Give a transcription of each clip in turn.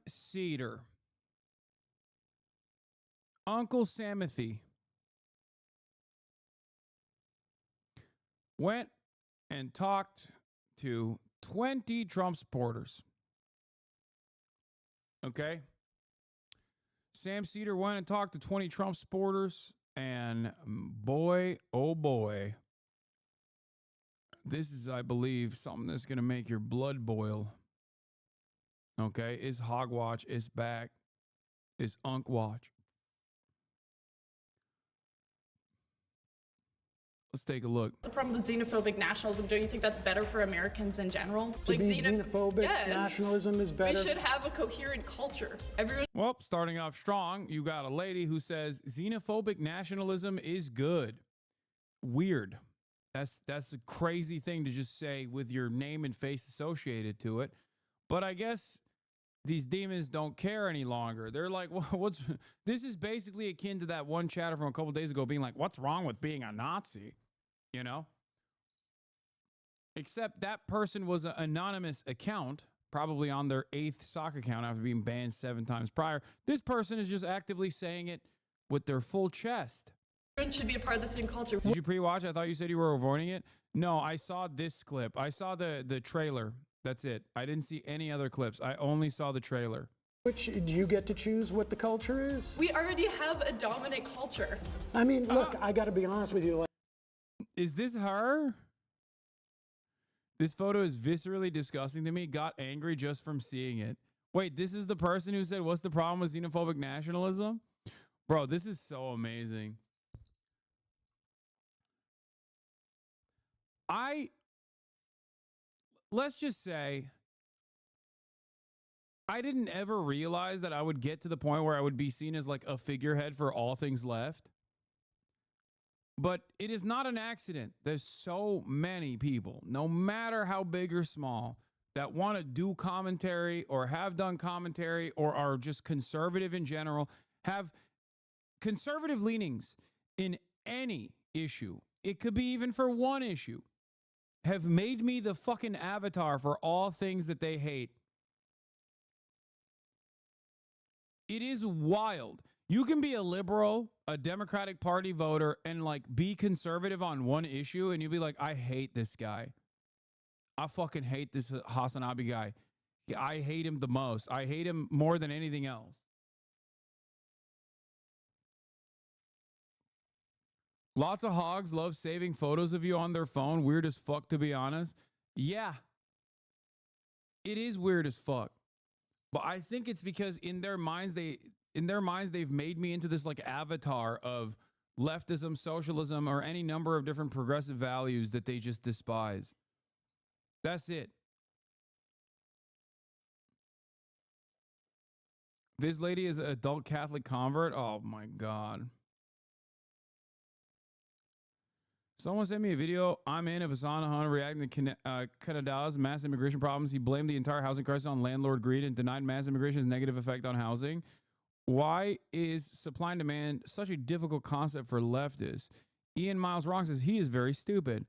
Seder, Uncle Samothy, went and talked to 20 Trump supporters. Okay? Sam Seder went and talked to 20 Trump supporters, and boy, oh boy, this is, I believe, something that's going to make your blood boil. Okay? It's Hogwatch. It's back. It's Unk Watch. Let's take a look. What's the problem with xenophobic nationalism? Don't you think that's better for Americans in general? To be xenophobic nationalism is better. We should have a coherent culture. Everyone. Well, starting off strong, you got a lady who says xenophobic nationalism is good. Weird. That's a crazy thing to just say with your name and face associated to it. But I guess these demons don't care any longer. They're like, well, this is basically akin to that one chatter from a couple days ago being like, what's wrong with being a Nazi? You know? Except that person was an anonymous account, probably on their 8th sock account after being banned 7 times prior. This person is just actively saying it with their full chest. Everyone should be a part of the same culture. Did you pre-watch? I thought you said you were avoiding it. No, I saw this clip. I saw the trailer. That's it. I didn't see any other clips. I only saw the trailer. Which, do you get to choose what the culture is? We already have a dominant culture. I mean, look, I got to be honest with you. Like, is this her? This photo is viscerally disgusting to me. Got angry just from seeing it. Wait, this is the person who said, what's the problem with xenophobic nationalism? Bro, this is so amazing. Let's just say, I didn't ever realize that I would get to the point where I would be seen as like a figurehead for all things left. But it is not an accident. There's so many people, no matter how big or small, that want to do commentary or have done commentary or are just conservative in general, have conservative leanings in any issue. It could be even for one issue. Have made me the fucking avatar for all things that they hate. It is wild. You can be a liberal, a Democratic Party voter, and like be conservative on one issue, and you'll be like, I hate this guy. I fucking hate this HasanAbi guy. I hate him the most. I hate him more than anything else. Lots of hogs love saving photos of you on their phone. Weird as fuck, to be honest. Yeah. It is weird as fuck. But I think it's because in their minds they've made me into this like avatar of leftism, socialism, or any number of different progressive values that they just despise. That's it. This lady is an adult Catholic convert. Oh my God. Someone sent me a video I'm in of Hasan reacting to Canada's mass immigration problems. He blamed the entire housing crisis on landlord greed and denied mass immigration's negative effect on housing. Why is supply and demand such a difficult concept for leftists? Ian Miles Wrong says he is very stupid.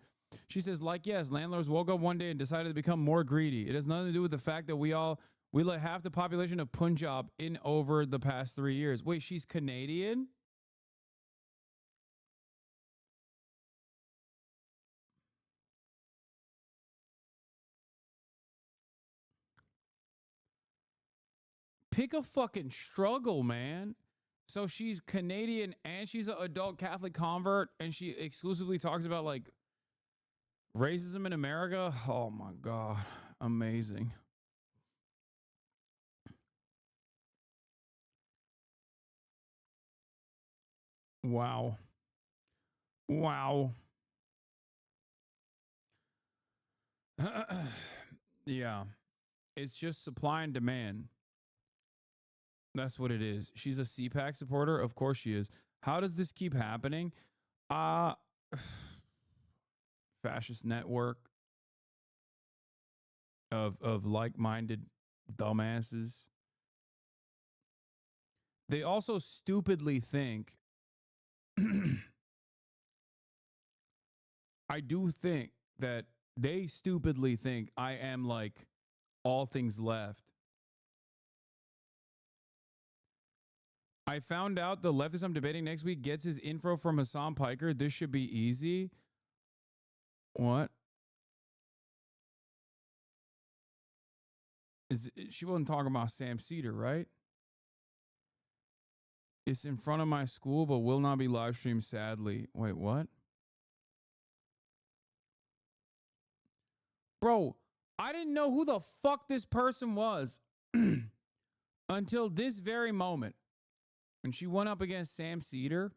She says, like, yes, landlords woke up one day and decided to become more greedy. It has nothing to do with the fact that we let half the population of Punjab in over the past 3 years. Wait, she's Canadian? Pick a fucking struggle, man. So she's Canadian and she's an adult Catholic convert and she exclusively talks about like racism in America. Oh my God. Amazing. Wow. Wow. Yeah. It's just supply and demand. That's what it is. She's a CPAC supporter. Of course she is. How does this keep happening? Fascist network of like-minded dumbasses. They also stupidly think I do think that they stupidly think I am like all things left. I found out the leftist I'm debating next week gets his info from Hassan Piker. This should be easy. What? She wasn't talking about Sam Seder, right? It's in front of my school, but will not be live streamed, sadly. Wait, what? Bro, I didn't know who the fuck this person was until this very moment. When she went up against Sam Seder.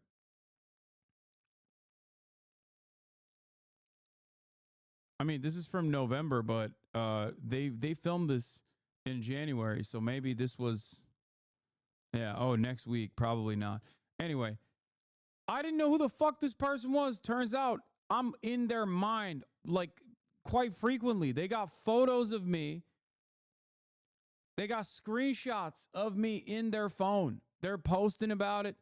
I mean, this is from November, but they filmed this in January, so maybe this was, yeah, oh, next week, probably not. Anyway, I didn't know who the fuck this person was. Turns out I'm in their mind, like, quite frequently. They got photos of me. They got screenshots of me in their phone. They're posting about it.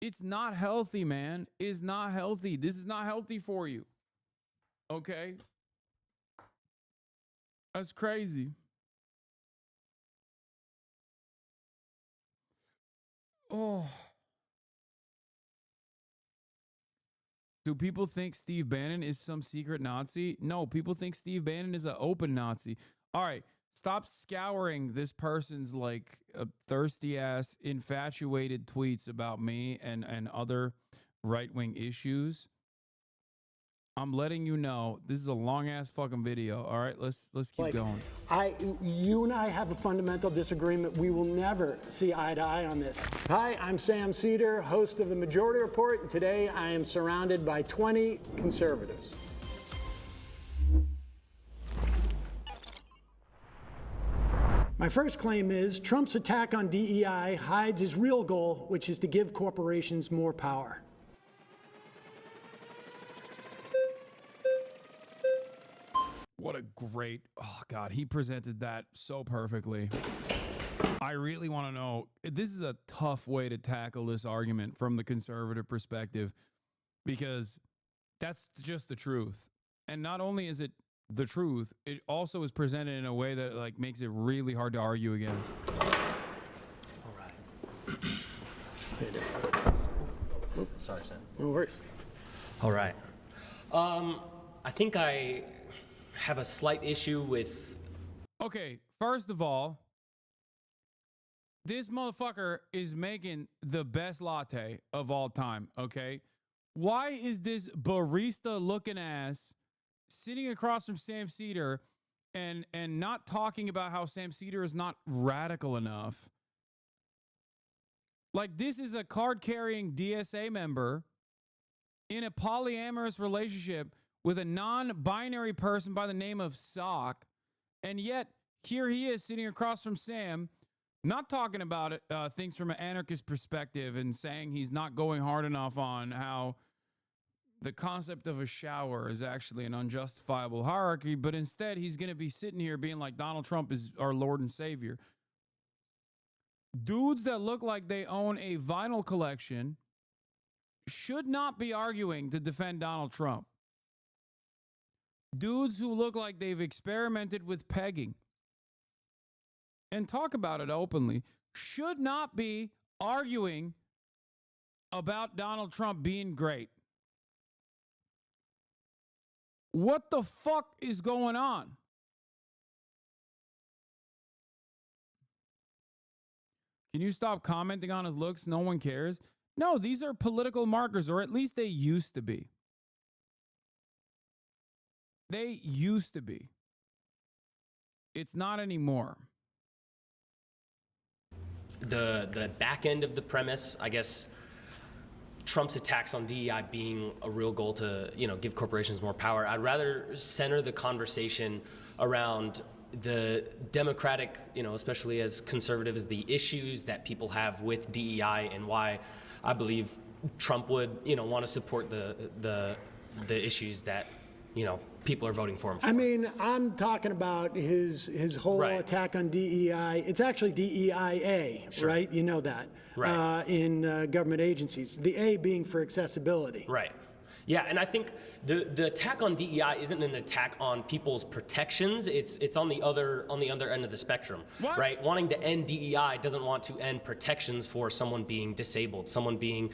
It's not healthy, man. It's not healthy. This is not healthy for you. Okay? That's crazy. Oh. Do people think Steve Bannon is some secret Nazi? No, people think Steve Bannon is an open Nazi. All right, stop scouring this person's like thirsty ass, infatuated tweets about me and other right-wing issues. I'm letting you know this is a long ass fucking video. All right, let's keep going. You and I have a fundamental disagreement. We will never see eye to eye on this. Hi, I'm Sam Seder, host of the Majority Report, and today I am surrounded by 20 conservatives. My first claim is Trump's attack on DEI hides his real goal, which is to give corporations more power. What a great, oh God, he presented that so perfectly. I really want to know, this is a tough way to tackle this argument from the conservative perspective, because that's just the truth. And not only is it the truth, it also is presented in a way that like makes it really hard to argue against. All right. Sorry, Sam. No worries. All right. I think I have a slight issue with... Okay, first of all, this motherfucker is making the best latte of all time, okay? Why is this barista-looking ass sitting across from Sam Seder and not talking about how Sam Seder is not radical enough? Like, this is a card-carrying DSA member in a polyamorous relationship with a non-binary person by the name of Sock, and yet here he is sitting across from Sam, not talking about it, things from an anarchist perspective and saying he's not going hard enough on how the concept of a shower is actually an unjustifiable hierarchy, but instead he's going to be sitting here being like Donald Trump is our Lord and Savior. Dudes that look like they own a vinyl collection should not be arguing to defend Donald Trump. Dudes who look like they've experimented with pegging and talk about it openly should not be arguing about Donald Trump being great. What the fuck is going on? Can you stop commenting on his looks? No one cares. No, these are political markers, or at least they used to be. They used to be. It's not anymore. The back end of the premise, I guess, Trump's attacks on DEI being a real goal to, give corporations more power. I'd rather center the conversation around the democratic, especially as conservatives, the issues that people have with DEI and why I believe Trump would, want to support the issues that, people are voting for him for. I mean, I'm talking about his whole attack on DEI. It's actually DEIA, sure. Right? You know that. Right. In government agencies. The A being for accessibility. Right. Yeah, and I think the attack on DEI isn't an attack on people's protections. It's on the other end of the spectrum, right? Wanting to end DEI doesn't want to end protections for someone being disabled, someone being,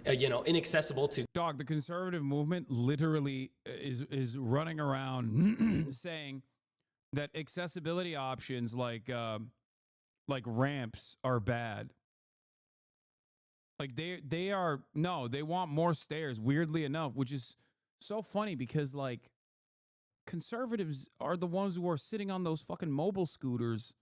inaccessible to. Dog, the conservative movement literally is running around saying that accessibility options like ramps are bad. Like they want more stairs, weirdly enough, which is so funny because like conservatives are the ones who are sitting on those fucking mobile scooters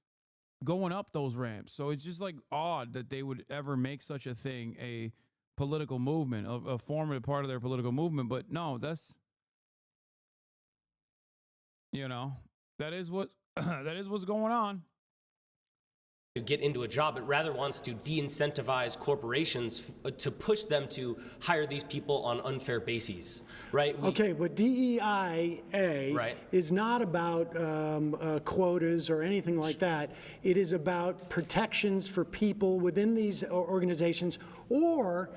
going up those ramps. So it's just like odd that they would ever make such a thing a political movement, a formative part of their political movement. But no, that's, that is what that is what's going on. Get into a job. It rather wants to de-incentivize corporations to push them to hire these people on unfair bases, right? Okay, but DEIA is not about quotas or anything like that. It is about protections for people within these organizations, or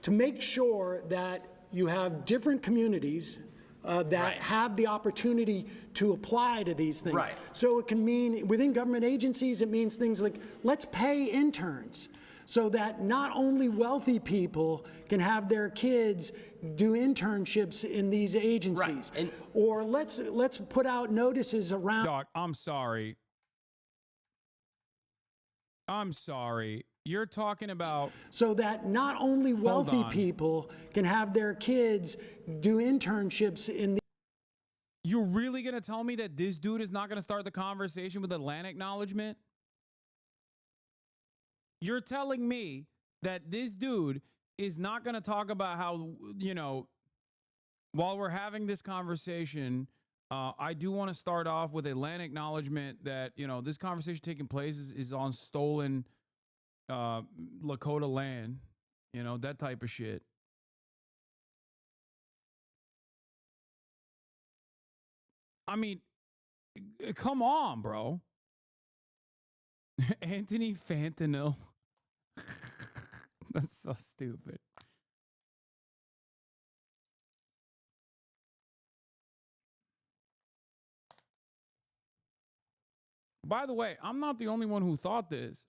to make sure that you have different communities that have the opportunity to apply to these things. Right. So it can mean, within government agencies, it means things like, let's pay interns so that not only wealthy people can have their kids do internships in these agencies. Right. Or let's put out notices around. Dog, I'm sorry. You're talking about so that not only wealthy people can have their kids do internships in the. You're really going to tell me that this dude is not going to start the conversation with a land acknowledgement? You're telling me that this dude is not going to talk about how, while we're having this conversation, I do want to start off with a land acknowledgement that, this conversation taking place is on stolen Lakota land, that type of shit. I mean, come on, bro. Anthony Fentanyl. That's so stupid. By the way, I'm not the only one who thought this.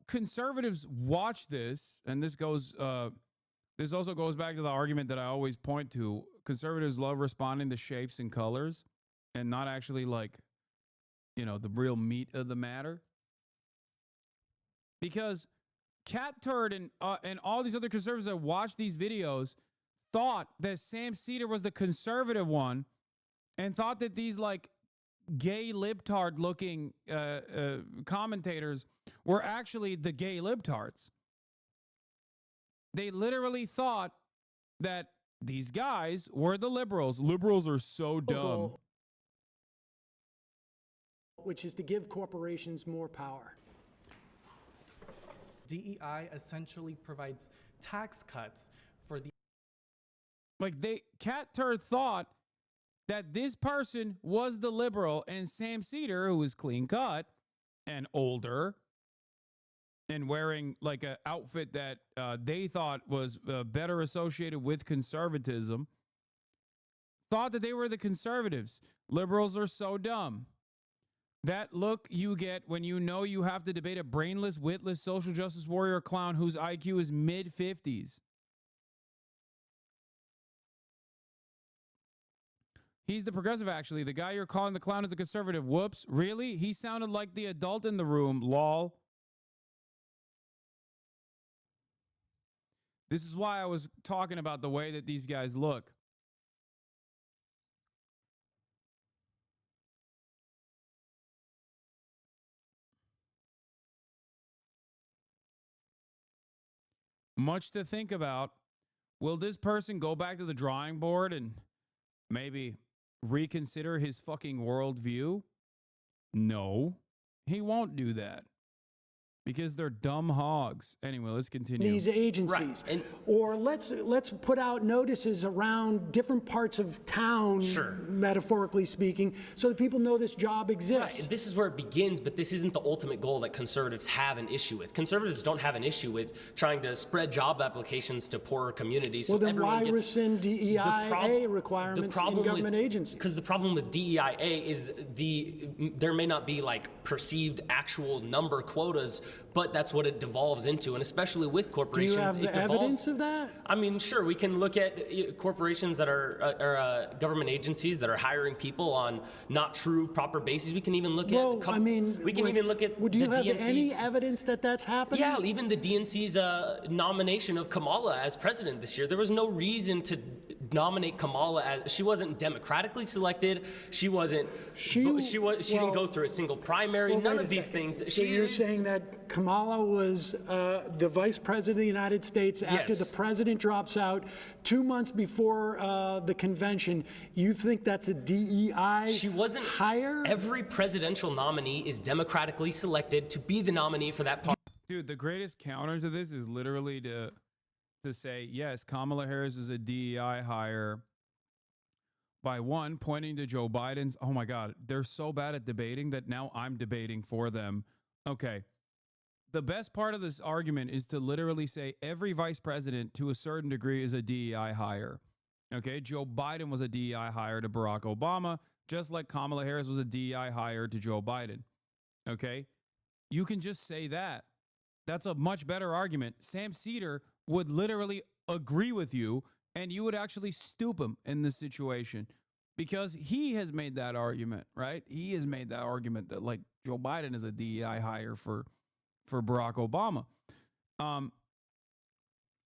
Conservatives watch this, and this also goes back to the argument that I always point to. Conservatives love responding to shapes and colors and not actually the real meat of the matter. Because Cat Turd and all these other conservatives that watched these videos thought that Sam Seder was the conservative one and thought that these gay libtard looking commentators were actually the gay libtards. They literally thought that these guys were the liberals. Liberals are so dumb. Which is to give corporations more power. DEI essentially provides tax cuts for the. Cat Turd thought that this person was the liberal, and Sam Seder, who was clean cut and older and wearing an outfit that they thought was better associated with conservatism, thought that they were the conservatives. Liberals are so dumb. That look you get when you have to debate a brainless, witless social justice warrior clown whose IQ is mid-50s. He's the progressive, actually. The guy you're calling the clown is a conservative. Whoops. Really? He sounded like the adult in the room. Lol. This is why I was talking about the way that these guys look. Much to think about. Will this person go back to the drawing board and maybe reconsider his fucking worldview? No, he won't do that. because they're dumb hogs. Anyway, let's continue. These agencies, Right. And or let's put out notices around different parts of town, Sure. metaphorically speaking, so that people know this job Right. exists. This is where it begins, but this isn't the ultimate goal that conservatives have an issue with. Conservatives don't have an issue with trying to spread job applications to poorer communities. Well, so then everyone why gets, rescind DEIA requirements in government agencies? Because the problem with DEIA is there may not be like perceived actual number quotas, but that's what it devolves into, and especially with Do corporations, you have it the devolves. evidence of that? I mean, sure, we can look at corporations that are government agencies that are hiring people on not true, proper bases. We can even look Well, at. I mean, we can even look at would you the have DNC's. any evidence that that's happening? Yeah, even the DNC's nomination of Kamala as president this year. There was no reason to nominate Kamala as she wasn't democratically selected. She wasn't. She didn't go through a single primary. Well, None wait of a these second. things. So you're saying that Kamala was the vice president of the United States after Yes. the president drops out 2 months before the convention. You think that's a DEI She wasn't hire? Every presidential nominee is democratically selected to be the nominee for that party. Dude, the greatest counter to this is literally to say, yes, Kamala Harris is a DEI hire by one, pointing to Joe Biden's, oh my God, they're so bad at debating that now I'm debating for them. Okay. The best part of this argument is to literally say every vice president to a certain degree is a DEI hire. Okay. Joe Biden was a DEI hire to Barack Obama, just like Kamala Harris was a DEI hire to Joe Biden. Okay. You can just say that. That's a much better argument. Sam Seder would literally agree with you, and you would actually stoop him in this situation because he has made that argument, right? He has made that argument that like Joe Biden is a DEI hire for Barack Obama.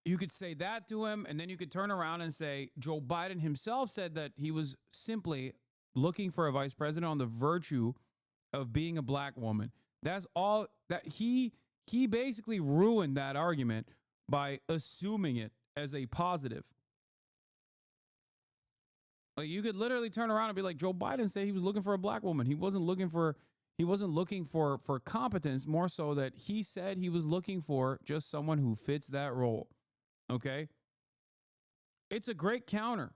You could say that to him, and then you could turn around and say Joe Biden himself said that he was simply looking for a vice president on the virtue of being a black woman. That's all that he basically ruined that argument by assuming it as a positive. Like you could literally turn around and be like, Joe Biden said he was looking for a black woman. He wasn't looking for competence, more so that he said he was looking for just someone who fits that role. Okay? It's a great counter.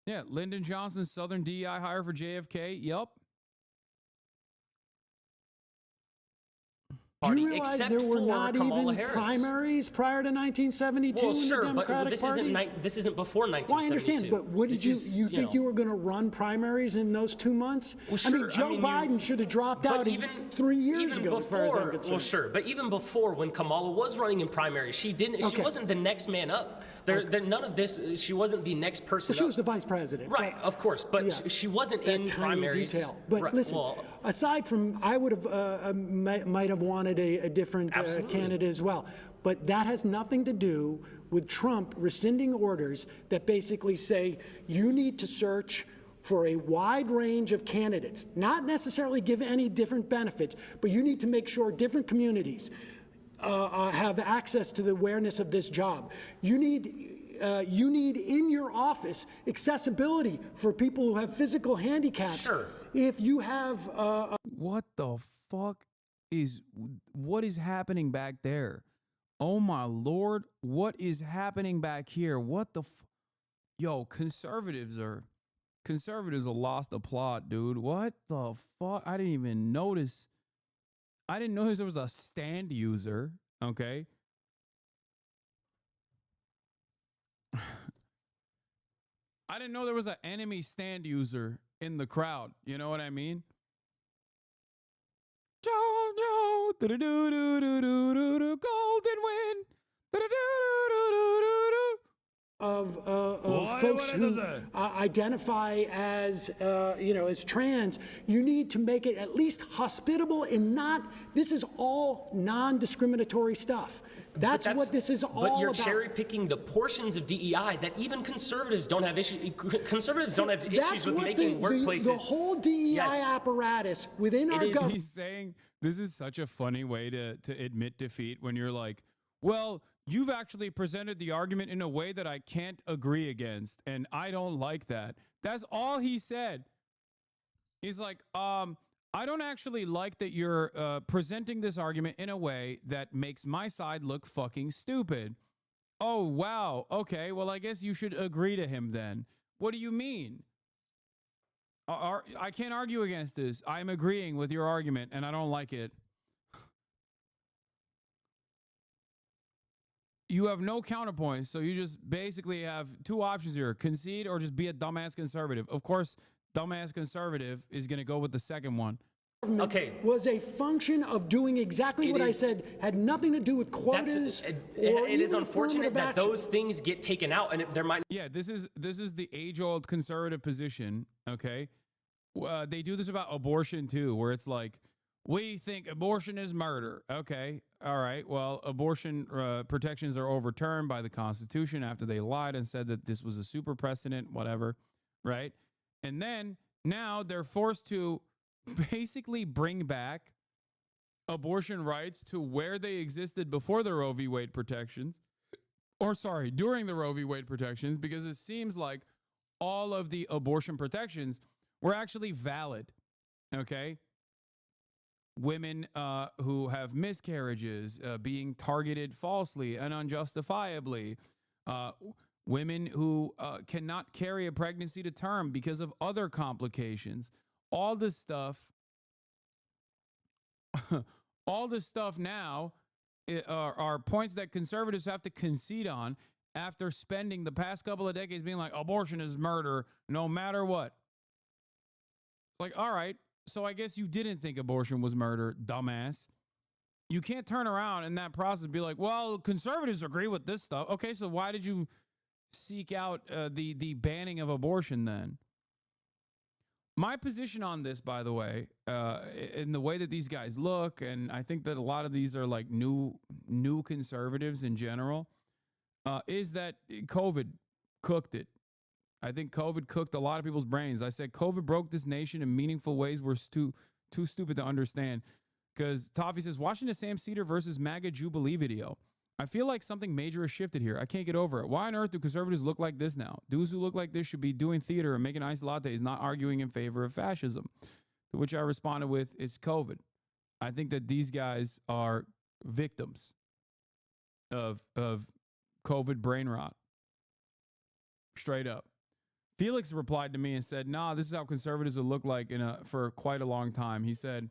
Yeah, Lyndon Johnson, Southern DEI hire for JFK. Yup. Do you realize except there were for not Kamala even Harris. primaries prior to 1972 Well, in sure, the Democratic but Party? this isn't before 1972. Well, I understand, but what did you think you were going to run primaries in those 2 months? Well, I mean, sure, Joe Biden should have dropped out even 3 years even ago, as far as I'm before, concerned. well, sure, but even before, when Kamala was running in primaries, she wasn't the next man up. None of this. She wasn't the next person. Well, she up. was the vice president. Right, of course, but Yeah. she wasn't That in tiny primaries. detail. But Right, listen, well, aside from, I would have might have wanted a different Absolutely. candidate as well. But that has nothing to do with Trump rescinding orders that basically say you need to search for a wide range of candidates, not necessarily give any different benefits, but you need to make sure different communities have access to the awareness of this job. You need in your office accessibility for people who have physical handicaps. Sure. If you have What the fuck what is happening back there? Oh my Lord, what is happening back here? What the Yo, conservatives are lost the plot, dude. What the fuck? I didn't even notice. I didn't notice there was a stand user, okay? I didn't know there was an enemy stand user in the crowd. You know what I mean? Golden win. Of folks who identify as as trans, you need to make it at least hospitable and not. This is all non-discriminatory stuff. That's what this is all about. But you're cherry picking the portions of DEI that even conservatives don't have issues. Conservatives don't have issues with making workplaces. The whole DEI apparatus within our government. He's saying this is such a funny way to admit defeat when you're like, well, you've actually presented the argument in a way that I can't agree against, and I don't like that. That's all he said. He's like, I don't actually like that you're presenting this argument in a way that makes my side look fucking stupid. Oh, wow. Okay, well, I guess you should agree to him then. What do you mean? I can't argue against this. I'm agreeing with your argument, and I don't like it. You have no counterpoints, so you just basically have two options here: concede or just be a dumbass conservative. Of course, dumbass conservative is going to go with the second one. Okay. Was a function of doing exactly what I said, had nothing to do with quotas. It is unfortunate that those things get taken out, and there might. Yeah, this is the age-old conservative position. Okay, they do this about abortion too, where it's like, we think abortion is murder. Okay, all right. Well, abortion protections are overturned by the Constitution after they lied and said that this was a super precedent, whatever, right? And then now they're forced to basically bring back abortion rights to where they existed before the Roe v. Wade protections, or sorry, during the Roe v. Wade protections, because it seems like all of the abortion protections were actually valid. Okay. Women who have miscarriages being targeted falsely and unjustifiably, women who cannot carry a pregnancy to term because of other complications. All this stuff now are points that conservatives have to concede on after spending the past couple of decades being like, abortion is murder no matter what. It's like, all right, so I guess you didn't think abortion was murder, dumbass. You can't turn around in that process and be like, well, conservatives agree with this stuff. Okay, so why did you seek out the banning of abortion then? My position on this, by the way, in the way that these guys look, and I think that a lot of these are like new conservatives in general, is that COVID cooked it. I think COVID cooked a lot of people's brains. I said COVID broke this nation in meaningful ways we're too stupid to understand. Because Toffee says, watching the Sam Seder versus MAGA Jubilee video, I feel like something major has shifted here. I can't get over it. Why on earth do conservatives look like this now? Dudes who look like this should be doing theater and making iced lattes, not arguing in favor of fascism. To which I responded with, it's COVID. I think that these guys are victims of COVID brain rot. Straight up. Felix replied to me and said, nah, this is how conservatives will look like for quite a long time. He said,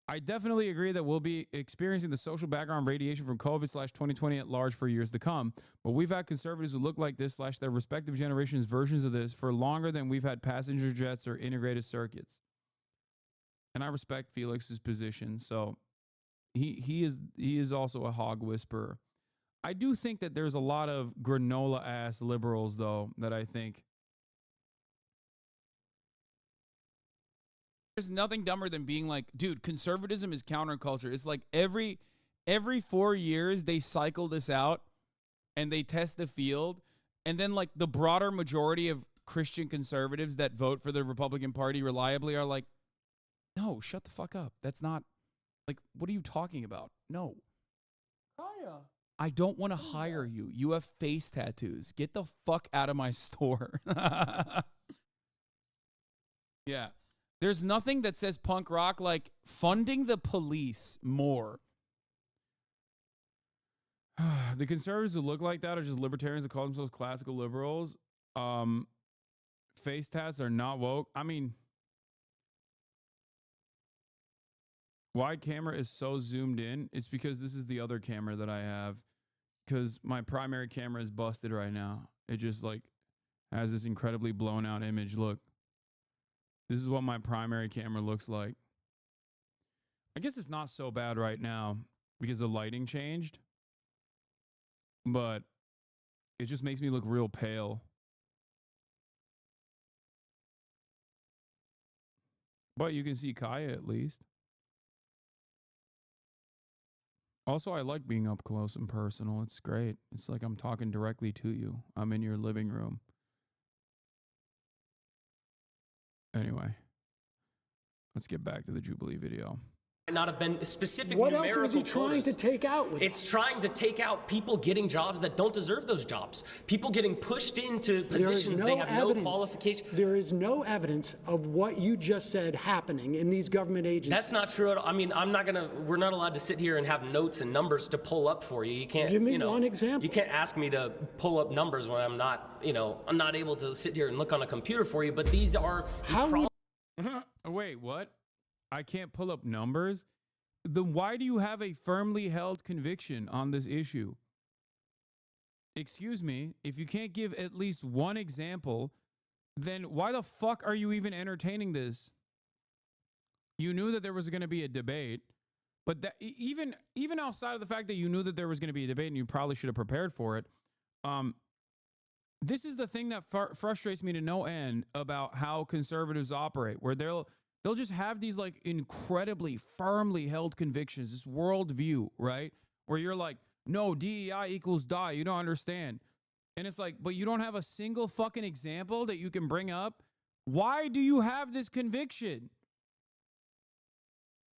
I definitely agree that we'll be experiencing the social background radiation from COVID/2020 at large for years to come. But we've had conservatives who look like this / their respective generations' versions of this for longer than we've had passenger jets or integrated circuits. And I respect Felix's position. So he is also a hog whisperer. I do think that there's a lot of granola ass liberals, though, that I think there's nothing dumber than being like, dude, conservatism is counterculture. It's like every 4 years they cycle this out and they test the field. And then like the broader majority of Christian conservatives that vote for the Republican Party reliably are like, no, shut the fuck up. That's not like, what are you talking about? No. I don't want to hire you. You have face tattoos. Get the fuck out of my store. Yeah. There's nothing that says punk rock like funding the police more. The conservatives who look like that are just libertarians that call themselves classical liberals. Face tats are not woke. I mean, why camera is so zoomed in? It's because this is the other camera that I have. Because my primary camera is busted right now. It just like has this incredibly blown out image. Look. This is what my primary camera looks like. I guess it's not so bad right now because the lighting changed. But it just makes me look real pale. But you can see Kaya at least. Also, I like being up close and personal. It's great. It's like I'm talking directly to you. I'm in your living room. Anyway, let's get back to the Jubilee video. not have been specific What numerical else was he trying quotas. to take out with It's trying to take out people getting jobs that don't deserve those jobs. People getting pushed into positions they have no qualification. There is no evidence of what you just said happening in these government agencies. That's not true at all. I mean, we're not allowed to sit here and have notes and numbers to pull up for you. You can't, Give me one example. You can't ask me to pull up numbers when I'm not able to sit here and look on a computer for you, but these are Wait, what? I can't pull up numbers? Then why do you have a firmly held conviction on this issue? Excuse me, if you can't give at least one example, then why the fuck are you even entertaining this? You knew that there was going to be a debate, but that even outside of the fact that you knew that there was going to be a debate and you probably should have prepared for it, this is the thing that frustrates me to no end about how conservatives operate, where they'll just have these like incredibly firmly held convictions, this worldview, right? Where you're like, no, DEI equals die. You don't understand. And it's like, but you don't have a single fucking example that you can bring up. Why do you have this conviction?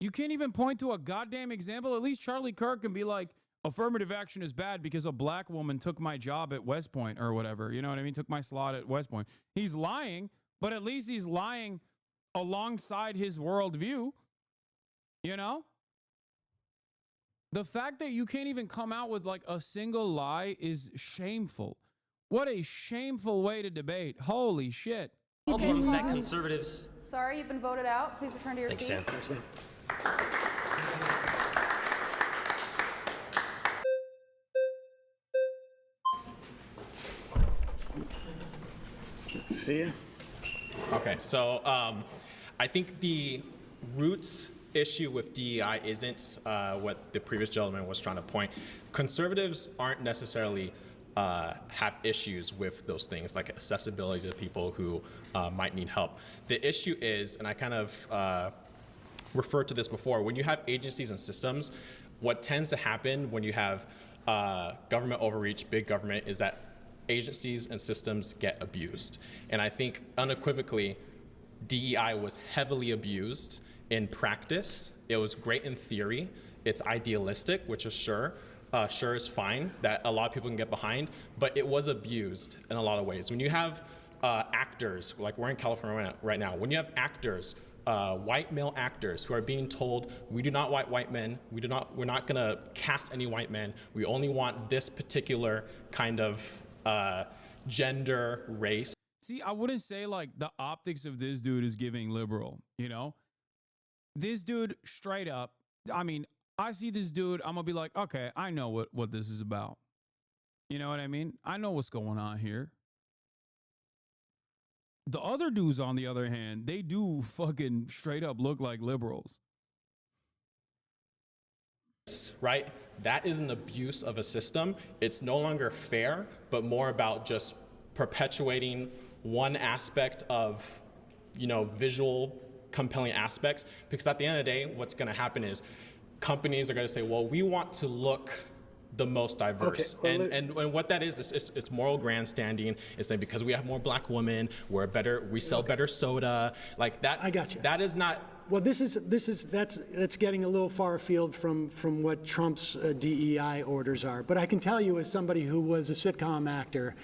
You can't even point to a goddamn example. At least Charlie Kirk can be like, affirmative action is bad because a black woman took my job at West Point or whatever. You know what I mean? Took my slot at West Point. He's lying, but at least he's lying alongside his worldview. You know? The fact that you can't even come out with like a single lie is shameful. What a shameful way to debate. Holy shit. Problems that conservatives. Sorry, you've been voted out. Please return to your seat. Thanks, man. See ya. Okay, so I think the roots issue with DEI isn't what the previous gentleman was trying to point. Conservatives aren't necessarily have issues with those things like accessibility to people who might need help. The issue is, and I kind of referred to this before, when you have agencies and systems, what tends to happen when you have government overreach, big government, is that agencies and systems get abused. And I think unequivocally, DEI was heavily abused in practice. It was great in theory. It's idealistic, which is sure is fine, that a lot of people can get behind, but it was abused in a lot of ways. When you have actors, like we're in California right now, when you have actors, white male actors who are being told, we do not want white men, we're not gonna cast any white men, we only want this particular kind of gender, race. See, I wouldn't say like the optics of this dude is giving liberal, you know? This dude straight up, I mean, I see this dude, I'm gonna be like, okay, I know what this is about. You know what I mean? I know what's going on here. The other dudes, on the other hand, they do fucking straight up look like liberals. Right? That is an abuse of a system. It's no longer fair, but more about just perpetuating one aspect of, visual compelling aspects. Because at the end of the day, what's going to happen is companies are going to say, well, we want to look the most diverse. Okay, well, and what that is it's moral grandstanding. It's like because we have more black women, we sell better soda. Like that. I got you. That is not. Well, that's getting a little far afield from what Trump's DEI orders are. But I can tell you, as somebody who was a sitcom actor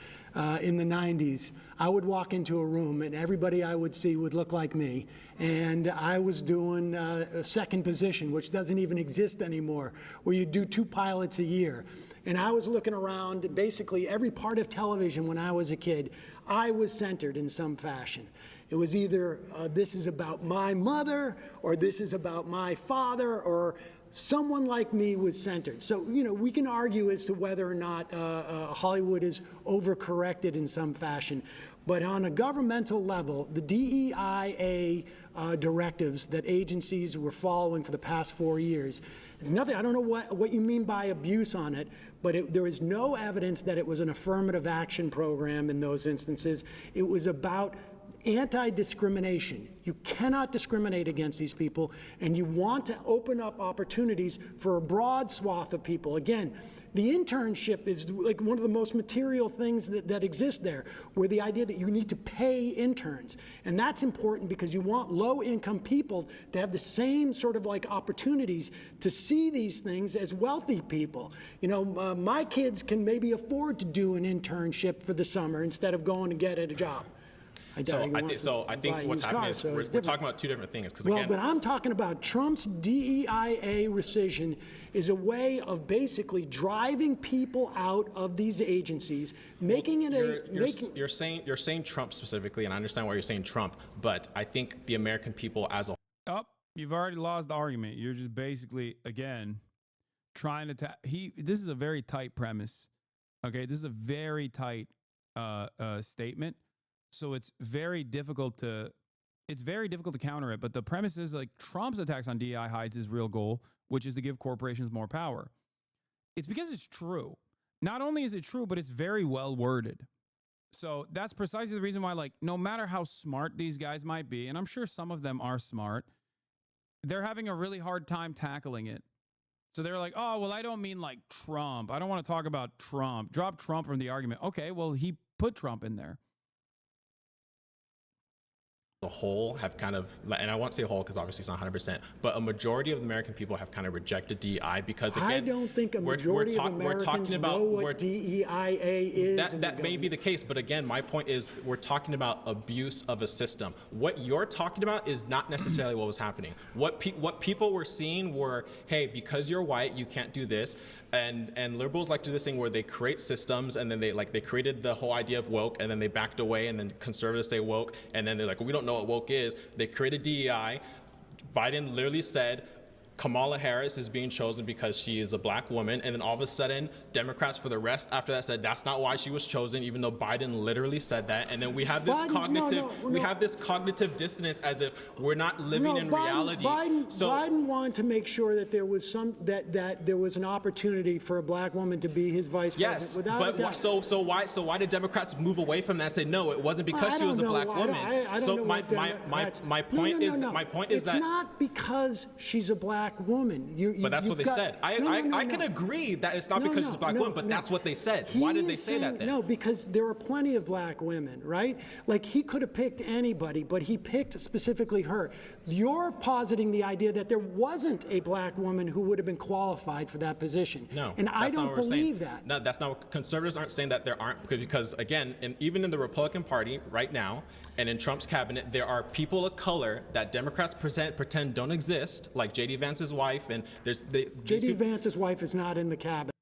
in the 90s, I would walk into a room and everybody I would see would look like me. And I was doing a second position, which doesn't even exist anymore, where you do 2 pilots a year. And I was looking around basically every part of television when I was a kid. I was centered in some fashion. It was either this is about my mother, or this is about my father, or someone like me was centered. So, we can argue as to whether or not Hollywood is overcorrected in some fashion. But on a governmental level, the DEIA directives that agencies were following for the past 4 years, there's nothing, I don't know what you mean by abuse on it, but there is no evidence that it was an affirmative action program in those instances. It was about anti-discrimination. You cannot discriminate against these people, and you want to open up opportunities for a broad swath of people. Again, the internship is like one of the most material things that exist there, where the idea that you need to pay interns. And that's important because you want low-income people to have the same sort of like opportunities to see these things as wealthy people. You know, my kids can maybe afford to do an internship for the summer instead of going to get a job. I think what's happening is we're talking about two different things. Well, again, but I'm talking about Trump's DEIA rescission is a way of basically driving people out of these agencies, making it you're saying Trump specifically, and I understand why you're saying Trump, but I think the American people as a whole. Oh, you've already lost the argument. You're just basically, again, trying to this is a very tight premise. Okay, this is a very tight statement. So it's very difficult to counter it. But the premise is like Trump's attacks on DEI hides his real goal, which is to give corporations more power. It's because it's true. Not only is it true, but it's very well worded. So that's precisely the reason why, like, no matter how smart these guys might be, and I'm sure some of them are smart, they're having a really hard time tackling it. So they're like, oh, well, I don't mean like Trump. I don't want to talk about Trump. Drop Trump from the argument. Okay, well, he put Trump in there. The whole have kind of, and I won't say whole because obviously it's not 100%, but a majority of the American people have kind of rejected DEI because, again, I don't think a majority of Americans know what DEIA is. That may be the case, but again, my point is we're talking about abuse of a system. What you're talking about is not necessarily what was happening. What people were seeing were, hey, because you're white, you can't do this. And liberals like to do this thing where they create systems and then they created the whole idea of woke and then they backed away, and then conservatives say woke and then they're like, well, we don't know what woke is. They created DEI. Biden literally said Kamala Harris is being chosen because she is a black woman, and then all of a sudden Democrats for the rest after that said that's not why she was chosen, even though Biden literally said that. And then we have this cognitive dissonance as if we're not living in reality. Biden wanted to make sure that there was that there was an opportunity for a black woman to be his vice president. Without a doubt. So why did Democrats move away from that and say no, it wasn't because she was a black woman? My point is that it's not because she's a black woman. But that's what they said. I can agree that it's not because she's a black woman, but that's what they said. Why did they say that then? No, because there are plenty of black women, right? Like, he could have picked anybody, but he picked specifically her. You're positing the idea that there wasn't a black woman who would have been qualified for that position. No, and I don't believe that. No, that's not what conservatives aren't saying, that there aren't, because again, even in the Republican Party right now and in Trump's cabinet, there are people of color that Democrats pretend don't exist, like J.D. Vance's wife, and J.D. Vance's wife is not in the cabinet.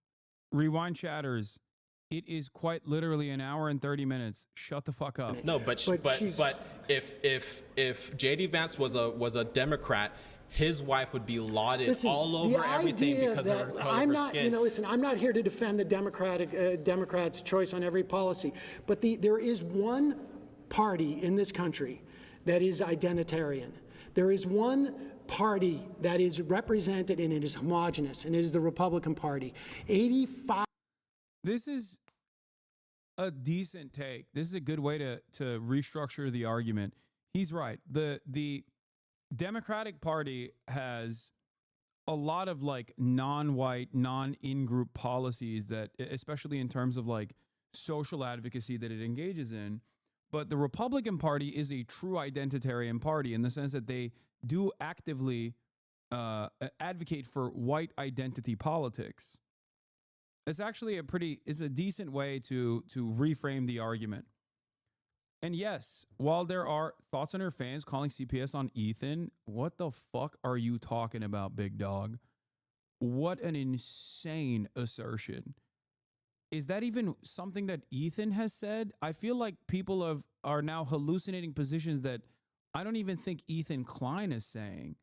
Rewind chatters. It is quite literally an hour and 30 minutes. Shut the fuck up. No, but if J.D. Vance was a Democrat, his wife would be lauded all over everything because of her color of her skin. Listen, I'm not here to defend the Democrats' choice on every policy, but there is one party in this country that is identitarian. There is one party that is represented and it is homogenous, and it is the Republican Party. 85. This is a decent take. This is a good way to restructure the argument. He's right. The Democratic Party has a lot of like non-white, non-in-group policies that, especially in terms of like social advocacy that it engages in. But the Republican Party is a true identitarian party in the sense that they do actively advocate for white identity politics. It's actually it's a decent way to reframe the argument. And yes, while there are thoughts on her fans calling CPS on Ethan, what the fuck are you talking about, big dog? What an insane assertion. Is that even something that Ethan has said? I feel like people are now hallucinating positions that I don't even think Ethan Klein is saying.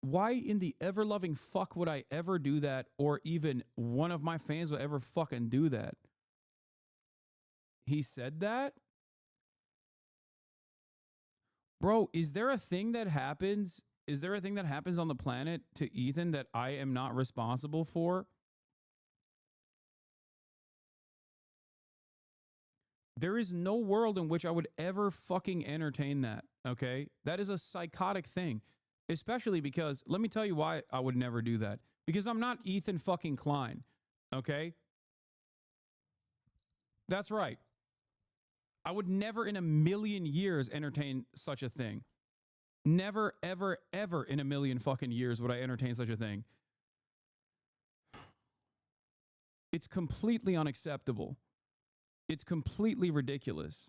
Why in the ever-loving fuck would I ever do that, or even one of my fans would ever fucking do that? He said that? Bro, is there a thing that happens? Is there a thing that happens on the planet to Ethan that I am not responsible for? There is no world in which I would ever fucking entertain that. Okay. That is a psychotic thing, especially because let me tell you why I would never do that. Because I'm not Ethan fucking Klein. Okay. That's right. I would never in a million years entertain such a thing. Never, ever, ever in a million fucking years would I entertain such a thing. It's completely unacceptable. It's completely ridiculous.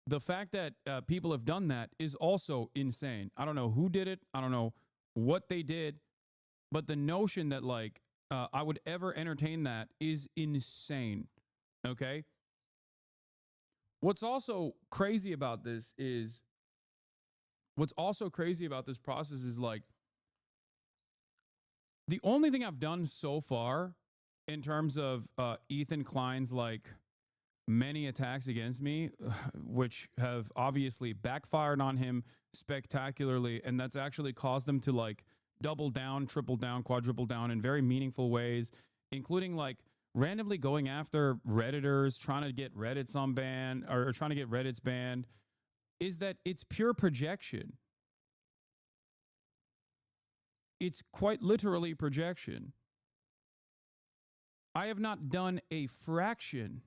The fact that people have done that is also insane. I don't know who did it. I don't know what they did. But the notion that like I would ever entertain that is insane. Okay? What's also crazy about this process is like the only thing I've done so far in terms of Ethan Klein's like many attacks against me, which have obviously backfired on him spectacularly, and that's actually caused him to like double down, triple down, quadruple down in very meaningful ways, including like randomly going after Redditors, trying to get Reddit's unbanned or trying to get Reddit's banned, is that it's pure projection. It's quite literally projection. I have not done a fraction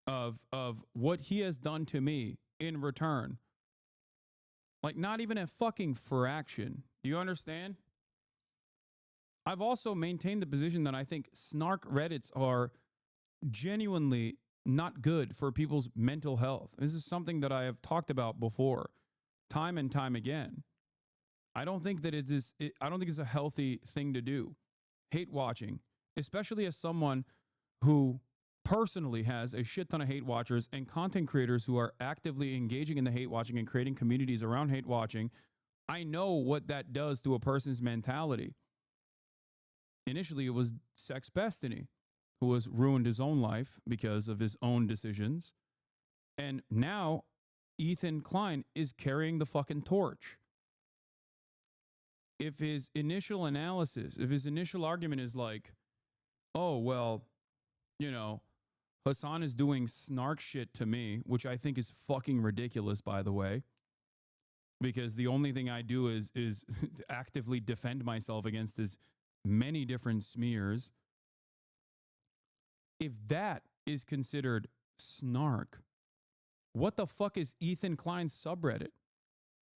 of what he has done to me in return. Like not even a fucking fraction. Do you understand? I've also maintained the position that I think snark Reddits are genuinely not good for people's mental health. This is something that I have talked about before, time and time again. I don't think that I don't think it's a healthy thing to do. Hate watching, especially as someone who personally has a shit ton of hate watchers and content creators who are actively engaging in the hate watching and creating communities around hate watching. I know what that does to a person's mentality. Initially, it was Sex Destiny, who has ruined his own life because of his own decisions. And now Ethan Klein is carrying the fucking torch. If his initial analysis, if his initial argument is like, oh, well, you know, Hasan is doing snark shit to me, which I think is fucking ridiculous, by the way, because the only thing I do is actively defend myself against his many different smears. If that is considered snark, what the fuck is Ethan Klein's subreddit?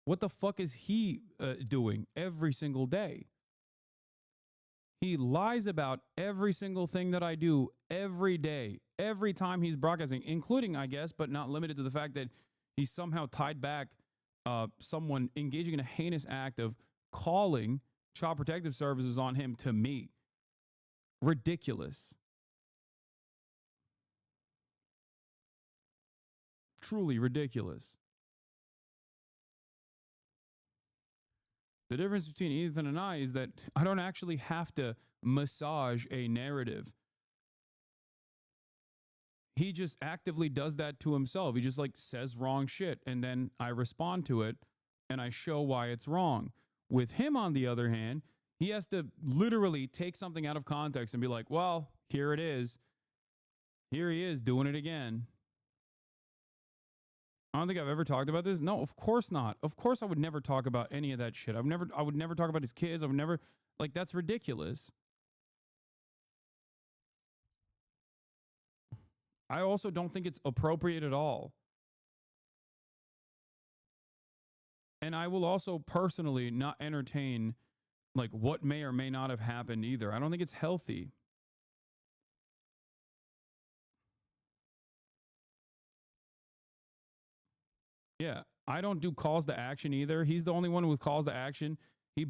What the fuck is he doing every single day? He lies about every single thing that I do every day, every time he's broadcasting, including, I guess, but not limited to the fact that he somehow tied back someone engaging in a heinous act of calling Child Protective Services on him to me. Ridiculous. Truly ridiculous. The difference between Ethan and I is that I don't actually have to massage a narrative. He just actively does that to himself. He just like says wrong shit and then I respond to it and I show why it's wrong. With him, on the other hand, he has to literally take something out of context and be like, well, here it is. Here he is doing it again. I don't think I've ever talked about this. No, of course not. Of course I would never talk about any of that shit. I would never talk about his kids. I would never, like, that's ridiculous. I also don't think it's appropriate at all. And I will also personally not entertain like what may or may not have happened either. I don't think it's healthy. Yeah, I don't do calls to action either. He's the only one with calls to action. He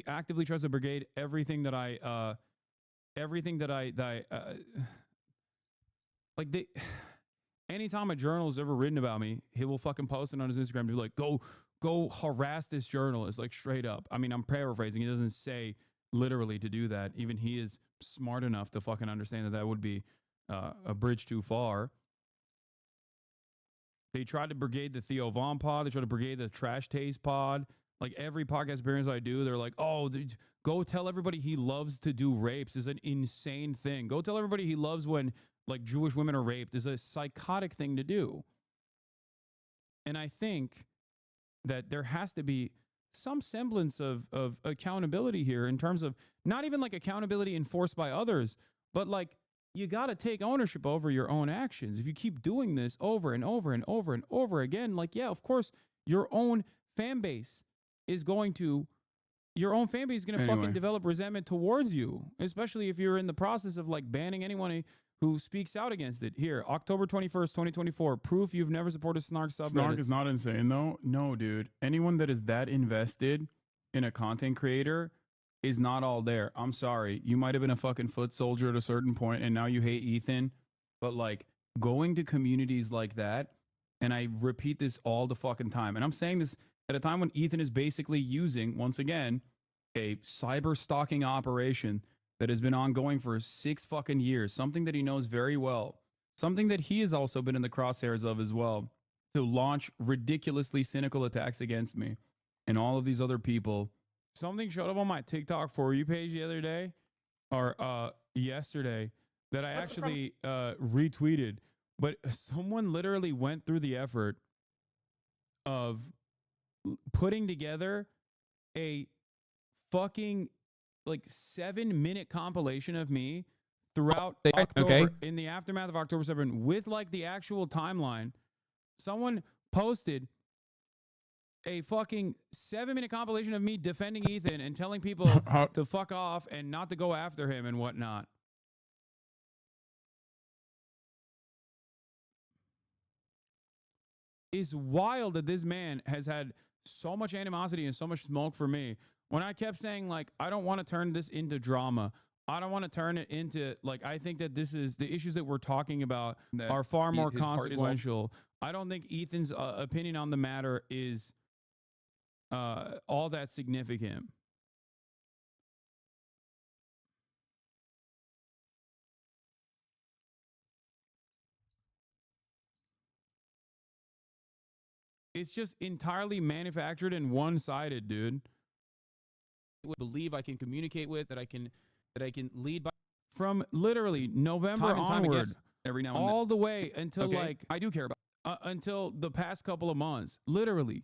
actively tries to brigade everything that anytime a journal has ever written about me, he will fucking post it on his Instagram to be like, go harass this journalist, like straight up. I mean, I'm paraphrasing. He doesn't say literally to do that. Even he is smart enough to fucking understand that would be a bridge too far. They tried to brigade the Theo Von pod. They tried to brigade the Trash Taste pod. Like every podcast appearance I do, they're like, oh, go tell everybody he loves to do rapes is an insane thing. Go tell everybody he loves when like Jewish women are raped is a psychotic thing to do. And I think that there has to be some semblance of accountability here in terms of not even like accountability enforced by others, but like you got to take ownership over your own actions. If you keep doing this over and over and over and over again, like, yeah, of course, your own fan base is going to fucking develop resentment towards you, especially if you're in the process of like banning anyone who speaks out against it. Here, October 21st, 2024, proof you've never supported Snark subreddit. Snark is not insane though. No, dude. Anyone that is that invested in a content creator is not all there. I'm sorry. You might have been a fucking foot soldier at a certain point and now you hate Ethan. But like going to communities like that, and I repeat this all the fucking time, and I'm saying this at a time when Ethan is basically using, once again, a cyber stalking operation that has been ongoing for 6 fucking years, something that he knows very well, something that he has also been in the crosshairs of as well, to launch ridiculously cynical attacks against me and all of these other people. Something showed up on my TikTok For You page the other day, or yesterday, that I actually retweeted. But someone literally went through the effort of putting together a fucking like 7-minute compilation of me throughout October, in the aftermath of October 7, with like the actual timeline. Someone posted a fucking 7-minute compilation of me defending Ethan and telling people to fuck off and not to go after him and whatnot. It's wild that this man has had so much animosity and so much smoke for me. When I kept saying, like, I don't want to turn this into drama. I don't want to turn it into, like, I think that this is, the issues that we're talking about are far more consequential. I don't think Ethan's opinion on the matter is all that significant. It's just entirely manufactured and one-sided, dude. I believe I can communicate with, that I can lead by, from literally November onward, every now and all the way until like I do care about until the past couple of months, literally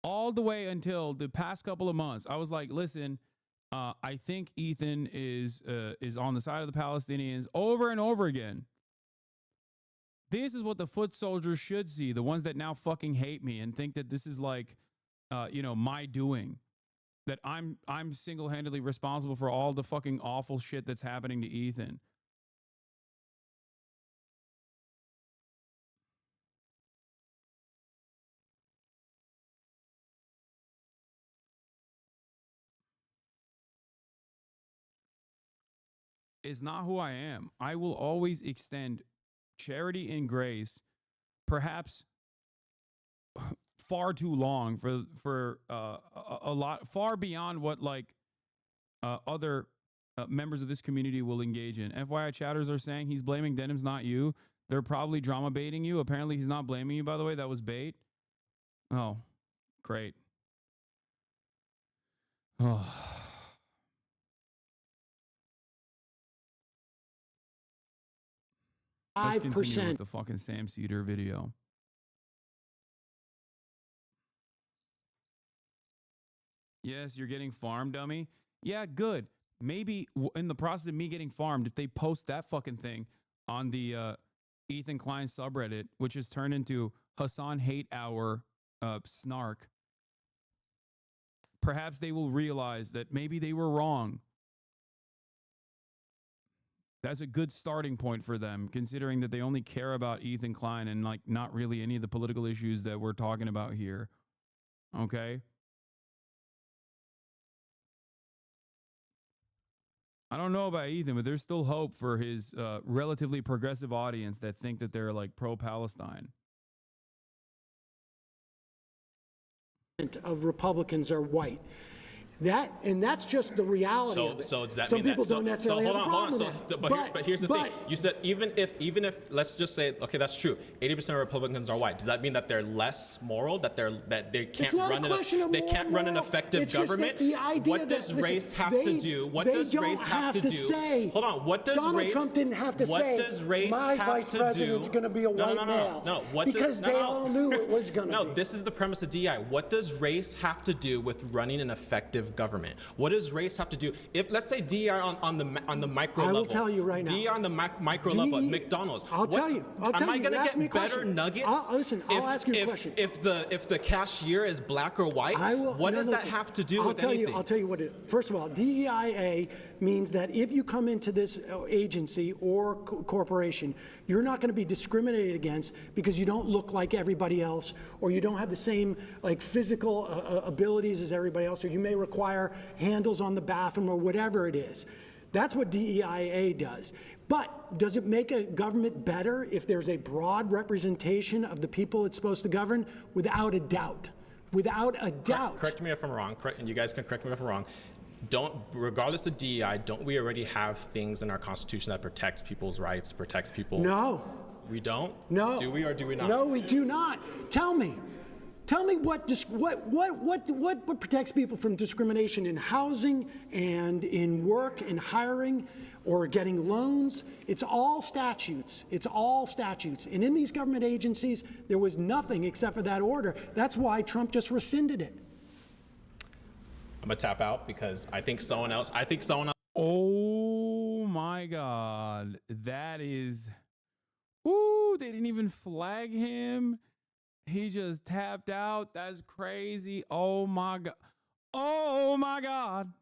all the way until the past couple of months. I was like, listen, I think Ethan is on the side of the Palestinians over and over again. This is what the foot soldiers should see, the ones that now fucking hate me and think that this is like, my doing, that I'm single-handedly responsible for all the fucking awful shit that's happening to Ethan. Is not who I am. I will always extend charity and grace, perhaps far too long for a lot, far beyond what like other members of this community will engage in. FYI, chatters are saying he's blaming Denims, not you. They're probably drama baiting you. Apparently, he's not blaming you, by the way. That was bait. Oh, great. Oh. Let's continue with the fucking Sam Seder video. Yes, you're getting farmed, dummy. Yeah, good. Maybe in the process of me getting farmed, if they post that fucking thing on the Ethan Klein subreddit, which has turned into Hasan Hate Hour snark, perhaps they will realize that maybe they were wrong. That's a good starting point for them, considering that they only care about Ethan Klein and like not really any of the political issues that we're talking about here. Okay? I don't know about Ethan, but there's still hope for his relatively progressive audience that think that they're like pro-Palestine. Of Republicans are white. And that's just the reality of it. So does that Some mean people that? don't necessarily have a problem with that. But here's the thing. You said even if let's just say, okay, that's true. 80% of Republicans are white. Does that mean that they're less moral? That they can't run an effective government? What does race have to do? What does race have to do? Hold on. What does Donald Trump didn't have to say my vice president's going to be a white male. No. Because they all knew it was going to be. No, this is the premise of DEI. What does race have to do with running an effective government? What does race have to do? If let's say DEI on the micro level. I will tell you right now. DEI on the micro level at McDonald's. I'll tell you. Am I going to get better nuggets? I'll ask you a question. If the cashier is black or white, what does that have to do with anything? I'll tell you what it is. First of all, DEIA means that if you come into this agency or corporation, you're not going to be discriminated against because you don't look like everybody else, or you don't have the same physical abilities as everybody else, or you may require handles on the bathroom or whatever it is. That's what DEIA does. But does it make a government better if there's a broad representation of the people it's supposed to govern? Without a doubt. Without a doubt. Correct me if I'm wrong, and you guys can correct me if I'm wrong. Regardless of DEI, don't we already have things in our Constitution that protects people's rights, protects people? No. We don't? No. Do we or do we not? No, we do not. Tell me what protects people from discrimination in housing and in work and hiring or getting loans. It's all statutes. It's all statutes. And in these government agencies, there was nothing except for that order. That's why Trump just rescinded it. I'm gonna tap out because I think someone else. Oh my God, that is. Ooh, they didn't even flag him. He just tapped out. That's crazy. Oh my God. Oh my God.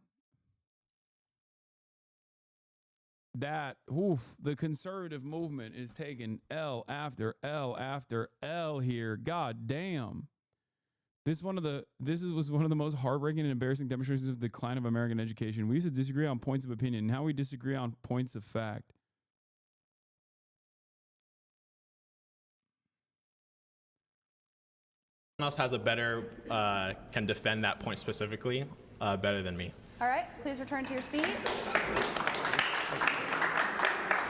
The conservative movement is taking L after L after L here. God damn. This was one of the most heartbreaking and embarrassing demonstrations of the decline of American education. We used to disagree on points of opinion. Now we disagree on points of fact. Someone else has a better, can defend that point specifically better than me. All right, please return to your seat.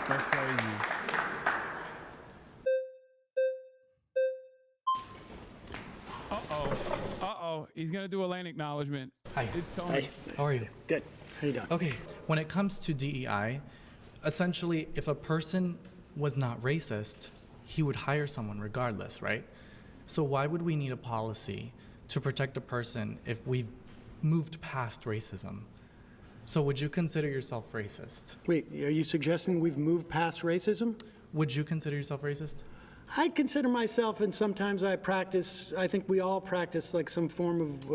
That's crazy. Uh-oh. He's going to do a land acknowledgement. Hi. It's coming. Hey. How are you? Good. How you doing? Okay, when it comes to DEI, essentially, if a person was not racist, he would hire someone regardless, right? So why would we need a policy to protect a person if we've moved past racism? So would you consider yourself racist? Wait, are you suggesting we've moved past racism? Would you consider yourself racist? I consider myself, and sometimes I think we all practice some form of,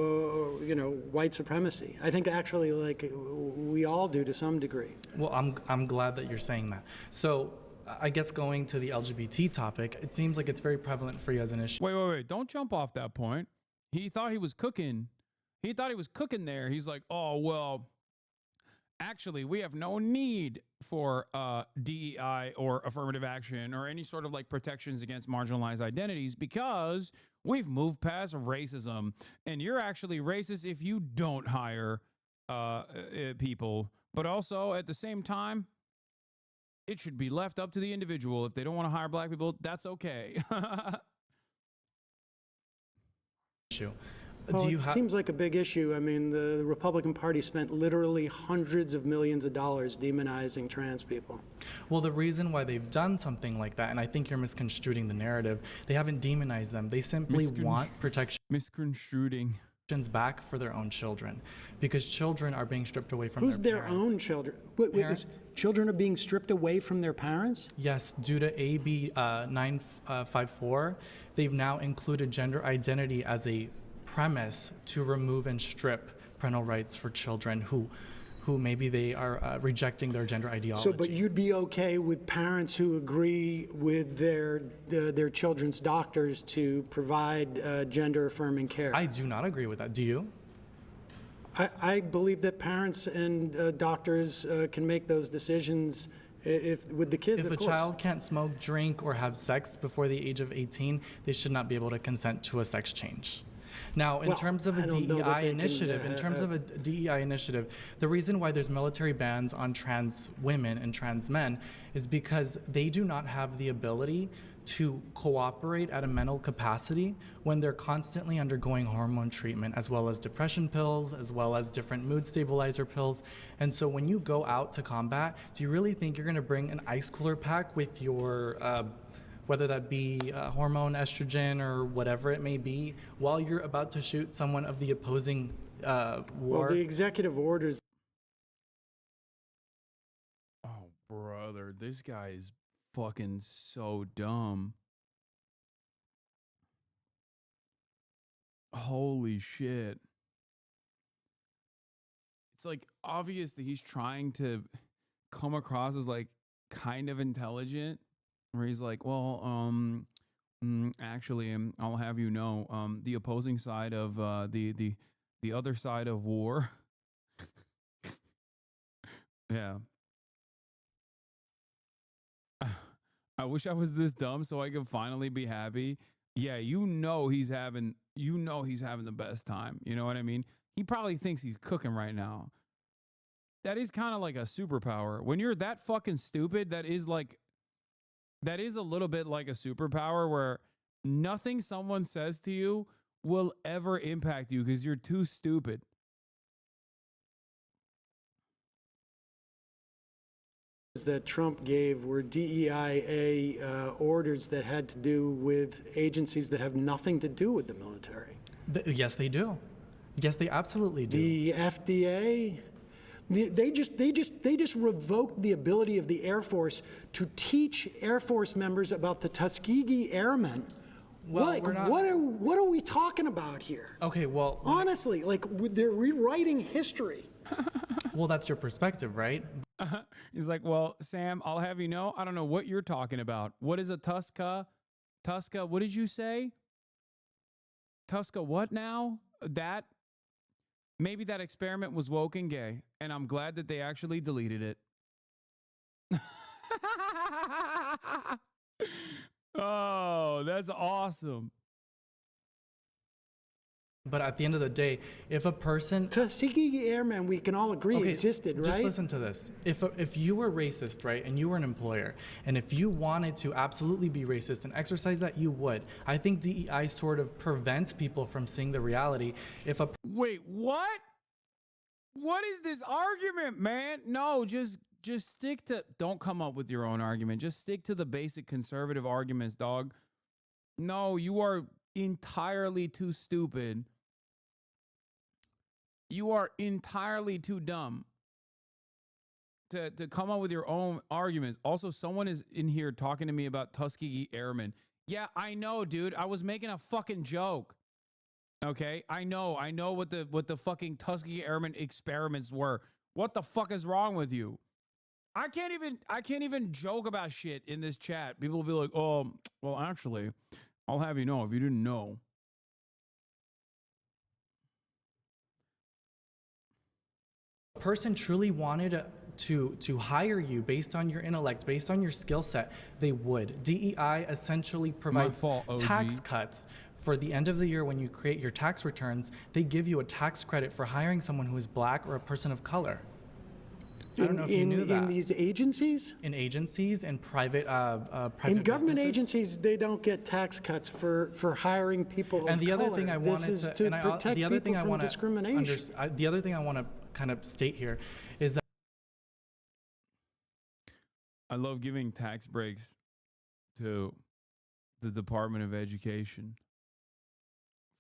white supremacy. I think actually we all do to some degree. Well, I'm glad that you're saying that. So I guess going to the LGBT topic, it seems like it's very prevalent for you as an issue. Wait. Don't jump off that point. He thought he was cooking. There. He's like, oh, well, actually, we have no need for DEI or affirmative action or any sort of protections against marginalized identities because we've moved past racism. And you're actually racist if you don't hire people. But also, at the same time, it should be left up to the individual. If they don't want to hire black people, that's okay. Well, it seems like a big issue. I mean, the Republican Party spent literally hundreds of millions of dollars demonizing trans people. Well, the reason why they've done something like that, and I think you're misconstruing the narrative, they haven't demonized them. They simply want protection. Misconstruing. Back for their own children, because children are being stripped away from their parents. Who's their own children? Wait, children are being stripped away from their parents? Yes, due to AB 954, they've now included gender identity as a premise to remove and strip parental rights for children who maybe they are rejecting their gender ideology. So, but you'd be okay with parents who agree with their children's doctors to provide gender-affirming care? I do not agree with that. Do you? I believe that parents and doctors can make those decisions with the kids, If a child can't smoke, drink, or have sex before the age of 18, they should not be able to consent to a sex change. Now, in Well, terms of a I don't know that DEI they can, initiative, the reason why there's military bans on trans women and trans men is because they do not have the ability to cooperate at a mental capacity when they're constantly undergoing hormone treatment, as well as depression pills, as well as different mood stabilizer pills. And so when you go out to combat, do you really think you're going to bring an ice cooler pack with your whether that be hormone estrogen or whatever it may be, while you're about to shoot someone of the opposing war? Well, the executive orders. Oh, brother, this guy is fucking so dumb. Holy shit. It's like obvious that he's trying to come across as like kind of intelligent, where he's like, well, actually, I'll have you know, the opposing side of the other side of war. Yeah. I wish I was this dumb so I could finally be happy. Yeah, he's having the best time. You know what I mean? He probably thinks he's cooking right now. That is kind of like a superpower. When you're that fucking stupid, that is a little bit like a superpower where nothing someone says to you will ever impact you because you're too stupid. That Trump gave were DEIA orders that had to do with agencies that have nothing to do with the military. Yes, they do. Yes, they absolutely do. The FDA, they just revoked the ability of the Air Force to teach Air Force members about the Tuskegee Airmen. Well, Like, we're not- what are we talking about here? Okay, well, Honestly, like they're rewriting history. well, that's your perspective, right? He's like, well, Sam, I'll have you know, I don't know what you're talking about. What is a Tuska? Tuska, what did you say? Tuska, what now? Maybe that experiment was woke and gay, and I'm glad that they actually deleted it. Oh, that's awesome. But at the end of the day, if a person Tuskegee Airmen, we can all agree, existed, right? Just listen to this. If you were racist, right, and you were an employer, and if you wanted to absolutely be racist and exercise that, you would. I think DEI sort of prevents people from seeing the reality. Wait, what? What is this argument, man? No, just stick to, don't come up with your own argument. Just stick to the basic conservative arguments, dog. No, you are entirely too stupid. You are entirely too dumb to come up with your own arguments. Also, someone is in here talking to me about Tuskegee Airmen. Yeah, I know, dude. I was making a fucking joke. Okay, I know what the fucking Tuskegee Airmen experiments were. What the fuck is wrong with you? I can't even joke about shit in this chat. People will be like, "Oh, well, actually, I'll have you know if you didn't know." A person truly wanted to hire you based on your intellect, based on your skill set, they would. DEI essentially provides tax cuts. For the end of the year, when you create your tax returns, they give you a tax credit for hiring someone who is black or a person of color. I don't know if you knew that. In these agencies? In agencies and private In government businesses. agencies, they don't get tax cuts for hiring people And of the other color. thing I This wanted is to, to and I, protect the other people thing I from want to discrimination. the other thing I want to kind of state here is that I love giving tax breaks to the Department of Education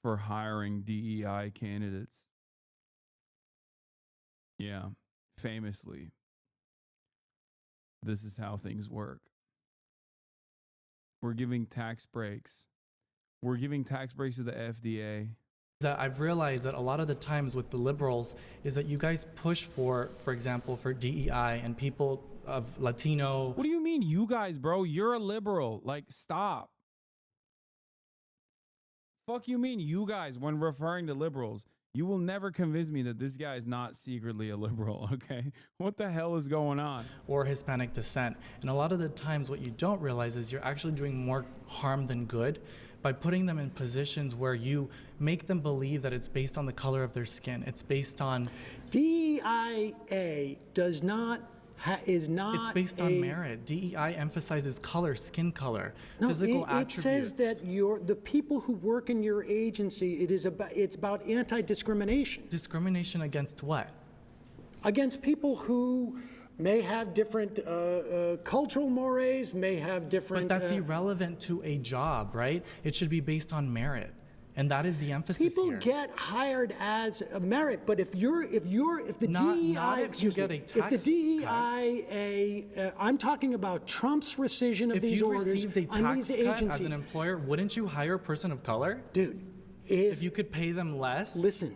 for hiring DEI candidates. Yeah, famously, this is how things work. We're giving tax breaks. We're giving tax breaks to the FDA. that I've realized that a lot of the times with the liberals is that you guys push for example, for DEI and people of Latino. What do you mean, you guys, bro? You're a liberal. Like, stop. Fuck you mean, you guys, when referring to liberals. You will never convince me that this guy is not secretly a liberal, okay? What the hell is going on? Or Hispanic descent. And a lot of the times what you don't realize is you're actually doing more harm than good, by putting them in positions where you make them believe that it's based on the color of their skin. It's based on DEIA does not is not. It's based on merit. DEI emphasizes color, skin color, No, physical it attributes. says that the people who work in your agency, it's about anti-discrimination. Discrimination against what? Against people who may have different cultural mores, may have different. But that's irrelevant to a job, right? It should be based on merit. And that is the emphasis people here. get hired as a merit, but if the Not DEI, if you get a if the tax DEIA, I'm talking about Trump's rescission of If these you orders received a on tax these cut as agencies. an employer, wouldn't you hire a person of color? Dude, If you could pay them less? listen,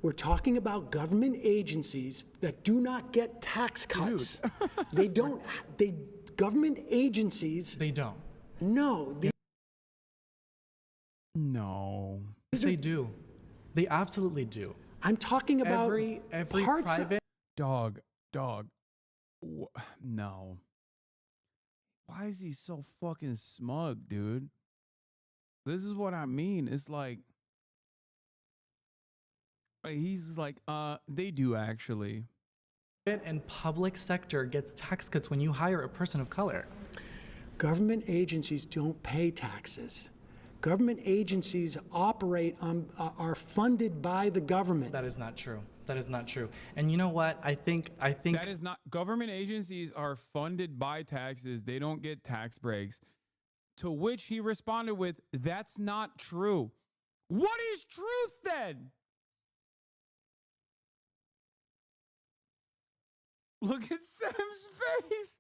we're talking about government agencies that do not get tax cuts. They don't. Government agencies. They don't. No. No. Yes, they do. They absolutely do. I'm talking about Every parts of- private Dog. No. Why is he so fucking smug, dude? This is what I mean. It's like, he's like, they do actually. and public sector gets tax cuts when you hire a person of color. Government agencies don't pay taxes. Government agencies operate on, are funded by the government. That is not true. That is not true. And you know what? I think That is not, government agencies are funded by taxes. They don't get tax breaks. To which he responded with, that's not true. What is truth then? Look at Sam's face.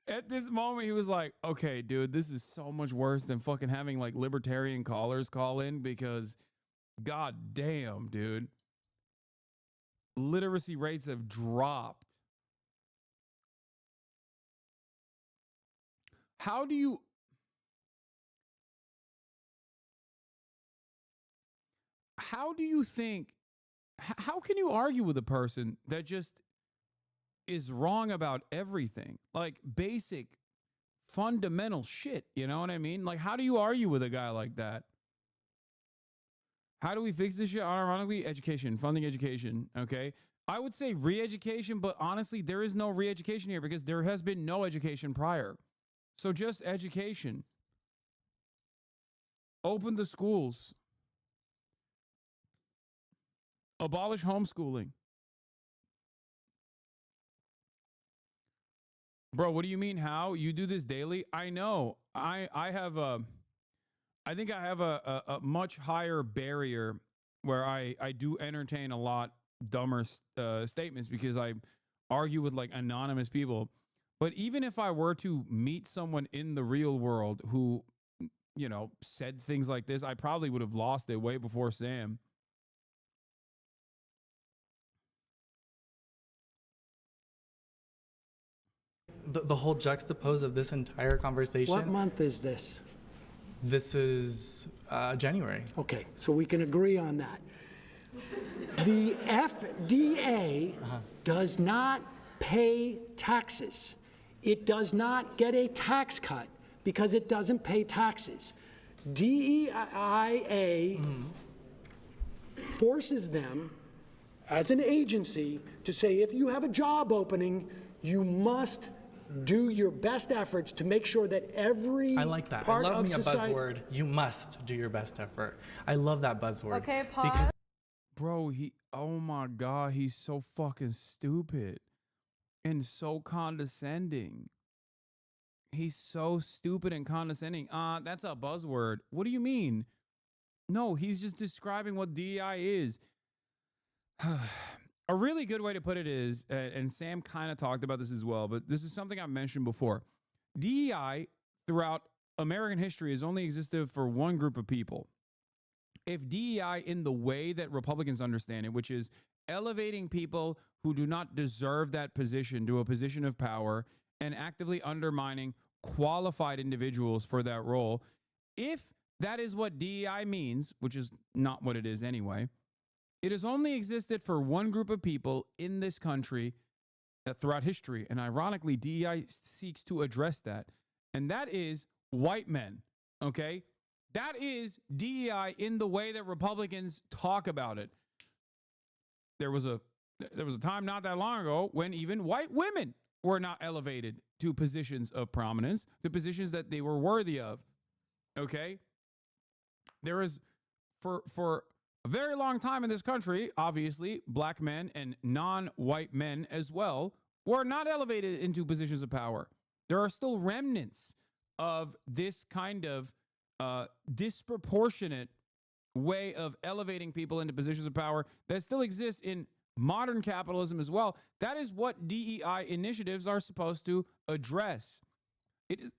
At this moment, he was like, okay, dude, this is so much worse than fucking having like libertarian callers call in, because god damn, dude. Literacy rates have dropped. How do you think, how can you argue with a person that just is wrong about everything? Like basic fundamental shit, you know what I mean? Like, how do you argue with a guy like that? How do we fix this shit? Ironically, education, funding education, okay? I would say re-education, but honestly, there is no re-education here because there has been no education prior. So just education. Open the schools. Abolish homeschooling. Bro, what do you mean how? You do this daily? I know. I think I have a much higher barrier where I do entertain a lot dumber statements because I argue with like anonymous people. But even if I were to meet someone in the real world who, you know, said things like this, I probably would have lost it way before Sam. The whole juxtapose of this entire conversation. What month is this? This is January. Okay, so we can agree on that. The FDA does not pay taxes. It does not get a tax cut because it doesn't pay taxes. DEIA forces them as an agency to say, if you have a job opening, you must do your best efforts to make sure that every I like that. part I love of me a society. buzzword. You must do your best effort. I love that buzzword. Okay, pause. Because Bro, oh my God, he's so fucking stupid and so condescending. He's so stupid and condescending. That's a buzzword. What do you mean? No, he's just describing what DEI is. A really good way to put it is, and Sam kind of talked about this as well, but this is something I've mentioned before. DEI throughout American history has only existed for one group of people. If DEI in the way that Republicans understand it, which is elevating people who do not deserve that position to a position of power and actively undermining qualified individuals for that role, if that is what DEI means, which is not what it is anyway, it has only existed for one group of people in this country throughout history. And ironically, DEI seeks to address that. And that is white men. Okay? That is DEI in the way that Republicans talk about it. There was a time not that long ago when even white women were not elevated to positions of prominence, to positions that they were worthy of. Okay? There is, for a very long time in this country, obviously, black men and non-white men as well were not elevated into positions of power. There are still remnants of this kind of disproportionate way of elevating people into positions of power that still exists in modern capitalism as well. That is what DEI initiatives are supposed to address. It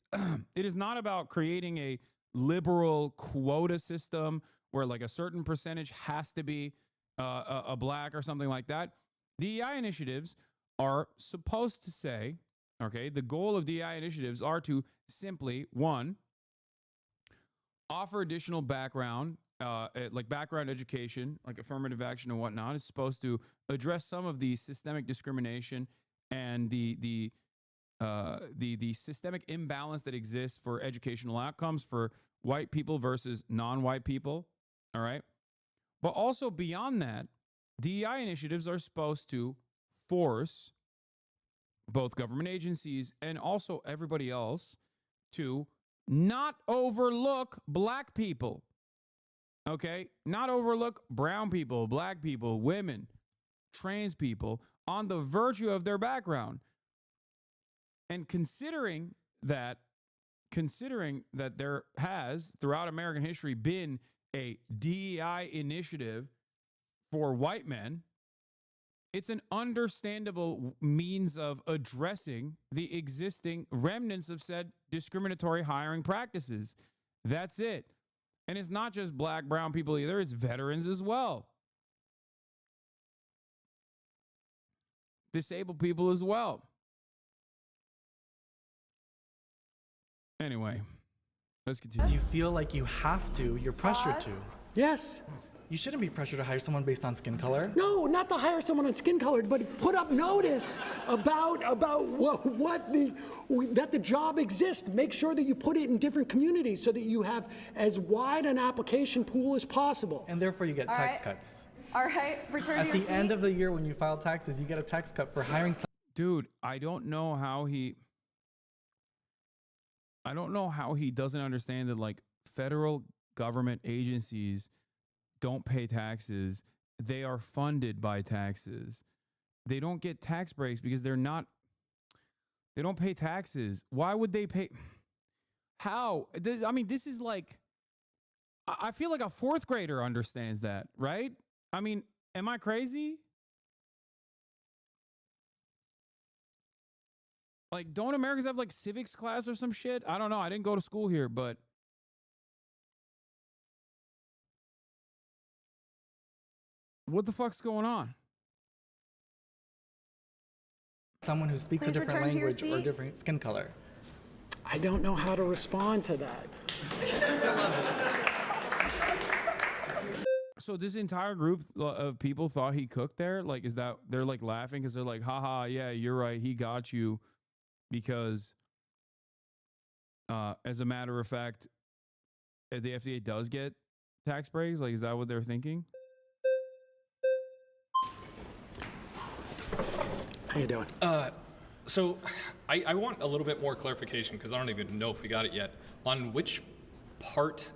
is not about creating a liberal quota system where like a certain percentage has to be a black or something like that. DEI initiatives are supposed to say, okay, the goal of DEI initiatives are to simply, one, offer additional background, like background education, like affirmative action and whatnot. It's supposed to address some of the systemic discrimination and the systemic imbalance that exists for educational outcomes for white people versus non-white people. All right. But also beyond that, DEI initiatives are supposed to force both government agencies and also everybody else to not overlook black people. Okay? Not overlook brown people, black people, women, trans people on the virtue of their background. And considering that there has throughout American history been a DEI initiative for white men, it's an understandable means of addressing the existing remnants of said discriminatory hiring practices. That's it. And it's not just black, brown people either, it's veterans as well. Disabled people as well. Anyway, let's continue. You feel like you have to, you're pressured to. Yes. You shouldn't be pressured to hire someone based on skin color. No, not to hire someone on skin color, but put up notice about that the job exists. Make sure that you put it in different communities so that you have as wide an application pool as possible. And therefore you get All tax right. cuts. All right, return to At your the seat. end of the year when you file taxes, you get a tax cut for hiring someone. Dude, I don't know how he doesn't understand that like federal government agencies don't pay taxes. They are funded by taxes. They don't get tax breaks because they don't pay taxes. Why would they pay? How? This is like, I feel like a fourth grader understands that, right? I mean, am I crazy? Like, don't Americans have like civics class or some shit? I don't know. I didn't go to school here, but what the fuck's going on? Someone who speaks a Please different return to your language or seat. different skin color. I don't know how to respond to that. So this entire group of people thought he cooked there? Like, is that they're like laughing because they're like, haha, yeah, you're right. He got you because as a matter of fact, the FDA does get tax breaks. Like, is that what they're thinking? How you doing? So I want a little bit more clarification because I don't even know if we got it yet on which part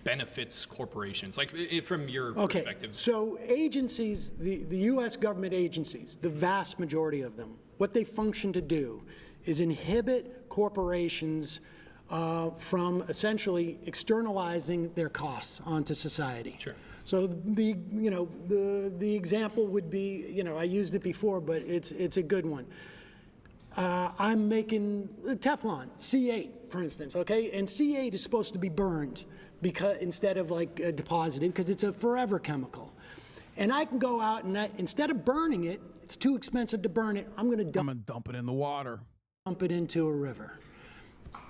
benefits corporations, like from your perspective. So agencies, the U.S. government agencies, the vast majority of them, what they function to do is inhibit corporations from essentially externalizing their costs onto society. Sure. So the example would be, I used it before, but it's a good one. I'm making Teflon, C8, for instance, okay? And C8 is supposed to be burned because instead of like deposited, because it's a forever chemical. And I can go out and instead of burning it, it's too expensive to burn it. I'm going to dump it in the water. Dump it into a river.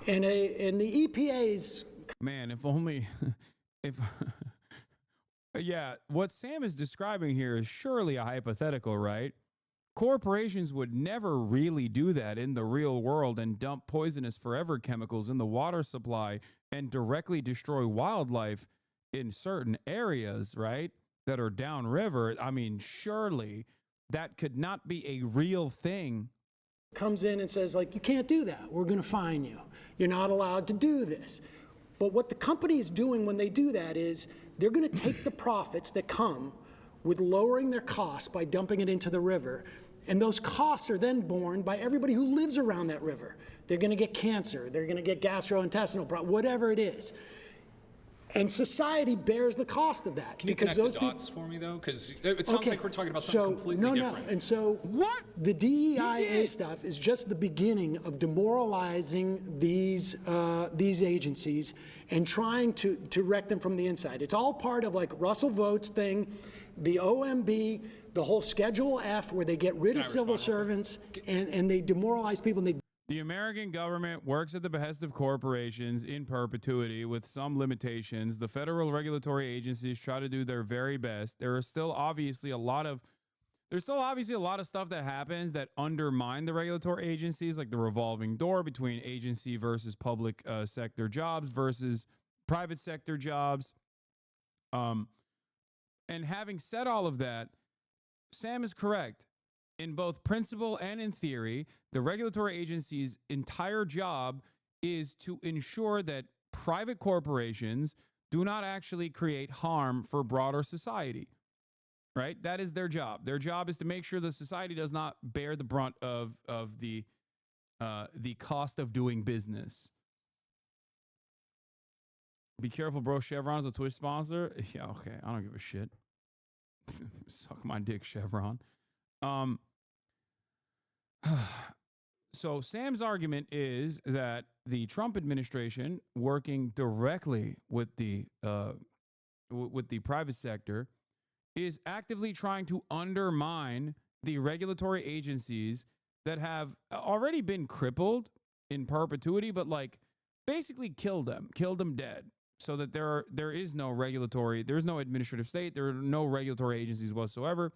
And the EPA's man, if only if yeah, what Sam is describing here is surely a hypothetical, right? corporations would never really do that in the real world and dump poisonous forever chemicals in the water supply and directly destroy wildlife in certain areas, right, that are downriver. I mean, surely that could not be a real thing. Comes in and says, like, you can't do that. We're going to fine you. You're not allowed to do this. But what the company is doing when they do that is they're going to take the profits that come with lowering their costs by dumping it into the river. And those costs are then borne by everybody who lives around that river. They're going to get cancer. They're going to get gastrointestinal problems, whatever it is. And society bears the cost of that. Can you connect the dots for me, though? Because it sounds like we're talking about something completely different. And so what? The DEIA stuff is just the beginning of demoralizing these agencies and trying to wreck them from the inside. It's all part of like Russell Vought's thing, the OMB, the whole Schedule F, where they get rid of civil servants and they demoralize people. And The American government works at the behest of corporations in perpetuity with some limitations. The federal regulatory agencies try to do their very best. There's still obviously a lot of stuff that happens that undermine the regulatory agencies, like the revolving door between agency versus public sector jobs versus private sector jobs. And having said all of that, Sam is correct. In both principle and in theory, the regulatory agency's entire job is to ensure that private corporations do not actually create harm for broader society, right? That is their job. Their job is to make sure the society does not bear the brunt of the cost of doing business. Be careful, bro. Chevron is a Twitch sponsor. Yeah, okay. I don't give a shit. Suck my dick, Chevron. So Sam's argument is that the Trump administration, working directly with the private sector, is actively trying to undermine the regulatory agencies that have already been crippled in perpetuity, but like basically killed them dead, so that there is no administrative state, there are no regulatory agencies whatsoever,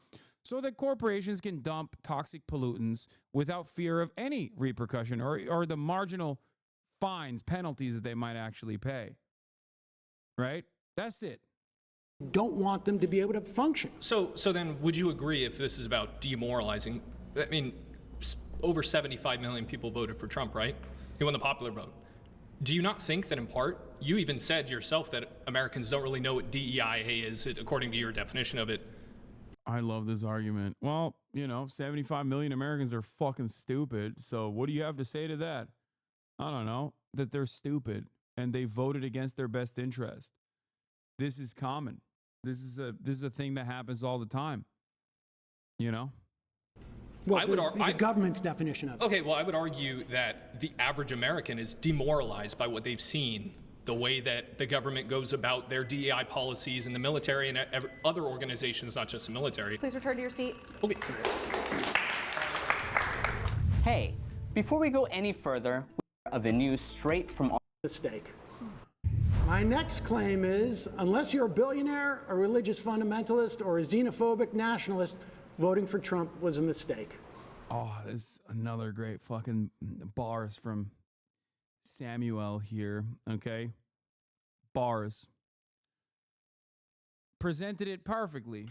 so that corporations can dump toxic pollutants without fear of any repercussion or the marginal fines, penalties that they might actually pay. Right? That's it. don't want them to be able to function. So then would you agree, if this is about demoralizing, I mean, over 75 million people voted for Trump, right? He won the popular vote. Do you not think that in part, you even said yourself that Americans don't really know what DEIA is, according to your definition of it? I love this argument. Well, 75 million Americans are fucking stupid. So what do you have to say to that? I don't know, that they're stupid and they voted against their best interest. This is common. This is a thing that happens all the time. Well, the government's definition of it. Okay, well, I would argue that the average American is demoralized by what they've seen, the way that the government goes about their DEI policies and the military and other organizations, not just the military. Please return to your seat. Okay. Hey, before we go any further, we have the news straight from mistake. My next claim is, unless you're a billionaire, a religious fundamentalist, or a xenophobic nationalist, voting for Trump was a mistake. Oh, there's another great fucking bars from Samuel here, okay? Bars. Presented it perfectly.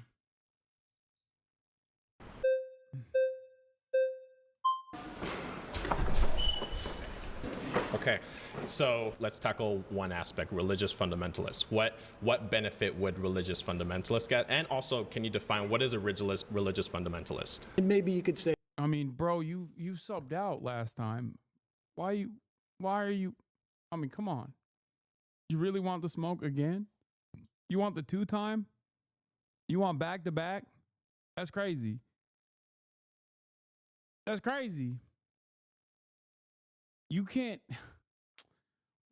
Okay, so let's tackle one aspect, religious fundamentalists. What benefit would religious fundamentalists get? And also, can you define what is a religious fundamentalist? And maybe you could say, I mean, bro, you subbed out last time. Why are you, I mean, come on. You really want the smoke again? You want the 2-time? You want back-to-back? That's crazy. That's crazy. You can't,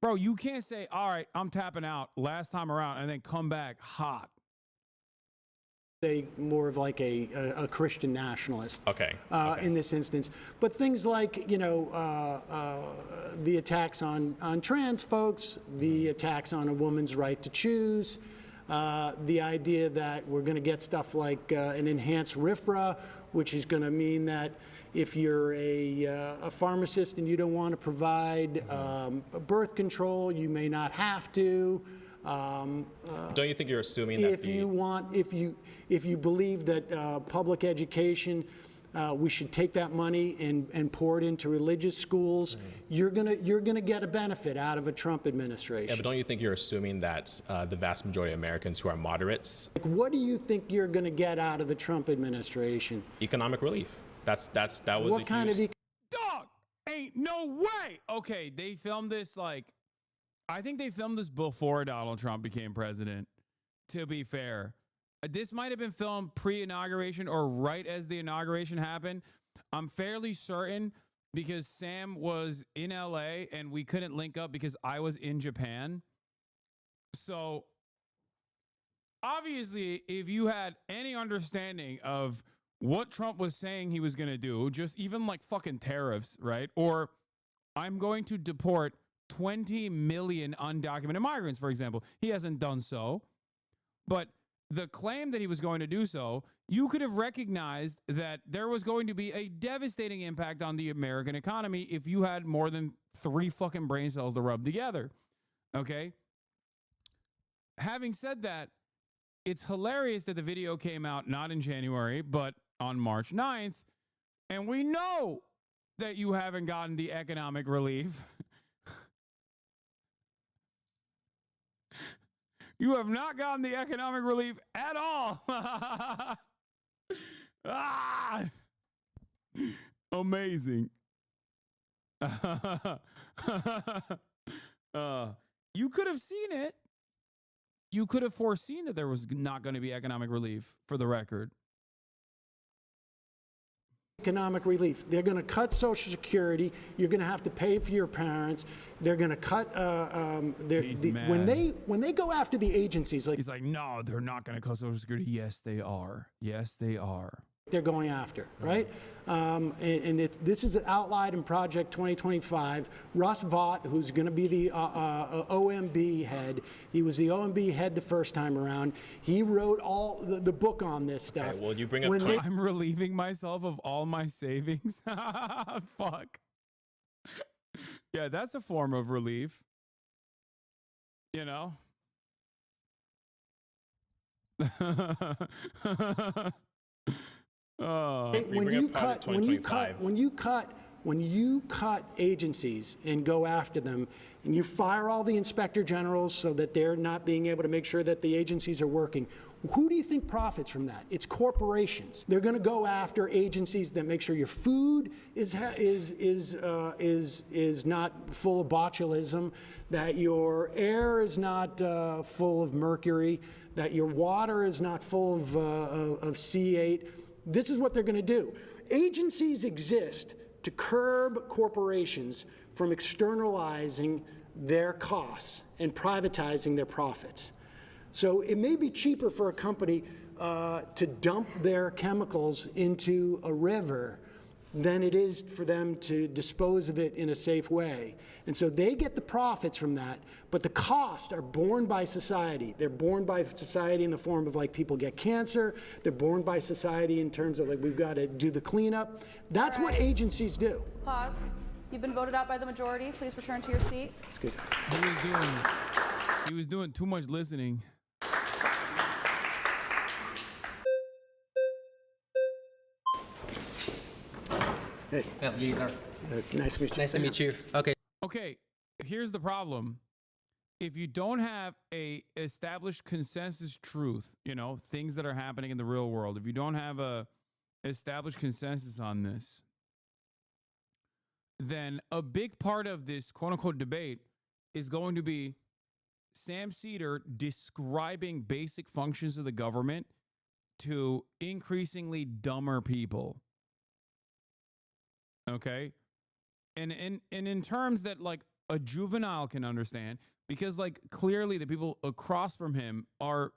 bro, you can't say, all right, I'm tapping out last time around and then come back hot. Say more of like a Christian nationalist. Okay. In this instance. But things like, the attacks on trans folks, the attacks on a woman's right to choose, the idea that we're going to get stuff like an enhanced RFRA, which is going to mean that if you're a pharmacist and you don't want to provide birth control, you may not have to. Don't you think you're assuming that if you believe that public education, we should take that money and pour it into religious schools, you're gonna get a benefit out of a Trump administration. Yeah, but don't you think you're assuming that the vast majority of Americans who are moderates? Like, what do you think you're gonna get out of the Trump administration? Economic relief. That was what kind of dog? Ain't no way. Okay, they filmed this I think they filmed this before Donald Trump became president. To be fair, this might have been filmed pre-inauguration or right as the inauguration happened. I'm fairly certain because Sam was in LA and we couldn't link up because I was in Japan. So obviously, if you had any understanding of what Trump was saying he was going to do, just even like fucking tariffs, right? Or I'm going to deport 20 million undocumented migrants, for example. He hasn't done so. But the claim that he was going to do so, you could have recognized that there was going to be a devastating impact on the American economy if you had more than 3 fucking brain cells to rub together. Okay? Having said that, it's hilarious that the video came out not in January, but on March 9th. And we know that you haven't gotten the economic relief. You have not gotten the economic relief at all. Amazing. You could have seen it. You could have foreseen that there was not going to be economic relief, for the record. Economic relief. They're going to cut Social Security. You're going to have to pay for your parents. They're going to cut. When they go after the agencies, like he's like, no, they're not going to cut Social Security. Yes, they are. Yes, they are. They're going after, right? This is outlined in Project 2025. Russ Vought, who's going to be the OMB head, he was the OMB head the first time around. He wrote all the book on this stuff. Okay, well, you bring up I'm relieving myself of all my savings. Fuck. Yeah, that's a form of relief. You know? When you cut agencies and go after them, and you fire all the inspector generals so that they're not being able to make sure that the agencies are working, who do you think profits from that? It's corporations. They're going to go after agencies that make sure your food is not full of botulism, that your air is not full of mercury, that your water is not full of C8. This is what they're going to do. Agencies exist to curb corporations from externalizing their costs and privatizing their profits. So it may be cheaper for a company to dump their chemicals into a river than it is for them to dispose of it in a safe way. And so they get the profits from that, but the costs are borne by society. They're borne by society in the form of, like, people get cancer. They're borne by society in terms of, like, we've got to do the cleanup. That's what agencies do. Pause. You've been voted out by the majority. Please return to your seat. It's good. He was doing too much listening. Hey. It's nice to meet you. Nice to meet you. Okay. Okay, here's the problem. If you don't have a established consensus truth, you know, things that are happening in the real world, if you don't have a established consensus on this, then a big part of this quote unquote debate is going to be Sam Seder describing basic functions of the government to increasingly dumber people. Okay? And in terms that, like, a juvenile can understand, because, like, clearly the people across from him are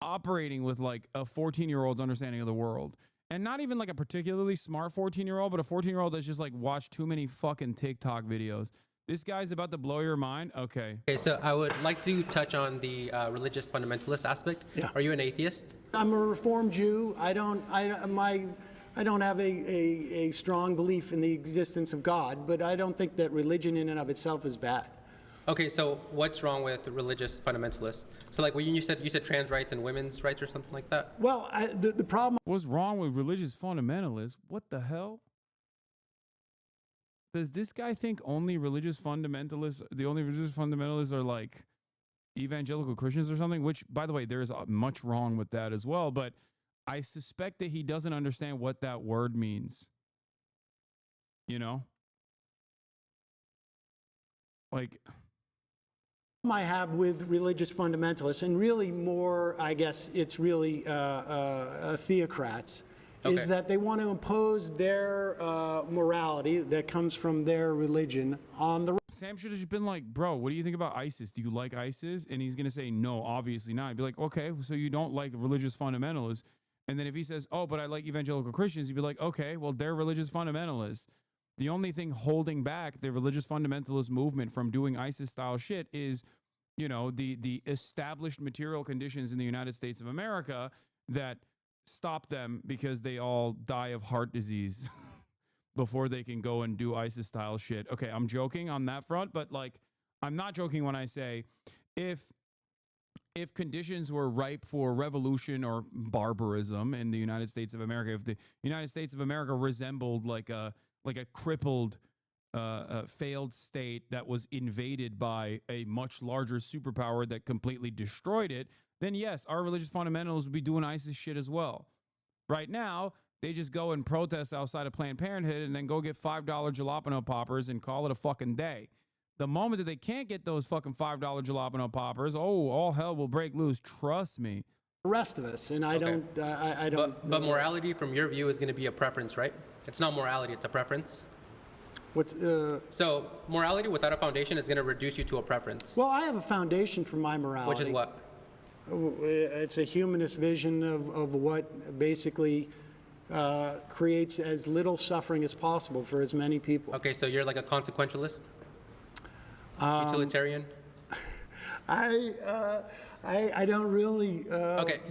operating with, like, a 14-year-old's understanding of the world. And not even, like, a particularly smart 14-year-old, but a 14-year-old that's just, like, watched too many fucking TikTok videos This guy's about to blow your mind. Okay. Okay, so I would like to touch on the religious fundamentalist aspect. Yeah. Are you an atheist? I'm a Reformed Jew. I don't have a strong belief in the existence of God, but I don't think that religion in and of itself is bad. Okay, so what's wrong with religious fundamentalists? So like when you said trans rights and women's rights or something like that? Well, the problem. What's wrong with religious fundamentalists? What the hell? Does this guy think the only religious fundamentalists are like evangelical Christians or something? Which, by the way, there is much wrong with that as well. But I suspect that he doesn't understand what that word means. You know? Like, I have with religious fundamentalists, and really more, I guess it's really theocrats, is that they want to impose their morality that comes from their religion on the. Sam should have just been like, bro, what do you think about ISIS? Do you like ISIS? And he's going to say, no, obviously not. I'd be like, okay, so you don't like religious fundamentalists. And then if he says, oh, but I like evangelical Christians, you'd be like, okay, well, they're religious fundamentalists. The only thing holding back the religious fundamentalist movement from doing ISIS-style shit is, you know, the established material conditions in the United States of America that stop them because they all die of heart disease before they can go and do ISIS-style shit. Okay, I'm joking on that front, but like, I'm not joking when I say if conditions were ripe for revolution or barbarism in the United States of America, if the United States of America resembled like a crippled, failed state that was invaded by a much larger superpower that completely destroyed it, then yes, our religious fundamentalists would be doing ISIS shit as well. Right now, they just go and protest outside of Planned Parenthood and then go get $5 jalapeno poppers and call it a fucking day. The moment that they can't get those fucking $5 jalapeno poppers, oh, all hell will break loose. Trust me. The rest of us, and I don't. But morality, from your view, is going to be a preference, right? It's not morality; it's a preference. What's So morality without a foundation is going to reduce you to a preference. Well, I have a foundation for my morality. Which is what? It's a humanist vision of what basically creates as little suffering as possible for as many people. Okay, so you're like a consequentialist, utilitarian. I don't really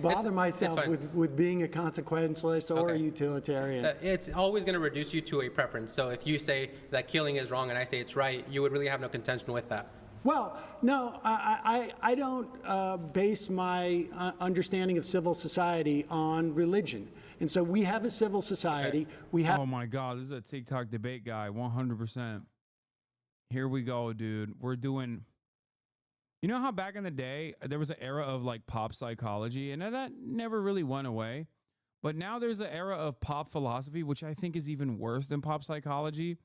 bother myself with being a consequentialist or a utilitarian. It's always going to reduce you to a preference. So if you say that killing is wrong and I say it's right, you would really have no contention with that. Well, no, I don't base my understanding of civil society on religion. And so we have a civil society. Okay. We have. Oh my God, this is a TikTok debate guy, 100%. Here we go, dude. We're doing. You know how back in the day, there was an era of like pop psychology, and that never really went away. But now there's an era of pop philosophy, which I think is even worse than pop psychology.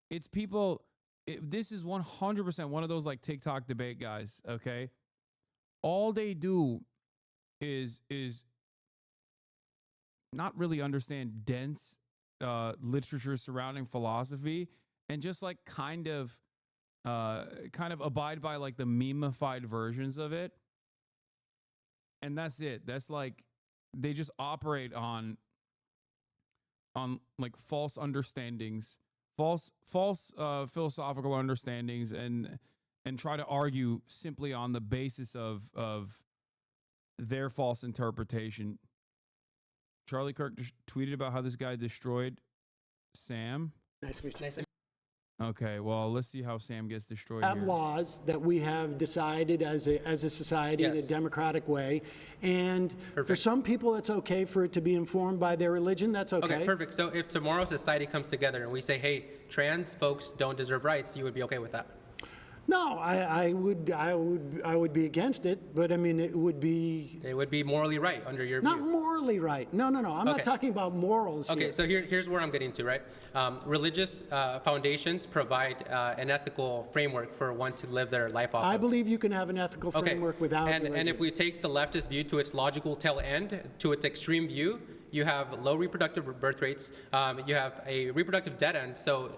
It's people, this is 100% one of those like TikTok debate guys, okay? All they do is not really understand dense literature surrounding philosophy and just like kind of abide by like the meme-ified versions of it. And that's it. That's like, they just operate on like false understandings, false philosophical understandings, and try to argue simply on the basis of their false interpretation. Charlie Kirk tweeted about how this guy destroyed Sam. Nice to meet you. Okay, well, let's see how Sam gets destroyed Have here. laws that we have decided as a society in a democratic way, and for some people it's okay for it to be informed by their religion. That's okay. Okay, perfect. So if tomorrow society comes together and we say, hey, trans folks don't deserve rights, you would be okay with that? No, I would be against it, but I mean it would be. It would be morally right under your view. Not morally right. No. I'm not talking about morals. Okay, here. so here's where I'm getting to, right? Religious foundations provide an ethical framework for one to live their life off of. I believe you can have an ethical framework without religion. And if we take the leftist view to its logical tail end, to its extreme view, you have low reproductive birth rates. You have a reproductive dead end, so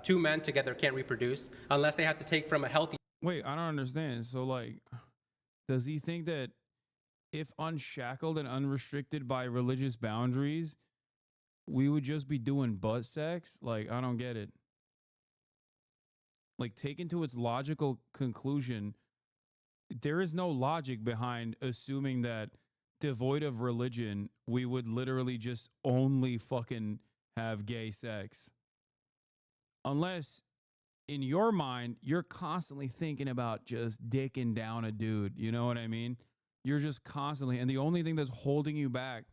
two men together can't reproduce unless they have to take from a healthy. Wait, I don't understand. So, like, does he think that if unshackled and unrestricted by religious boundaries, we would just be doing butt sex? Like, I don't get it. like taken to its logical conclusion, there is no logic behind assuming that devoid of religion, we would literally just only fucking have gay sex. Unless in your mind, you're constantly thinking about just dicking down a dude. You know what I mean? You're just constantly, and the only thing that's holding you back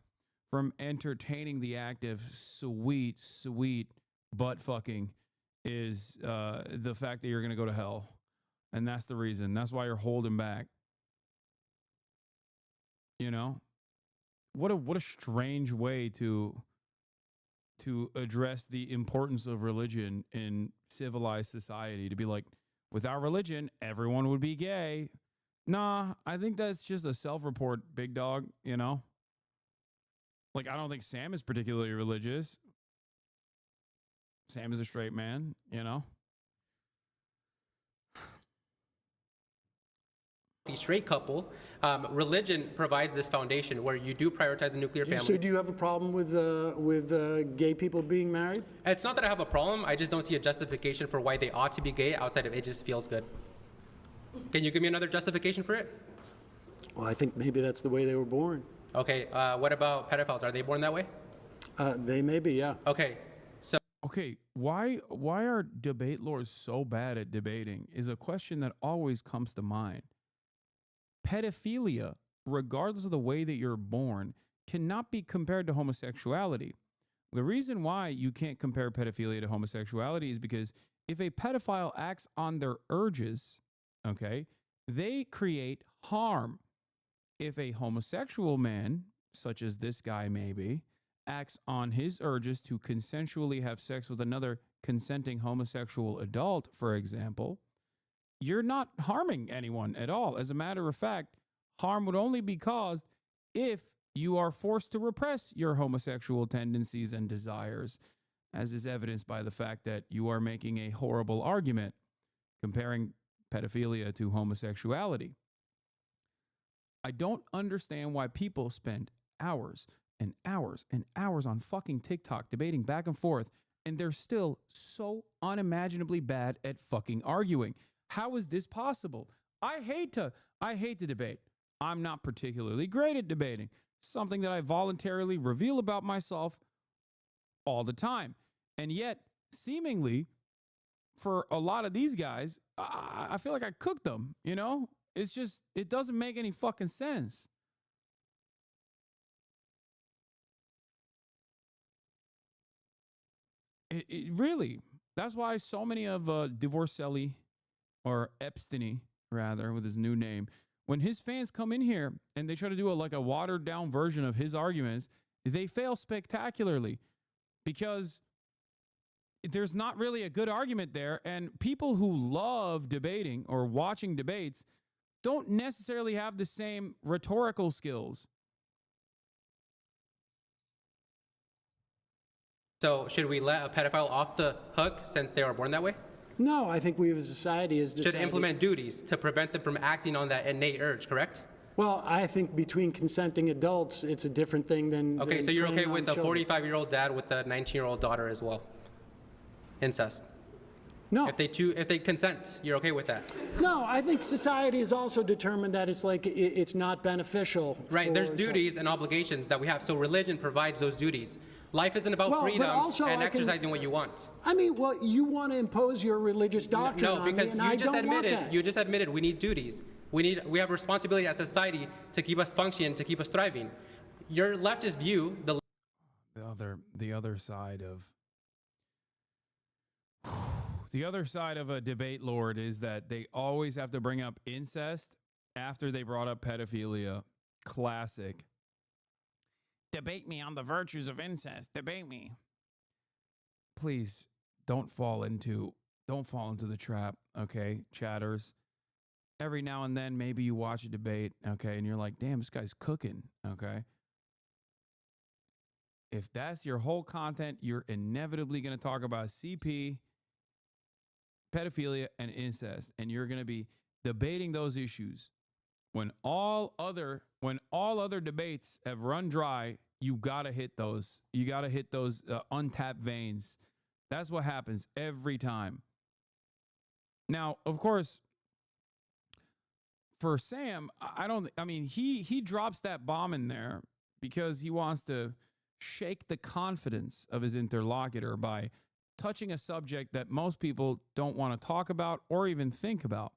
from entertaining the act of sweet, sweet butt fucking is the fact that you're going to go to hell. And that's the reason. That's why you're holding back. You know? What a strange way to address the importance of religion in civilized society, to be like, without religion, everyone would be gay. Nah, I think that's just a self-report, big dog, you know? Like, I don't think Sam is particularly religious. Sam is a straight man, you know? The straight couple, religion provides this foundation where you do prioritize the nuclear family. So do you have a problem with gay people being married? It's not that I have a problem. I just don't see a justification for why they ought to be gay outside of it just feels good. Can you give me another justification for it? Well, I think maybe that's the way they were born. Okay, what about pedophiles? Are they born that way? They may be, yeah. Okay, so. Okay, why are debate lords so bad at debating is a question that always comes to mind. Pedophilia, regardless of the way that you're born, cannot be compared to homosexuality. The reason why you can't compare pedophilia to homosexuality is because if a pedophile acts on their urges, okay, they create harm. If a homosexual man, such as this guy maybe, acts on his urges to consensually have sex with another consenting homosexual adult, for example, you're not harming anyone at all. As a matter of fact, harm would only be caused if you are forced to repress your homosexual tendencies and desires, as is evidenced by the fact that you are making a horrible argument comparing pedophilia to homosexuality. I don't understand why people spend hours and hours and hours on fucking TikTok debating back and forth, and they're still so unimaginably bad at fucking arguing. How is this possible? I hate to debate. I'm not particularly great at debating, something that I voluntarily reveal about myself all the time. And yet, seemingly, for a lot of these guys, I feel like I cooked them, you know? It's just, it doesn't make any fucking sense. It really, that's why so many of Divorcelli, or Epstein, rather, with his new name, when his fans come in here and they try to do a watered down version of his arguments, they fail spectacularly because there's not really a good argument there. And people who love debating or watching debates don't necessarily have the same rhetorical skills. So should we let a pedophile off the hook since they were born that way? No, I think we as a society has decided... Should implement duties to prevent them from acting on that innate urge, correct? Well, I think between consenting adults, it's a different thing than... Okay, so you're okay with a children. 45-year-old dad with a 19-year-old daughter as well? Incest? No. If they consent, you're okay with that? No, I think society has also determined that it's not beneficial. Right, there's duties and obligations that we have, so religion provides those duties. Life isn't about freedom and exercising what you want. I mean, well, you want to impose your religious doctrine on me, and I don't want that. You just admitted we need duties. We have responsibility as a society to keep us functioning, to keep us thriving. Your leftist view, the other side of a debate lord is that they always have to bring up incest after they brought up pedophilia. Classic. Debate me on the virtues of incest. Debate me. Please don't fall into the trap, okay, chatters. Every now and then, maybe you watch a debate, okay, and you're like, damn, this guy's cooking, okay? If that's your whole content, you're inevitably going to talk about CP, pedophilia, and incest, and you're going to be debating those issues. When all other debates have run dry, you gotta hit those. You gotta hit those untapped veins. That's what happens every time. Now, of course, for Sam, I mean, he drops that bomb in there because he wants to shake the confidence of his interlocutor by touching a subject that most people don't want to talk about or even think about.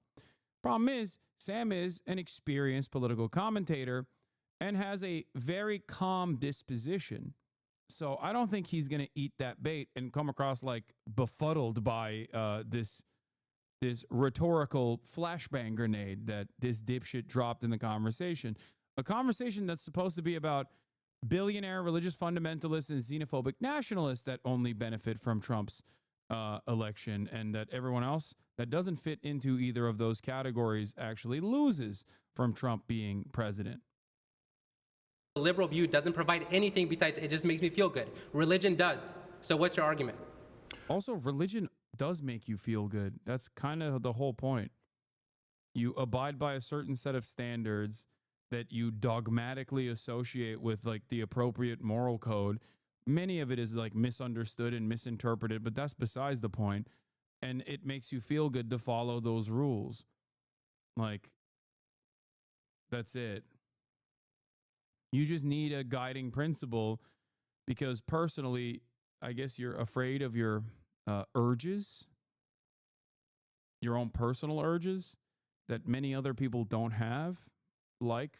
Problem is, Sam is an experienced political commentator and has a very calm disposition. So I don't think he's going to eat that bait and come across like befuddled by this rhetorical flashbang grenade that this dipshit dropped in the conversation. A conversation that's supposed to be about billionaire religious fundamentalists and xenophobic nationalists that only benefit from Trump's election, and that everyone else that doesn't fit into either of those categories actually loses from Trump being president. The liberal view doesn't provide anything besides it just makes me feel good. Religion does. So what's your argument? Also, religion does make you feel good. That's kind of the whole point. You abide by a certain set of standards that you dogmatically associate with like the appropriate moral code. Many of it is like misunderstood and misinterpreted, but that's besides the point. And it makes you feel good to follow those rules. Like, that's it. You just need a guiding principle because personally, I guess you're afraid of your urges, your own personal urges that many other people don't have, like,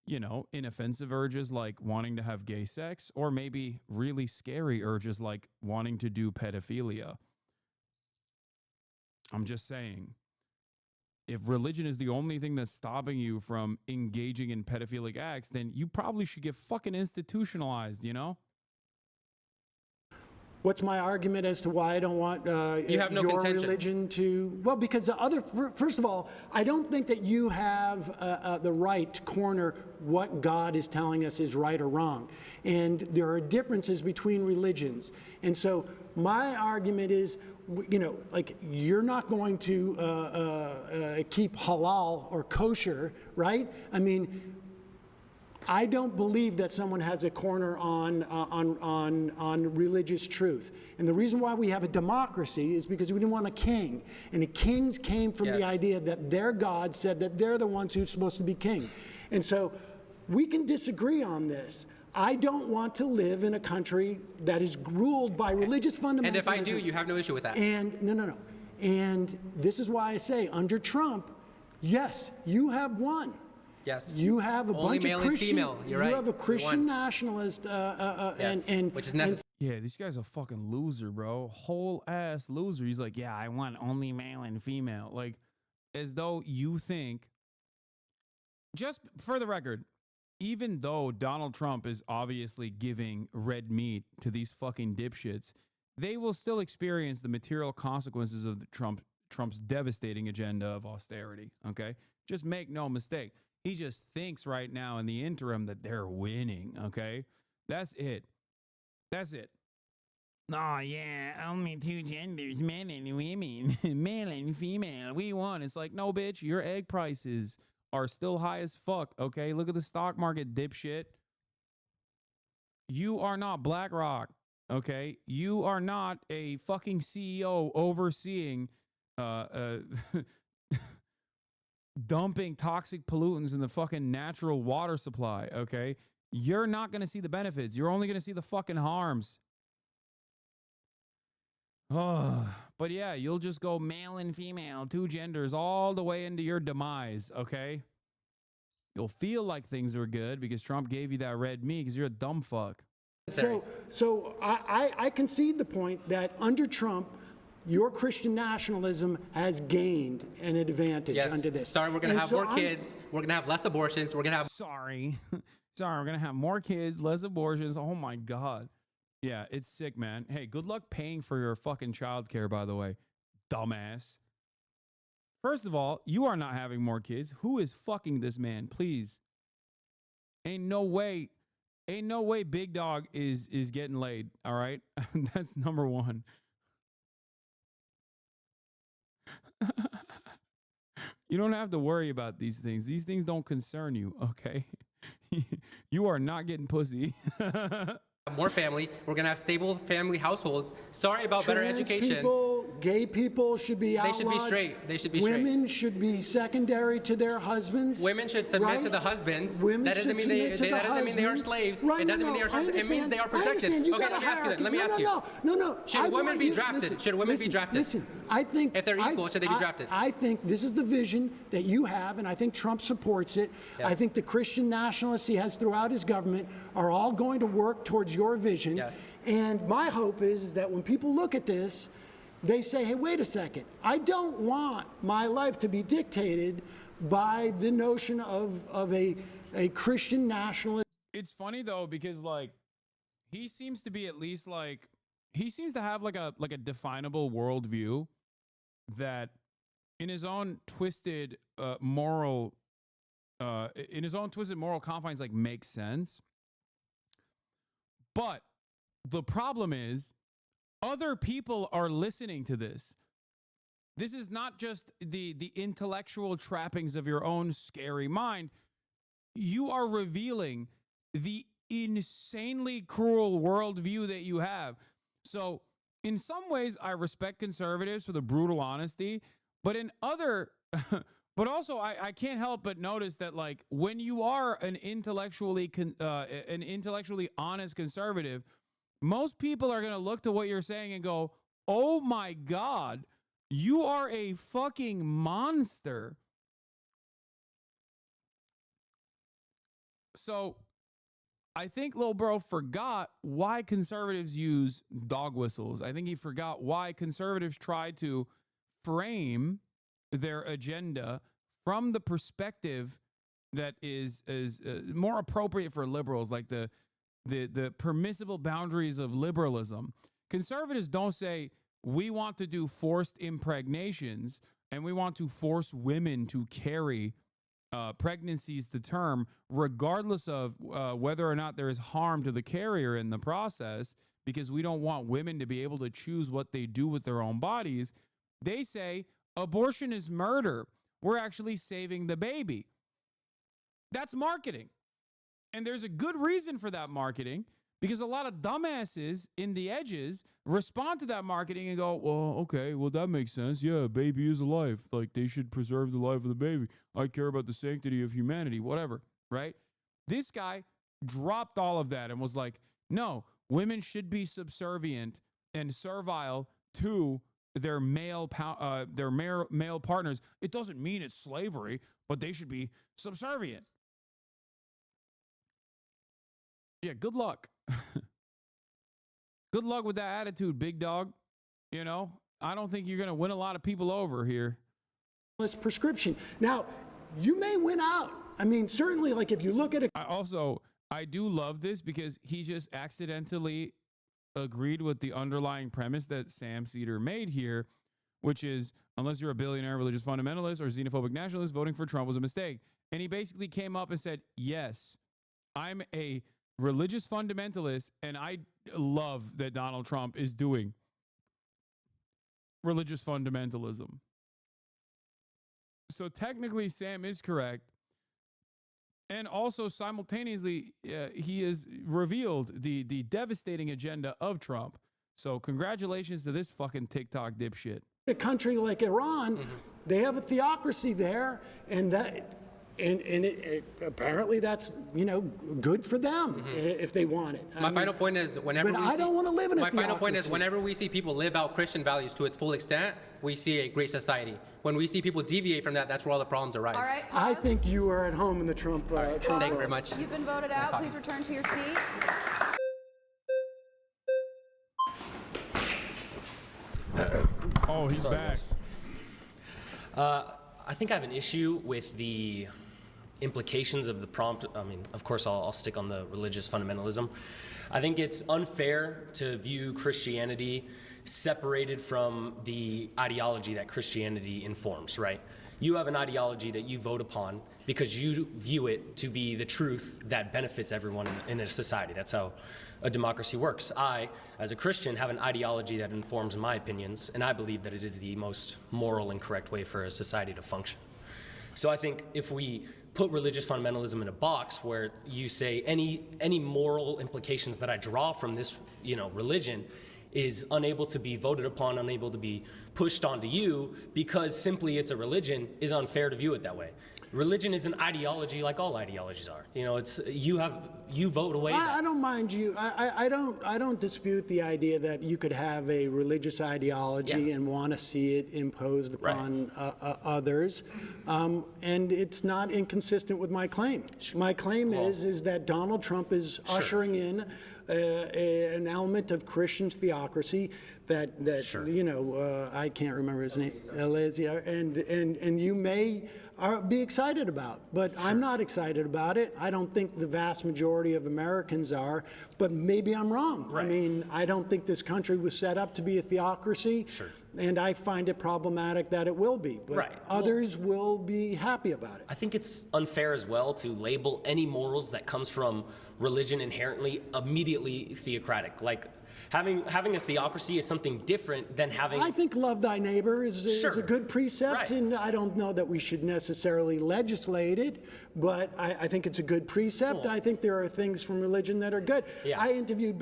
you know, inoffensive urges like wanting to have gay sex, or maybe really scary urges like wanting to do pedophilia. I'm just saying, if religion is the only thing that's stopping you from engaging in pedophilic acts, then you probably should get fucking institutionalized, you know? What's my argument as to why I don't want You have no your contention. religion to? Well, because the other, first of all, I don't think that you have the right to corner what God is telling us is right or wrong. And there are differences between religions. And so my argument is, you know, like, you're not going to keep halal or kosher, right? I mean, I don't believe that someone has a corner on religious truth. And the reason why we have a democracy is because we didn't want a king. And the kings came from the idea that their God said that they're the ones who's supposed to be king. And so we can disagree on this. I don't want to live in a country that is ruled by religious fundamentalism. And if I do, you have no issue with that. And no. And this is why I say, under Trump, yes, you have won. Yes. You have a Only bunch male of and Christian. female. You're right. You have a You Christian won. nationalist, Which is necessary. Yeah, this guy's a fucking loser, bro. Whole ass loser. He's like, yeah, I want only male and female. Like, as though you think, just for the record, even though Donald Trump is obviously giving red meat to these fucking dipshits, they will still experience the material consequences of the Trump's devastating agenda of austerity, okay? Just make no mistake. He just thinks right now in the interim that they're winning, okay? That's it. That's it. Oh, yeah, only two genders, men and women, male and female. We won. It's like, no, bitch, your egg prices are still high as fuck, okay? Look at the stock market, dipshit. You are not BlackRock, okay? You are not a fucking CEO overseeing dumping toxic pollutants in the fucking natural water supply, okay? You're not going to see the benefits. You're only going to see the fucking harms. Oh, but yeah, you'll just go male and female, two genders, all the way into your demise, okay? You'll feel like things are good because Trump gave you that red meat because you're a dumb fuck. So I concede the point that under Trump, your Christian nationalism has gained an advantage under this. Sorry, we're going to have more kids. We're going to have less abortions. We're going to have... Sorry, we're going to have more kids, less abortions. Oh, my God. Yeah, it's sick, man. Hey, good luck paying for your fucking childcare, by the way, dumbass. First of all, you are not having more kids. Who is fucking this man? Please. Ain't no way Big Dog is getting laid, all right? That's number one. You don't have to worry about these things. These things don't concern you, okay? You are not getting pussy. More family. We're going to have stable family households. Sorry about better education. gay people should be outlawed. They should be straight. They should be straight. Women should be secondary to their husbands. Women should submit right? to the husbands. Women that doesn't should mean they. submit to the That doesn't mean they are husbands. slaves. Right, it doesn't no, mean they are I slaves. It means they are protected. understand. You Okay, got let a me ask you then. Let me ask you. No. Should women be drafted? Listen, Should women be drafted? Listen, I think if they're equal, should they be drafted? I think this is the vision that you have, and I think Trump supports it. Yes. I think the Christian nationalists he has throughout his government are all going to work towards your vision. Yes. And my hope is that when people look at this, they say, hey, wait a second. I don't want my life to be dictated by the notion of a Christian nationalist. It's funny though, because like he seems to be at least like he seems to have like a definable worldview that in his own twisted moral confines like makes sense. But the problem is other people are listening to this. This is not just the intellectual trappings of your own scary mind. You are revealing the insanely cruel worldview that you have. So in some ways, I respect conservatives for the brutal honesty, but in other, but also I can't help but notice that like when you are an intellectually honest conservative, most people are going to look to what you're saying and go, oh my God, you are a fucking monster. So I think Lil Bro forgot why conservatives use dog whistles. I think he forgot why conservatives try to frame their agenda from the perspective that is more appropriate for liberals, like the permissible boundaries of liberalism. Conservatives don't say we want to do forced impregnations and we want to force women to carry pregnancies to term, regardless of whether or not there is harm to the carrier in the process, because we don't want women to be able to choose what they do with their own bodies. They say abortion is murder. We're actually saving the baby. That's marketing. And there's a good reason for that marketing, because a lot of dumbasses in the edges respond to that marketing and go, well, okay, well, that makes sense. Yeah, baby is a life. Like, they should preserve the life of the baby. I care about the sanctity of humanity, whatever, right? This guy dropped all of that and was like, no, women should be subservient and servile to their male partners. It doesn't mean it's slavery, but they should be subservient. Yeah, good luck. Good luck with that attitude, big dog. You know, I don't think you're going to win a lot of people over here. Prescription. Now, you may win out. I mean, certainly, like if you look at it. I do love this because he just accidentally agreed with the underlying premise that Sam Seder made here, which is unless you're a billionaire religious fundamentalist or xenophobic nationalist, voting for Trump was a mistake. And he basically came up and said, yes, I'm a religious fundamentalist, and I love that Donald Trump is doing religious fundamentalism. So technically, Sam is correct. And also simultaneously, he has revealed the devastating agenda of Trump. So congratulations to this fucking TikTok dipshit. A country like Iran, they have a theocracy there, and that. And apparently that's, you know, good for them if they want it. My final point is whenever but I don't want to live in a theocracy. My final point is whenever we see people live out Christian values to its full extent, we see a great society. When we see people deviate from that, that's where all the problems arise. All right, I think you are at home in the Trump. Right. Trump Thank you very much. You've been voted out. Please return to your seat. Oh, he's back. I think I have an issue with the implications of the prompt. I mean, of course, I'll stick on the religious fundamentalism. I think it's unfair to view Christianity separated from the ideology that Christianity informs, right? You have an ideology that you vote upon because you view it to be the truth that benefits everyone in a society. That's how a democracy works. I, as a Christian, have an ideology that informs my opinions, and I believe that it is the most moral and correct way for a society to function. So I think if we put religious fundamentalism in a box where you say any moral implications that I draw from this, religion is unable to be voted upon, unable to be pushed onto you because simply it's a religion is unfair to view it that way. Religion is an ideology like all ideologies are. You know, it's you vote away. I don't mind you. I don't dispute the idea that you could have a religious ideology and want to see it imposed upon others, and it's not inconsistent with my claim. My claim is that Donald Trump is ushering in an element of Christian theocracy that you know, I can't remember his name, and you may be excited about, but I'm not excited about it. I don't think the vast majority of Americans are, but maybe I'm wrong. I mean, I don't think this country was set up to be a theocracy, and I find it problematic that it will be, but others will be happy about it. I think it's unfair as well to label any morals that comes from religion inherently immediately theocratic. Like, having a theocracy is something different than having... I think love thy neighbor is a good precept, and I don't know that we should necessarily legislate it, but I think it's a good precept. Cool. I think there are things from religion that are good. Yeah. I interviewed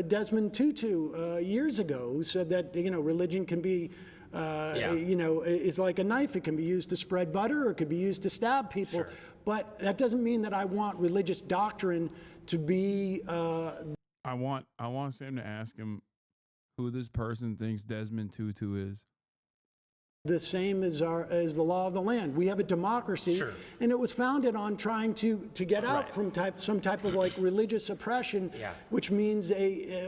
Desmond Tutu years ago, who said that, you know, religion can be... you know, is like a knife. It can be used to spread butter or it could be used to stab people. But that doesn't mean that I want religious doctrine to be... I want Sam to ask him who this person thinks Desmond Tutu is. The same as the law of the land. We have a democracy, and it was founded on trying to get out from some type of like religious oppression, which means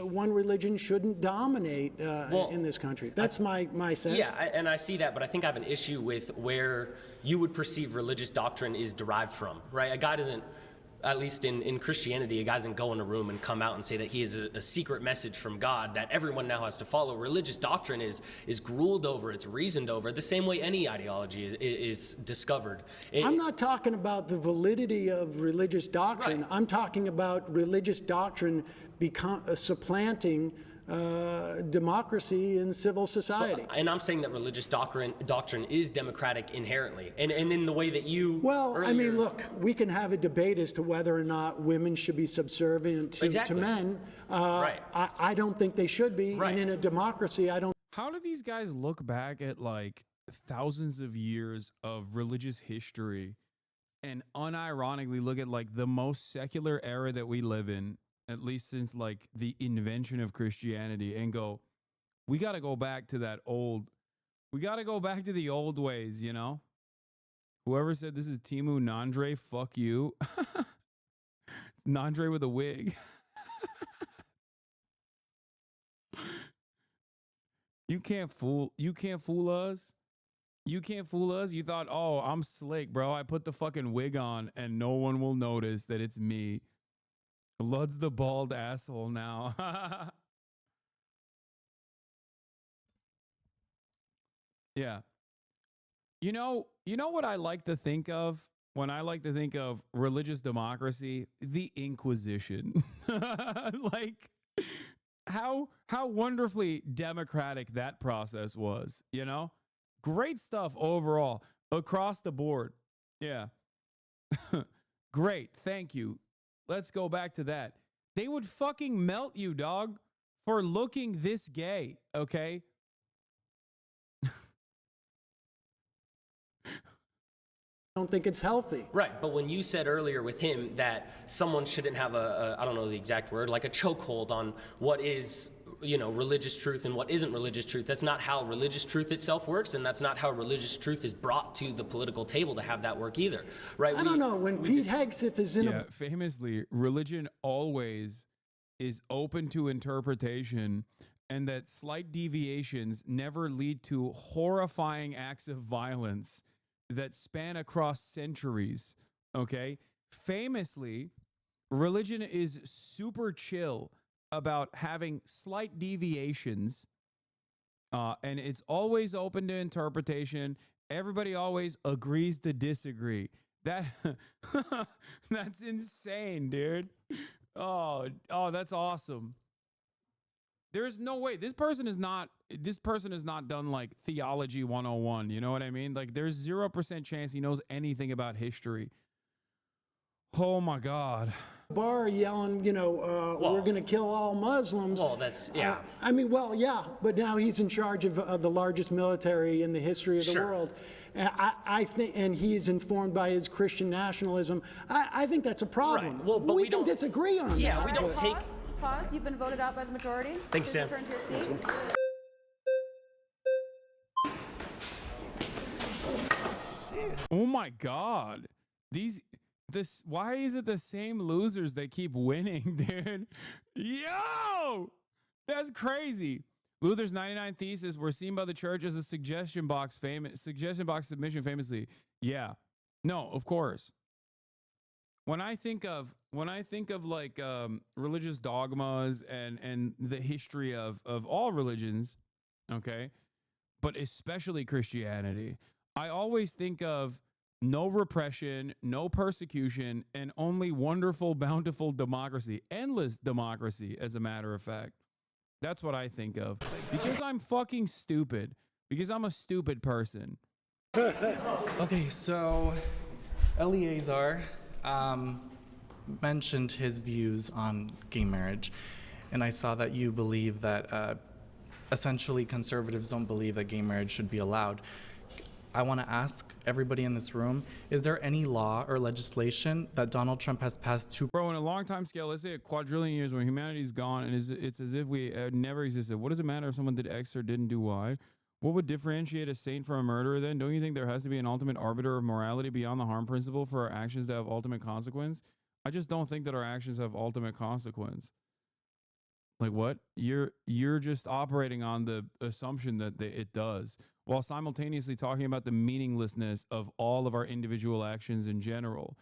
one religion shouldn't dominate in this country. That's my sense. Yeah, and I see that, but I think I have an issue with where you would perceive religious doctrine is derived from, right? A guy doesn't, at least in Christianity, a guy doesn't go in a room and come out and say that he is a secret message from God that everyone now has to follow. Religious doctrine is ruled over, it's reasoned over, the same way any ideology is discovered. I'm not talking about the validity of religious doctrine. I'm talking about religious doctrine supplanting democracy in civil society. And I'm saying that religious doctrine is democratic inherently, and in the way that you... Well, I mean, look, we can have a debate as to whether or not women should be subservient to men. I don't think they should be, and in a democracy, I don't... How do these guys look back at like thousands of years of religious history and unironically look at like the most secular era that we live in, at least since like the invention of Christianity, and go, we got to go back to the old ways, you know? Whoever said this is Timu Nandre, fuck you. It's Nandre with a wig. You can't fool us. You can't fool us. You thought, oh, I'm slick, bro. I put the fucking wig on and no one will notice that it's me. Lud's the bald asshole now. Yeah. You know what I like to think of when I like to think of religious democracy? The Inquisition. Like how wonderfully democratic that process was, you know? Great stuff overall across the board. Yeah. Great. Thank you. Let's go back to that. They would fucking melt you, dog, for looking this gay, okay? I don't think it's healthy. Right, but when you said earlier with him that someone shouldn't have I don't know the exact word, like a chokehold on what is, you know, religious truth and what isn't religious truth, that's not how religious truth itself works, and that's not how religious truth is brought to the political table to have that work either, right? I don't know, when Pete Hegseth is in famously, religion always is open to interpretation, and that slight deviations never lead to horrifying acts of violence that span across centuries, okay? Famously, religion is super chill about having slight deviations, and it's always open to interpretation. Everybody always agrees to disagree. That's insane, dude. Oh, that's awesome. There's no way this person has not done like theology 101. You know what I mean? Like there's 0% chance he knows anything about history. Oh my God. bar yelling, we're going to kill all Muslims. Well, that's, yeah. I mean, well, yeah, but now he's in charge of the largest military in the history of the world. I think, and he's informed by his Christian nationalism. I think that's a problem. Right. Well, but we can disagree on that. Yeah, we don't take. Pause. You've been voted out by the majority. Thanks, Sam. Return to your seat. Oh my God. Why is it the same losers that keep winning, dude? Yo! That's crazy. Luther's 99 Thesis were seen by the church as a suggestion box submission famously. Yeah. No, of course. When I think of like religious dogmas and the history of all religions, okay, but especially Christianity, I always think of no repression, no persecution, and only wonderful, bountiful democracy, endless democracy, as a matter of fact. That's what I think of. Because I'm fucking stupid. Because I'm a stupid person. Okay, so Eleazar mentioned his views on gay marriage, and I saw that you believe that essentially conservatives don't believe that gay marriage should be allowed. I want to ask everybody in this room, is there any law or legislation that Donald Trump has passed to... Bro, in a long time scale, let's say a quadrillion years when humanity's gone and it's as if we never existed. What does it matter if someone did X or didn't do Y? What would differentiate a saint from a murderer then? Don't you think there has to be an ultimate arbiter of morality beyond the harm principle for our actions that have ultimate consequence? I just don't think that our actions have ultimate consequence. Like what? You're just operating on the assumption that it does, while simultaneously talking about the meaninglessness of all of our individual actions in general.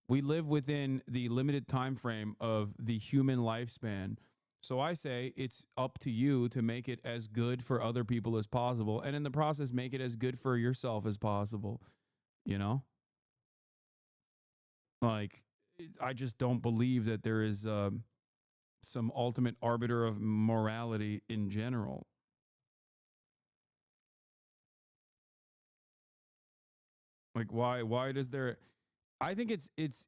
We live within the limited time frame of the human lifespan. So I say it's up to you to make it as good for other people as possible, and in the process, make it as good for yourself as possible. You know? Like, I just don't believe that there is some ultimate arbiter of morality in general. Like, why does there... I think it's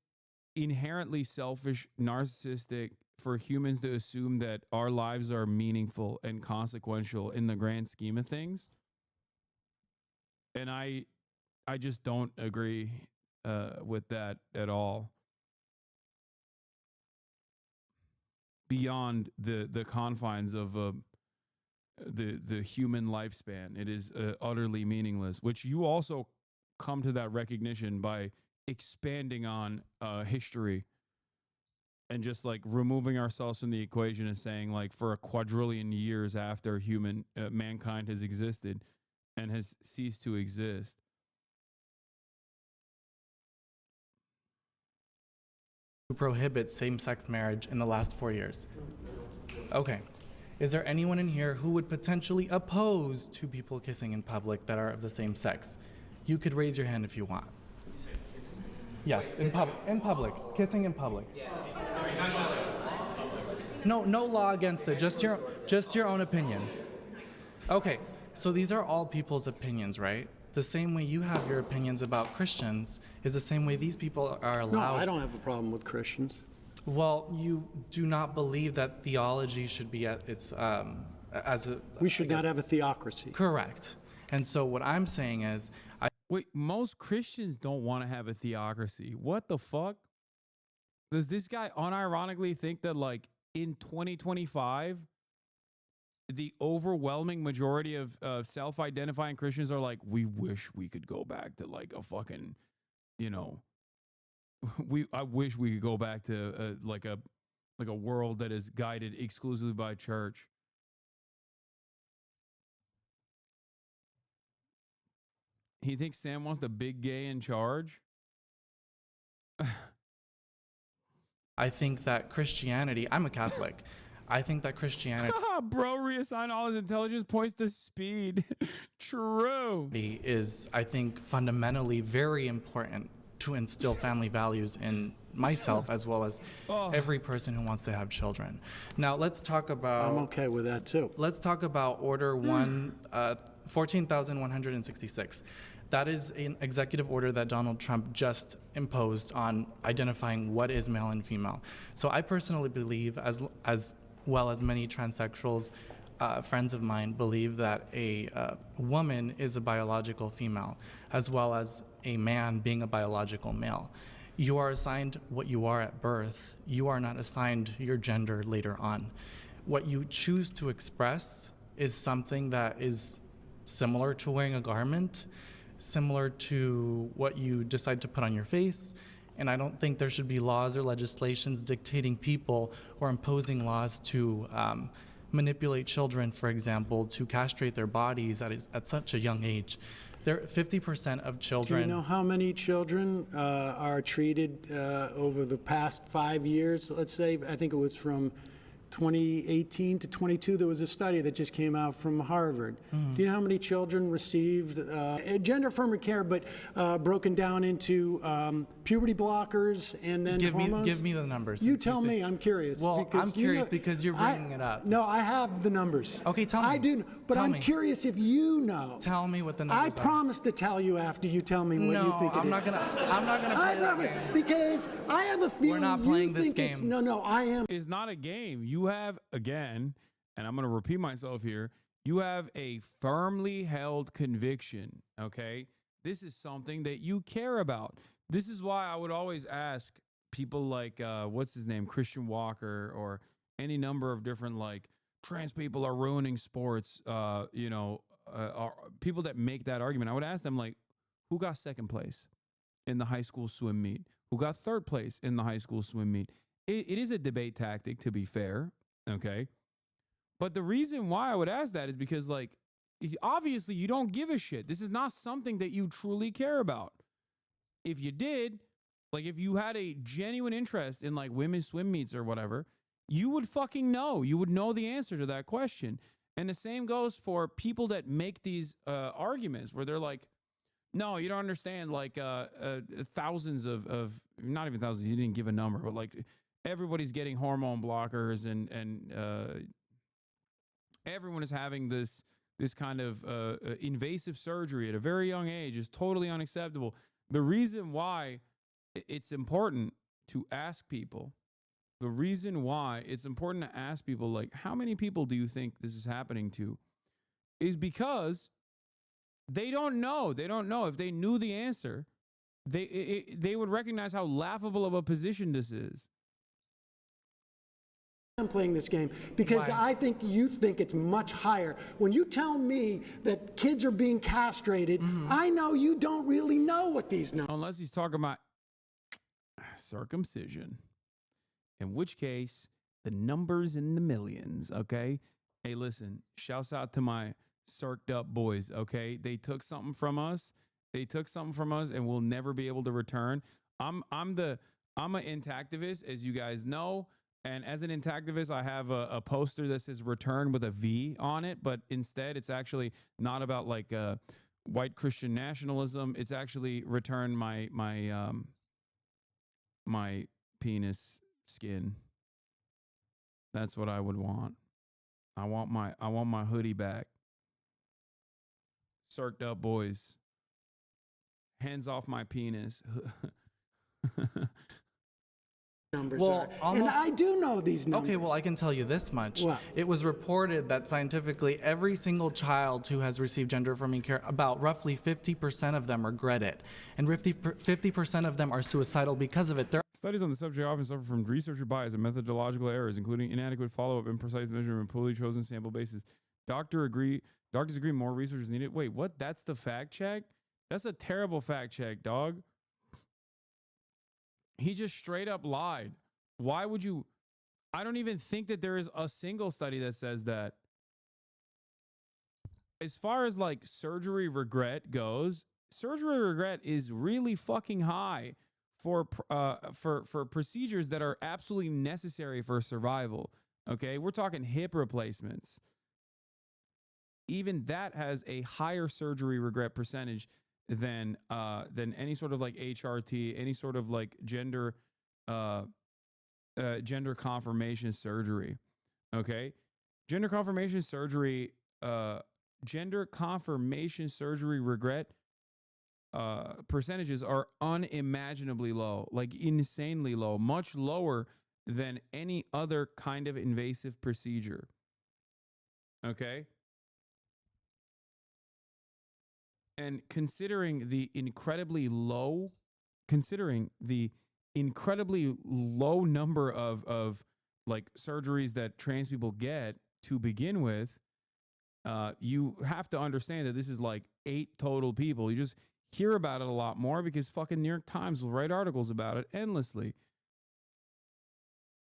inherently selfish, narcissistic for humans to assume that our lives are meaningful and consequential in the grand scheme of things. And I just don't agree with that at all. Beyond the confines of the human lifespan, it is utterly meaningless, which you also come to that recognition by expanding on history and just like removing ourselves from the equation and saying, like, for a quadrillion years after mankind has existed and has ceased to exist, who prohibit same-sex marriage in the last 4 years. Okay. Is there anyone in here who would potentially oppose two people kissing in public that are of the same sex? You could raise your hand if you want. Yes, in public. Kissing in public. No law against it. Just your own opinion. Okay. So these are all people's opinions, right? The same way you have your opinions about Christians is the same way these people are allowed. No, I don't have a problem with Christians. Well, you do not believe that theology should be at its We should not have a theocracy. Correct. And so what I'm saying is, wait, most Christians don't want to have a theocracy. What the fuck? Does this guy unironically think that, like, in 2025, the overwhelming majority of self-identifying Christians are like, we wish we could go back to like a fucking, I wish we could go back to like a world that is guided exclusively by church. He thinks Sam wants the big gay in charge? I think that Christianity, I'm a Catholic. I think that Christianity bro, reassign all his intelligence points to speed. True. Is, I think, fundamentally very important to instill family values in myself as well as every person who wants to have children. Now, let's talk about... I'm okay with that, too. Let's talk about Order 14,166. That is an executive order that Donald Trump just imposed on identifying what is male and female. So I personally believe, as well as many transsexuals, friends of mine, believe that a woman is a biological female, as well as a man being a biological male. You are assigned what you are at birth. You are not assigned your gender later on. What you choose to express is something that is similar to wearing a garment, similar to what you decide to put on your face. And I don't think there should be laws or legislations dictating people or imposing laws to manipulate children, for example, to castrate their bodies at such a young age. 50% of children. Do you know how many children are treated over the past 5 years? Let's say, I think it was from 2018 to 22, there was a study that just came out from Harvard. Do you know how many children received gender-affirming care, but broken down into puberty blockers and then hormones? Give me the numbers. You tell me. I'm curious. Well, I'm curious because you're bringing it up. No, I have the numbers. Okay, tell me. I do, but I'm curious if you know. Tell me what the numbers are. I promise to tell you after you tell me what you think it is. I'm not gonna play that game. Because I have a feeling we're not playing this game. No, I am. It's not a game. You have, again, and I'm going to repeat myself here, you have a firmly held conviction, okay? This is something that you care about. This is why I would always ask people like, what's his name, Christian Walker, or any number of different, like, trans people are ruining sports, people that make that argument. I would ask them, like, who got second place in the high school swim meet? Who got third place in the high school swim meet? It is a debate tactic, to be fair, okay? But the reason why I would ask that is because, like, obviously you don't give a shit. This is not something that you truly care about. If you did, like, if you had a genuine interest in, like, women's swim meets or whatever, you would fucking know. You would know the answer to that question. And the same goes for people that make these arguments where they're like, no, you don't understand, like, thousands of, not even thousands, you didn't give a number, but, like, everybody's getting hormone blockers and everyone is having this kind of invasive surgery at a very young age is totally unacceptable. The reason why it's important to ask people, like, how many people do you think this is happening to, is because they don't know. They don't know. If they knew the answer, they would recognize how laughable of a position this is. I'm playing this game because I think you think it's much higher. When you tell me that kids are being castrated, I know you don't really know what these numbers. Unless he's talking about circumcision, in which case the numbers in the millions. Okay, hey, listen, shouts out to my circed up boys. Okay, they took something from us. And we'll never be able to return. I'm an intactivist, as you guys know. And as an intactivist, I have a poster that says return with a V on it, but instead it's actually not about, like, white Christian nationalism. It's actually return my penis skin. That's what I would want. I want my hoodie back. Circed up boys. Hands off my penis. Numbers are. And I do know these numbers. Okay, well, I can tell you this much. What? It was reported that scientifically every single child who has received gender-affirming care, about roughly 50% of them regret it. And 50% of them are suicidal because of it. Studies on the subject often suffer from researcher bias and methodological errors, including inadequate follow-up, imprecise measurement, poorly chosen sample bases. Doctors agree more research is needed. Wait, what? That's the fact check? That's a terrible fact check, dog. He just straight up lied. Why would you? I don't even think that there is a single study that says that. As far as, like, surgery regret goes, surgery regret is really fucking high for procedures that are absolutely necessary for survival. Okay, we're talking hip replacements. Even that has a higher surgery regret percentage than any sort of, like, HRT, any sort of, like, gender confirmation surgery. Okay, gender confirmation surgery regret percentages are unimaginably low, like insanely low, much lower than any other kind of invasive procedure. Okay? And considering the incredibly low number of like surgeries that trans people get to begin with, you have to understand that this is like 8 total people. You just hear about it a lot more because fucking New York Times will write articles about it endlessly.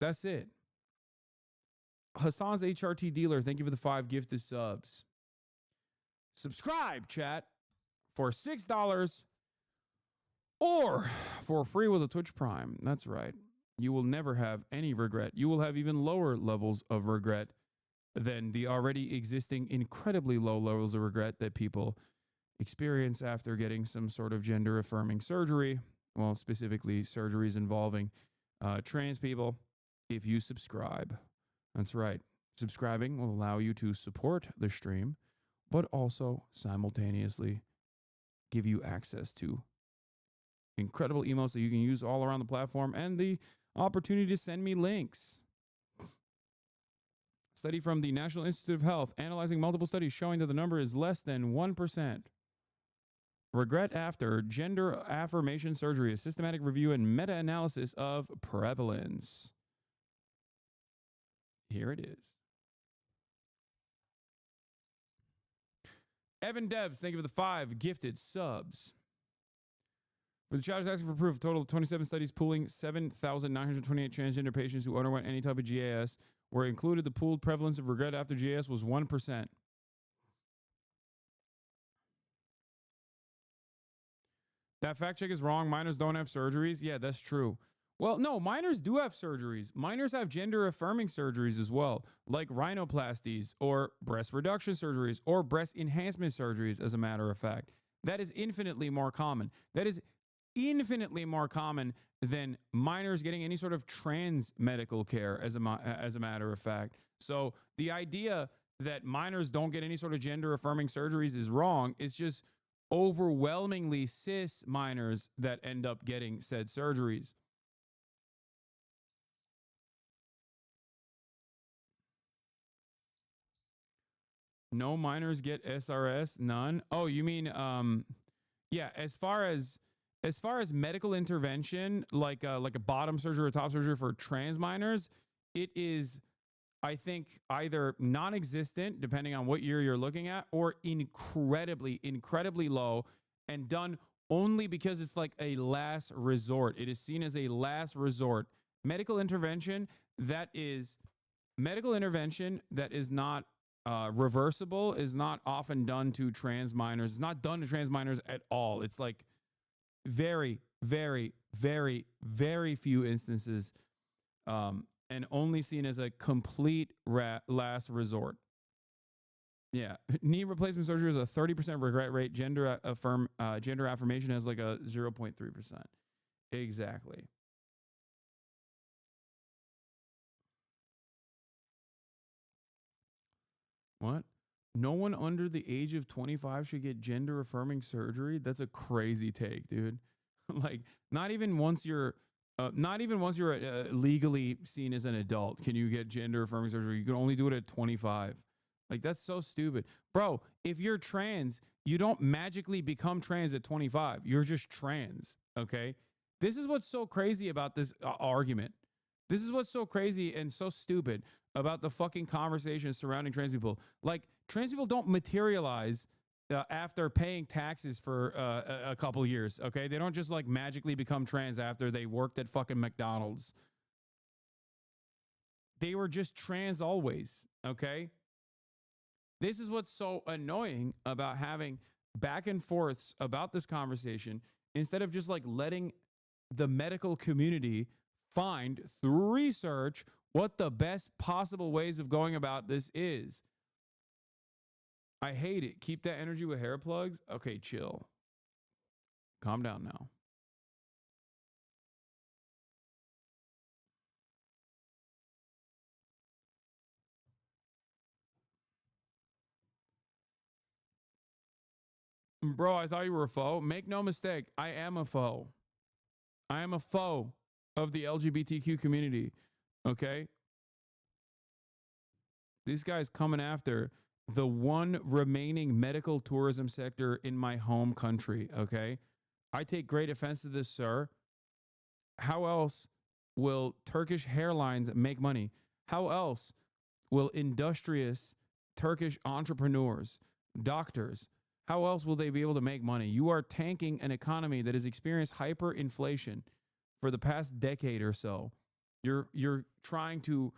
That's it. Hasan's HRT dealer, thank you for the 5 gifted subs. Subscribe, chat, for $6 or for free with a Twitch Prime. That's right. You will never have any regret. You will have even lower levels of regret than the already existing incredibly low levels of regret that people experience after getting some sort of gender affirming surgery. Well, specifically surgeries involving trans people. If you subscribe, that's right. Subscribing will allow you to support the stream, but also simultaneously give you access to incredible emotes that you can use all around the platform and the opportunity to send me links. Study from the National Institute of Health analyzing multiple studies showing that the number is less than 1%. Regret after gender affirmation surgery, a systematic review and meta-analysis of prevalence. Here it is. Evan Devs, thank you for the 5 gifted subs. For the child is asking for proof, a total of 27 studies pooling 7,928 transgender patients who underwent any type of GAS were included. The pooled prevalence of regret after GAS was 1%. That fact check is wrong. Minors don't have surgeries. Yeah, that's true. Well, no, minors do have surgeries. Minors have gender affirming surgeries as well, like rhinoplasties or breast reduction surgeries or breast enhancement surgeries, as a matter of fact. That is infinitely more common. That is infinitely more common than minors getting any sort of trans medical care, as a matter of fact. So the idea that minors don't get any sort of gender affirming surgeries is wrong. It's just overwhelmingly cis minors that end up getting said surgeries. No minors get SRS? None? Oh, you mean, yeah, as far as medical intervention, like a bottom surgery or top surgery for trans minors, it is, I think, either non-existent, depending on what year you're looking at, or incredibly, incredibly low and done only because it's like a last resort. It is seen as a last resort. Medical intervention that is not reversible is not often done to trans minors. It's not done to trans minors at all. It's like very, very, very, very few instances, and only seen as a complete last resort. Yeah, knee replacement surgery is a 30% regret rate. Gender affirmation has like a 0.3%. Exactly. What? No one under the age of 25 should get gender affirming surgery? That's a crazy take, dude. Like, not even once you're legally seen as an adult can you get gender affirming surgery. You can only do it at 25. Like, that's so stupid. Bro, if you're trans, you don't magically become trans at 25. You're just trans, okay? This is what's so crazy about this argument. This is what's so crazy and so stupid about the fucking conversation surrounding trans people. Like, trans people don't materialize after paying taxes for a couple years, okay? They don't just like magically become trans after they worked at fucking McDonald's. They were just trans always, okay? This is what's so annoying about having back and forths about this conversation instead of just like letting the medical community find through research what the best possible ways of going about this is. I hate it. Keep that energy with hair plugs. Okay, chill. Calm down now. Bro, I thought you were a foe. Make no mistake, I am a foe. I am a foe of the LGBTQ community. Okay? This guy's coming after the one remaining medical tourism sector in my home country. Okay? I take great offense to this, sir. How else will Turkish hairlines make money? How else will industrious Turkish entrepreneurs, doctors, how else will they be able to make money? You are tanking an economy that has experienced hyperinflation for the past decade or so. You're trying to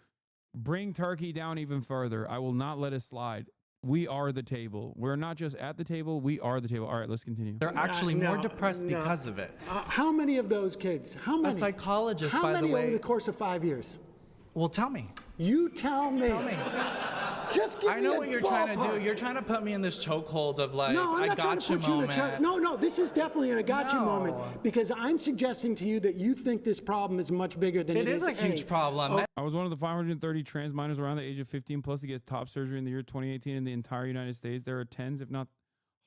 bring Turkey down even further. I will not let it slide. We are the table. We're not just at the table, we are the table. All right, let's continue. They're actually more depressed because of it. How many of those kids? How many? A psychologist, by the way. How many over the course of 5 years? Well, tell me. You tell me. Tell me. Just give me I know what you're trying to do. ballpark. You're trying to put me in this chokehold of like, No, I'm I not trying got to you put you in a moment. No, this is definitely an I got you No. moment because I'm suggesting to you that you think this problem is much bigger than it is. It is a huge problem. I was one of the 530 trans minors around the age of 15 plus to get top surgery in the year 2018 in the entire United States. There are tens, if not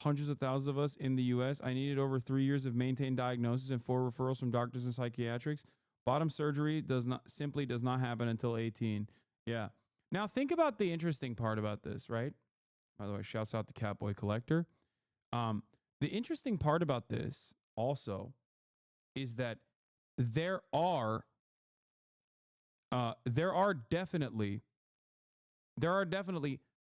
hundreds of thousands of us in the U.S. I needed over 3 years of maintained diagnosis and 4 referrals from doctors and psychiatrics. Bottom surgery does not happen until 18. Yeah. Now think about the interesting part about this, right? By the way, shouts out to Catboy Collector. The interesting part about this also is that there are definitely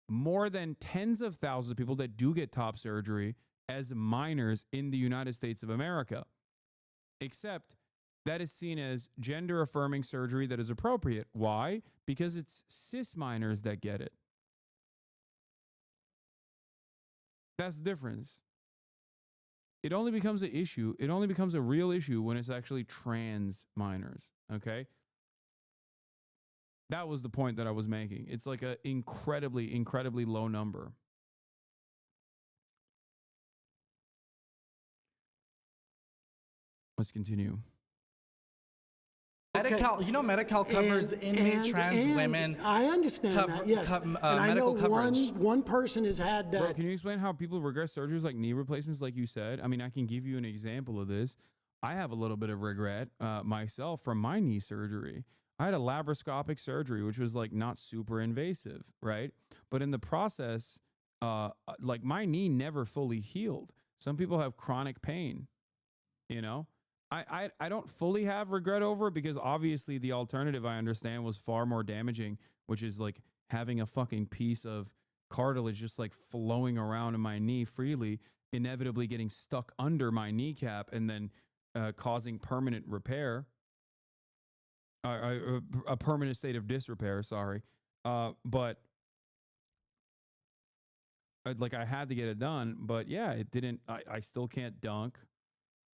more than tens of thousands of people that do get top surgery as minors in the United States of America, except that is seen as gender affirming surgery that is appropriate. Why? Because it's cis minors that get it. That's the difference. It only becomes an issue. It only becomes a real issue when it's actually trans minors. Okay. That was the point that I was making. It's like an incredibly, incredibly low number. Let's continue. Medi-Cal, you know, Medi-Cal covers inmate trans women. I understand that, yes. And I know coverage. one person has had that. Bro, can you explain how people regret surgeries like knee replacements, like you said? I mean, I can give you an example of this. I have a little bit of regret myself from my knee surgery. I had a laparoscopic surgery, which was like not super invasive, right? But in the process, like my knee never fully healed. Some people have chronic pain, you know? I don't fully have regret over it because obviously the alternative I understand was far more damaging, which is like having a fucking piece of cartilage just like flowing around in my knee freely, inevitably getting stuck under my kneecap and then causing permanent repair, a permanent state of disrepair, sorry. But like I had to get it done, but yeah, it didn't, I still can't dunk.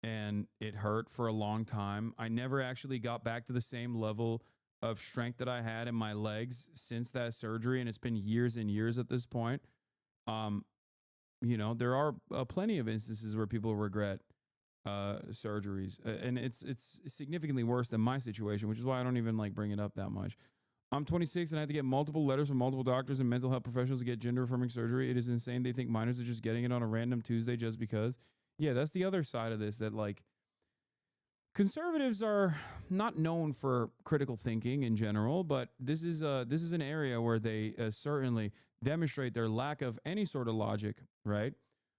And it hurt for a long time. I never actually got back to the same level of strength that I had in my legs since that surgery, and it's been years and years at this point. You know, there are plenty of instances where people regret surgeries, and it's significantly worse than my situation, which is why I don't even like bring it up that much. I'm 26 and I had to get multiple letters from multiple doctors and mental health professionals to get gender affirming surgery. It is insane. They think minors are just getting it on a random Tuesday just because. Yeah, that's the other side of this, that like conservatives are not known for critical thinking in general, but this is an area where they certainly demonstrate their lack of any sort of logic, right?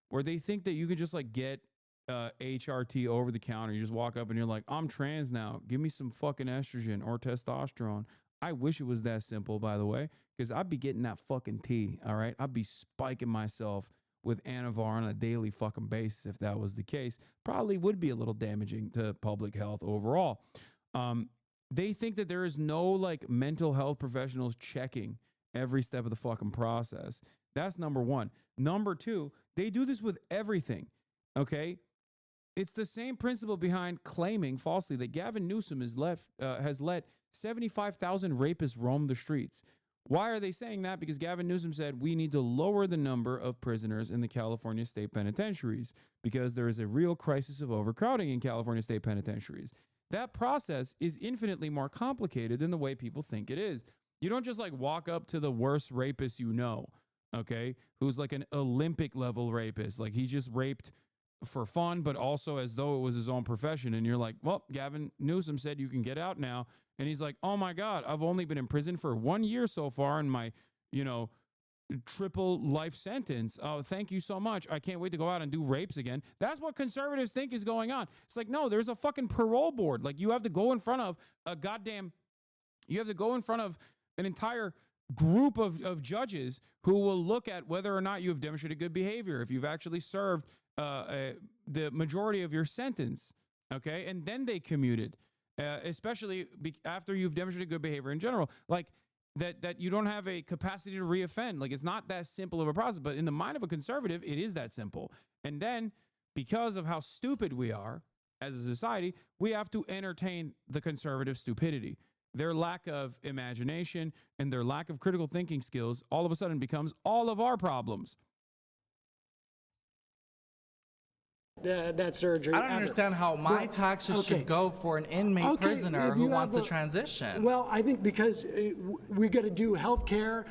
Where they think that you could just like get HRT over the counter. You just walk up and you're like, I'm trans now. Give me some fucking estrogen or testosterone. I wish it was that simple, by the way, because I'd be getting that fucking tea, all right? I'd be spiking myself with Anavar on a daily fucking basis if that was the case. Probably would be a little damaging to public health overall. They think that there is no like mental health professionals checking every step of the fucking process. That's number one. Number two, they do this with everything, okay? It's the same principle behind claiming falsely that Gavin Newsom has let 75,000 rapists roam the streets. Why are they saying that? Because Gavin Newsom said we need to lower the number of prisoners in the California state penitentiaries because there is a real crisis of overcrowding in California state penitentiaries. That process is infinitely more complicated than the way people think it is. You don't just like walk up to the worst rapist you know okay, who's like an Olympic level rapist. Like he just raped for fun, but also as though it was his own profession. And you're like, well, Gavin Newsom said you can get out now. And he's like, oh my God, I've only been in prison for 1 year so far in my, triple life sentence. Oh, thank you so much. I can't wait to go out and do rapes again. That's what conservatives think is going on. It's like, no, there's a fucking parole board. Like you have to go in front of an entire group of judges who will look at whether or not you have demonstrated good behavior, if you've actually served the majority of your sentence, okay? And then they commute it, especially after you've demonstrated good behavior in general. Like, that you don't have a capacity to reoffend. Like, it's not that simple of a process, but in the mind of a conservative, it is that simple. And then, because of how stupid we are as a society, we have to entertain the conservative stupidity. Their lack of imagination and their lack of critical thinking skills all of a sudden becomes all of our problems. That surgery. I don't understand how my taxes should go for an inmate prisoner who wants to transition. Well, I think because we got to do health care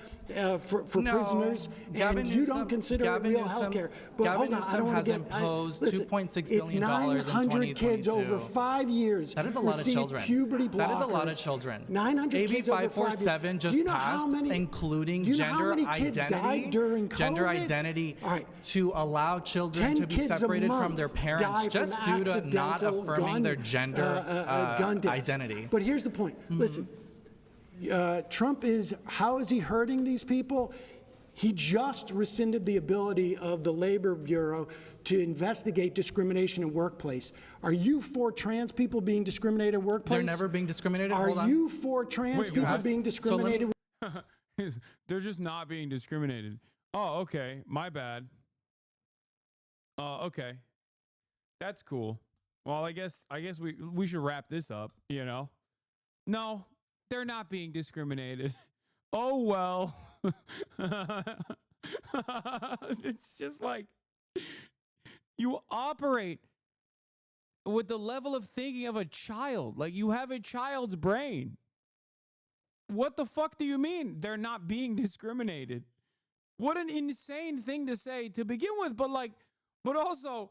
for prisoners, and you don't consider it real health care. But Gavin hold on, I don't Newsom want has to imposed listen, $2.6 billion it's in 900 kids 2022. over 5 years. That is a lot of receive children. Puberty blockers. That is a lot of children. 900 AB kids over 5 years. 547 just Do you know how passed, many, including do you know how gender many kids identity, died during COVID? gender identity, to allow children 10 to be kids a separated from month their parents die just from due to not accidental affirming their gender gun deaths. identity. But here's the point. Listen, Trump how is he hurting these people? He just rescinded the ability of the Labor Bureau to investigate discrimination in workplace. Are you for trans people being discriminated in workplace? They're never being discriminated? Are you for trans people being discriminated? They're just not being discriminated. Oh, okay. My bad. Okay. That's cool. Well, I guess we should wrap this up, No, they're not being discriminated. Oh, well. It's just like you operate with the level of thinking of a child. Like you have a child's brain. What the fuck do you mean they're not being discriminated? What an insane thing to say to begin with, but also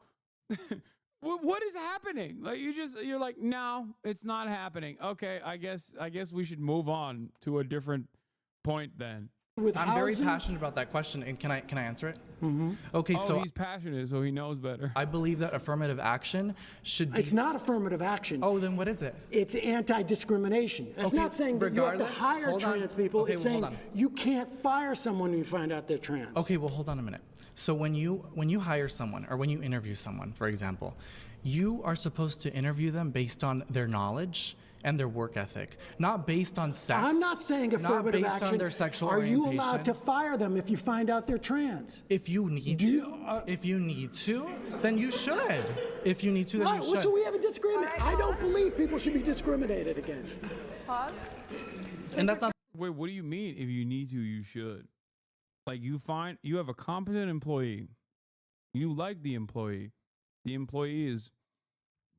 what is happening? Like you're like, no, it's not happening. Okay, I guess we should move on to a different point then. I'm very passionate about that question, and can I answer it? Mm-hmm. Okay, so he's passionate, so he knows better. I believe that affirmative action should be. It's not affirmative action. Oh, then what is it? It's anti-discrimination. It's not saying that you have to hire trans people. It's saying you can't fire someone when you find out they're trans. Okay, well, hold on a minute. So when you hire someone or when you interview someone, for example, you are supposed to interview them based on their knowledge and their work ethic, not based on sex. I'm not saying affirmative not based action. On their sexual Are orientation. you allowed to fire them if you find out they're trans? If you need to, then you should. If you need to, then you should. So we have a disagreement. I don't believe people should be discriminated against. Pause. And that's not. Wait, what do you mean? If you need to, you should. Like you have a competent employee. You like the employee. The employee is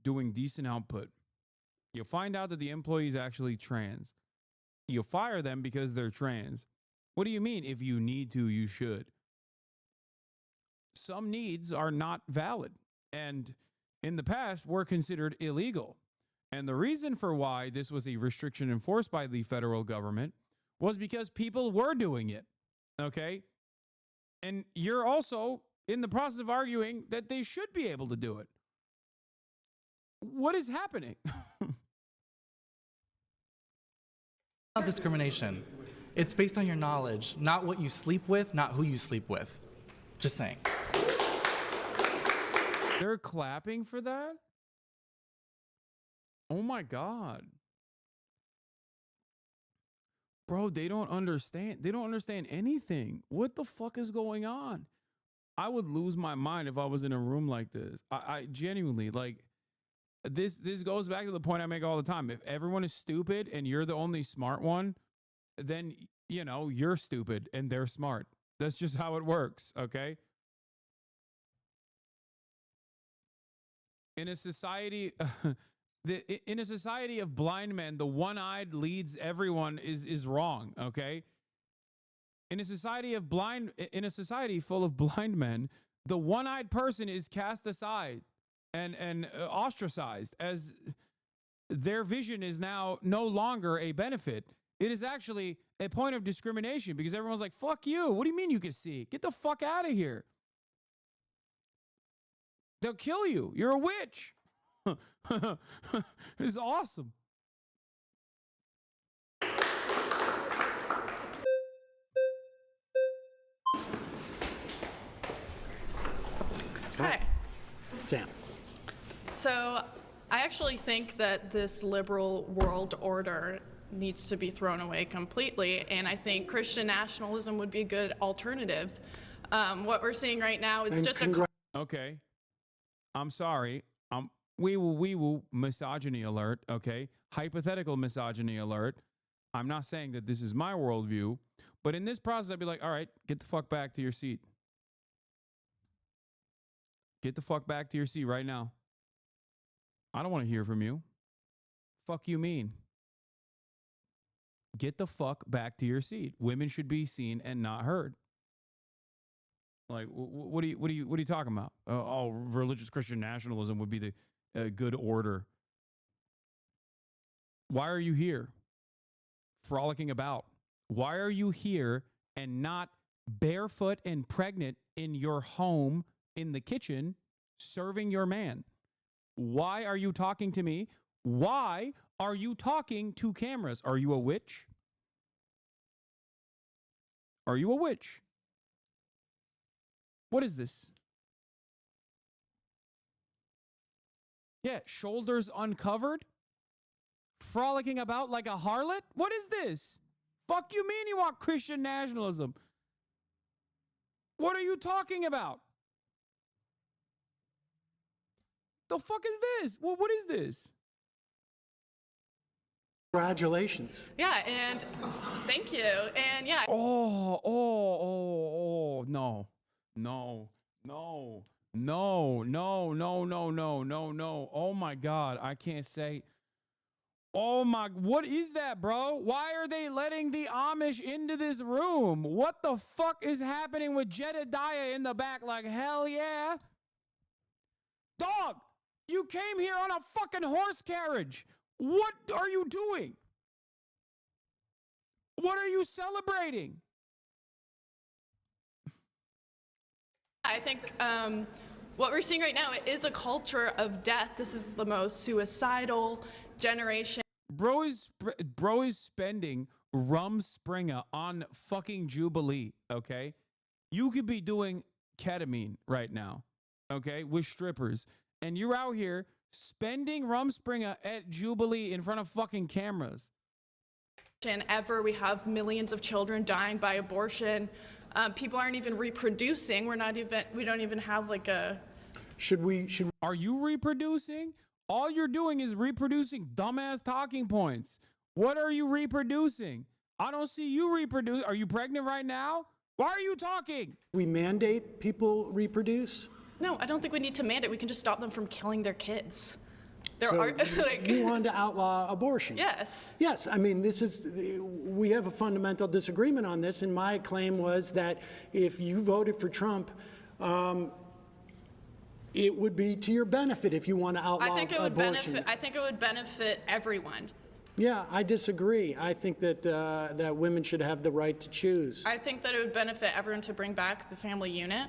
doing decent output. You'll find out that the employee is actually trans. You'll fire them because they're trans. What do you mean? If you need to, you should. Some needs are not valid and in the past were considered illegal. And the reason for why this was a restriction enforced by the federal government was because people were doing it. Okay? And you're also in the process of arguing that they should be able to do it. What is happening? Not discrimination. It's based on your knowledge, not what you sleep with, not who you sleep with. Just saying. They're clapping for that? Oh my God. Bro, they don't understand. They don't understand anything. What the fuck is going on? I would lose my mind if I was in a room like this. I genuinely, like, this goes back to the point I make all the time. If everyone is stupid and you're the only smart one, then, you're stupid and they're smart. That's just how it works, okay? In a society in a society of blind men, the one-eyed leads everyone is wrong, okay? In a society full of blind men, the one-eyed person is cast aside and ostracized as their vision is now no longer a benefit. It is actually a point of discrimination because everyone's like, fuck you. What do you mean you can see? Get the fuck out of here. They'll kill you. You're a witch. It's awesome. Hi. Sam. So I actually think that this liberal world order needs to be thrown away completely, and I think Christian nationalism would be a good alternative. What we're seeing right now is just a... Okay. I'm sorry. We will misogyny alert, okay? Hypothetical misogyny alert. I'm not saying that this is my worldview, but in this process, I'd be like, all right, get the fuck back to your seat. Get the fuck back to your seat right now. I don't want to hear from you. Fuck you mean? Get the fuck back to your seat. Women should be seen and not heard. Like, what are you talking about? Religious Christian nationalism would be the good order. Why are you here? Frolicking about. Why are you here and not barefoot and pregnant in your home in the kitchen serving your man? Why are you talking to me? Why are you talking to cameras? Are you a witch? Are you a witch? What is this? Yeah, shoulders uncovered? Frolicking about like a harlot? What is this? Fuck you mean you want Christian nationalism? What are you talking about? The fuck is this? Well, what is this? Congratulations. Yeah, and thank you. And yeah. No. Oh my God. I can't say. Oh my, what is that, bro? Why are they letting the Amish into this room? What the fuck is happening with Jedediah in the back? Like, hell yeah. Dog, you came here on a fucking horse carriage. What are you doing? What are you celebrating? I think what we're seeing right now is a culture of death. This is the most suicidal generation. Bro is spending Rumspringa on fucking Jubilee, okay? You could be doing ketamine right now, okay, with strippers, and you're out here spending Rumspringa at Jubilee in front of fucking cameras. Ever, we have millions of children dying by abortion. People aren't even reproducing. We don't even have like a... Are you reproducing? All you're doing is reproducing dumbass talking points. What are you reproducing? I don't see you reproduce. Are you pregnant right now? Why are you talking? We mandate people reproduce? No, I don't think we need to mandate. We can just stop them from killing their kids. You want to outlaw abortion? Yes. Yes, I mean, we have a fundamental disagreement on this, and my claim was that if you voted for Trump, it would be to your benefit if you want to outlaw abortion. I think it would benefit everyone. Yeah, I disagree. I think that that women should have the right to choose. I think that it would benefit everyone to bring back the family unit,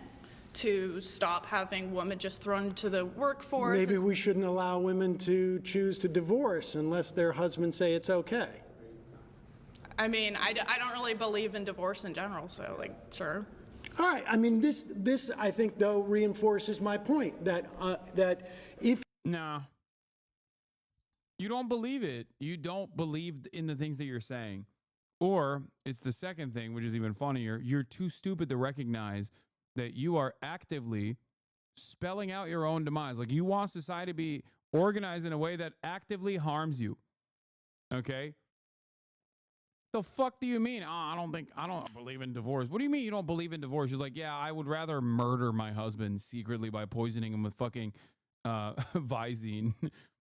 to stop having women just thrown into the workforce. Maybe we shouldn't allow women to choose to divorce unless their husbands say it's okay. I mean, I don't really believe in divorce in general, so, like, sure. All right. I mean, this I think, though, reinforces my point that if... No. You don't believe it. You don't believe in the things that you're saying. Or it's the second thing, which is even funnier. You're too stupid to recognize that you are actively spelling out your own demise. Like, you want society to be organized in a way that actively harms you. Okay? The fuck do you mean? Oh, I don't believe in divorce. What do you mean you don't believe in divorce? She's like, yeah, I would rather murder my husband secretly by poisoning him with fucking Visine,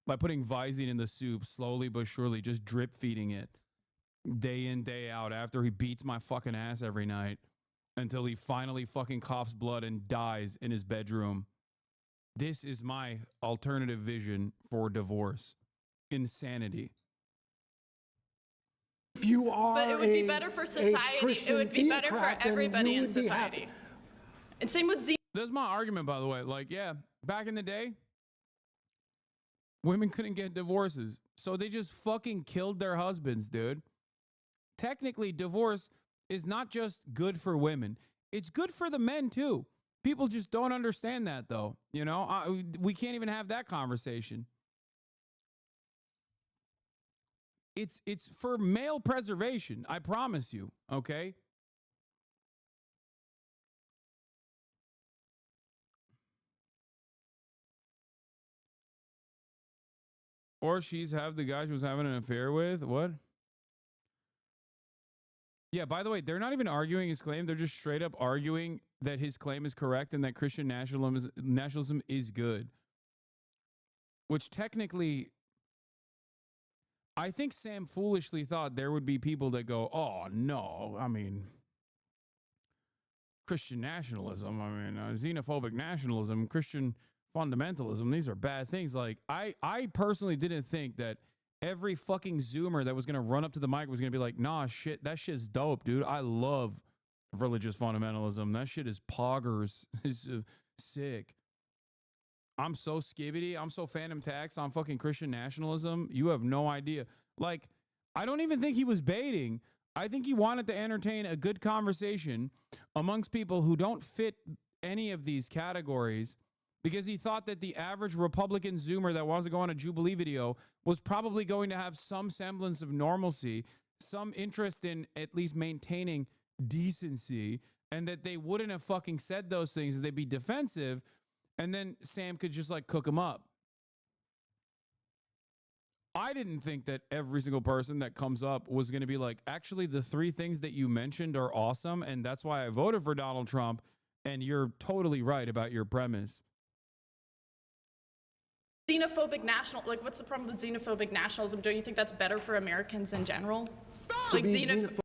by putting Visine in the soup slowly but surely, just drip feeding it. day in, day out, after he beats my fucking ass every night until he finally fucking coughs blood and dies in his bedroom. This is my alternative vision for divorce. Insanity. If you are But it would be better for society. It would be better for everybody in society. And same with That's my argument, by the way. Like, yeah, back in the day, women couldn't get divorces. So they just fucking killed their husbands, dude. Technically, divorce is not just good for women. It's good for the men, too. People just don't understand that, though. You know, we can't even have that conversation. It's for male preservation, I promise you, okay? Or she's have the guy she was having an affair with. What? Yeah, by the way, they're not even arguing his claim. They're just straight up arguing that his claim is correct and that Christian nationalism is good. Which technically, I think Sam foolishly thought there would be people that go, oh, no, I mean, Christian nationalism, I mean, xenophobic nationalism, Christian fundamentalism, these are bad things. Like, I personally didn't think that every fucking Zoomer that was going to run up to the mic was going to be like, nah, shit, that shit's dope, dude. I love religious fundamentalism. That shit is poggers. It's sick. I'm so skibbity. I'm so phantom tax on fucking Christian nationalism. You have no idea. Like, I don't even think he was baiting. I think he wanted to entertain a good conversation amongst people who don't fit any of these categories, because he thought that the average Republican Zoomer that wants to go on a Jubilee video was probably going to have some semblance of normalcy, some interest in at least maintaining decency, and that they wouldn't have fucking said those things. They'd be defensive, and then Sam could just like cook them up. I didn't think that every single person that comes up was going to be like, actually, the three things that you mentioned are awesome, and that's why I voted for Donald Trump, and you're totally right about your premise. xenophobic like, what's the problem with xenophobic nationalism? Don't you think that's better for Americans in general? Stop! Like xenophobic.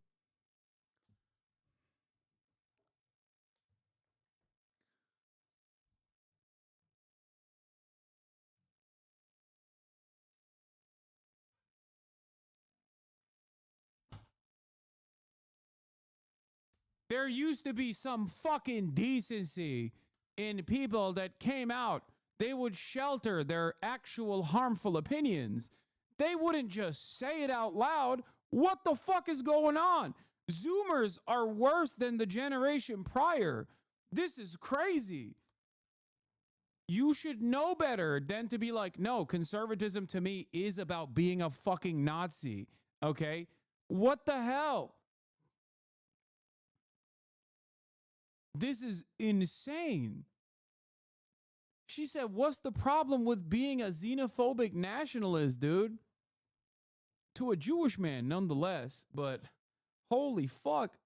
There used to be some fucking decency in people that came out. They would shelter their actual harmful opinions. They wouldn't just say it out loud. What the fuck is going on? Zoomers are worse than the generation prior. This is crazy. You should know better than to be like, no, conservatism to me is about being a fucking Nazi. Okay? What the hell? This is insane. She said, what's the problem with being a xenophobic nationalist, dude? To a Jewish man, nonetheless, but holy fuck.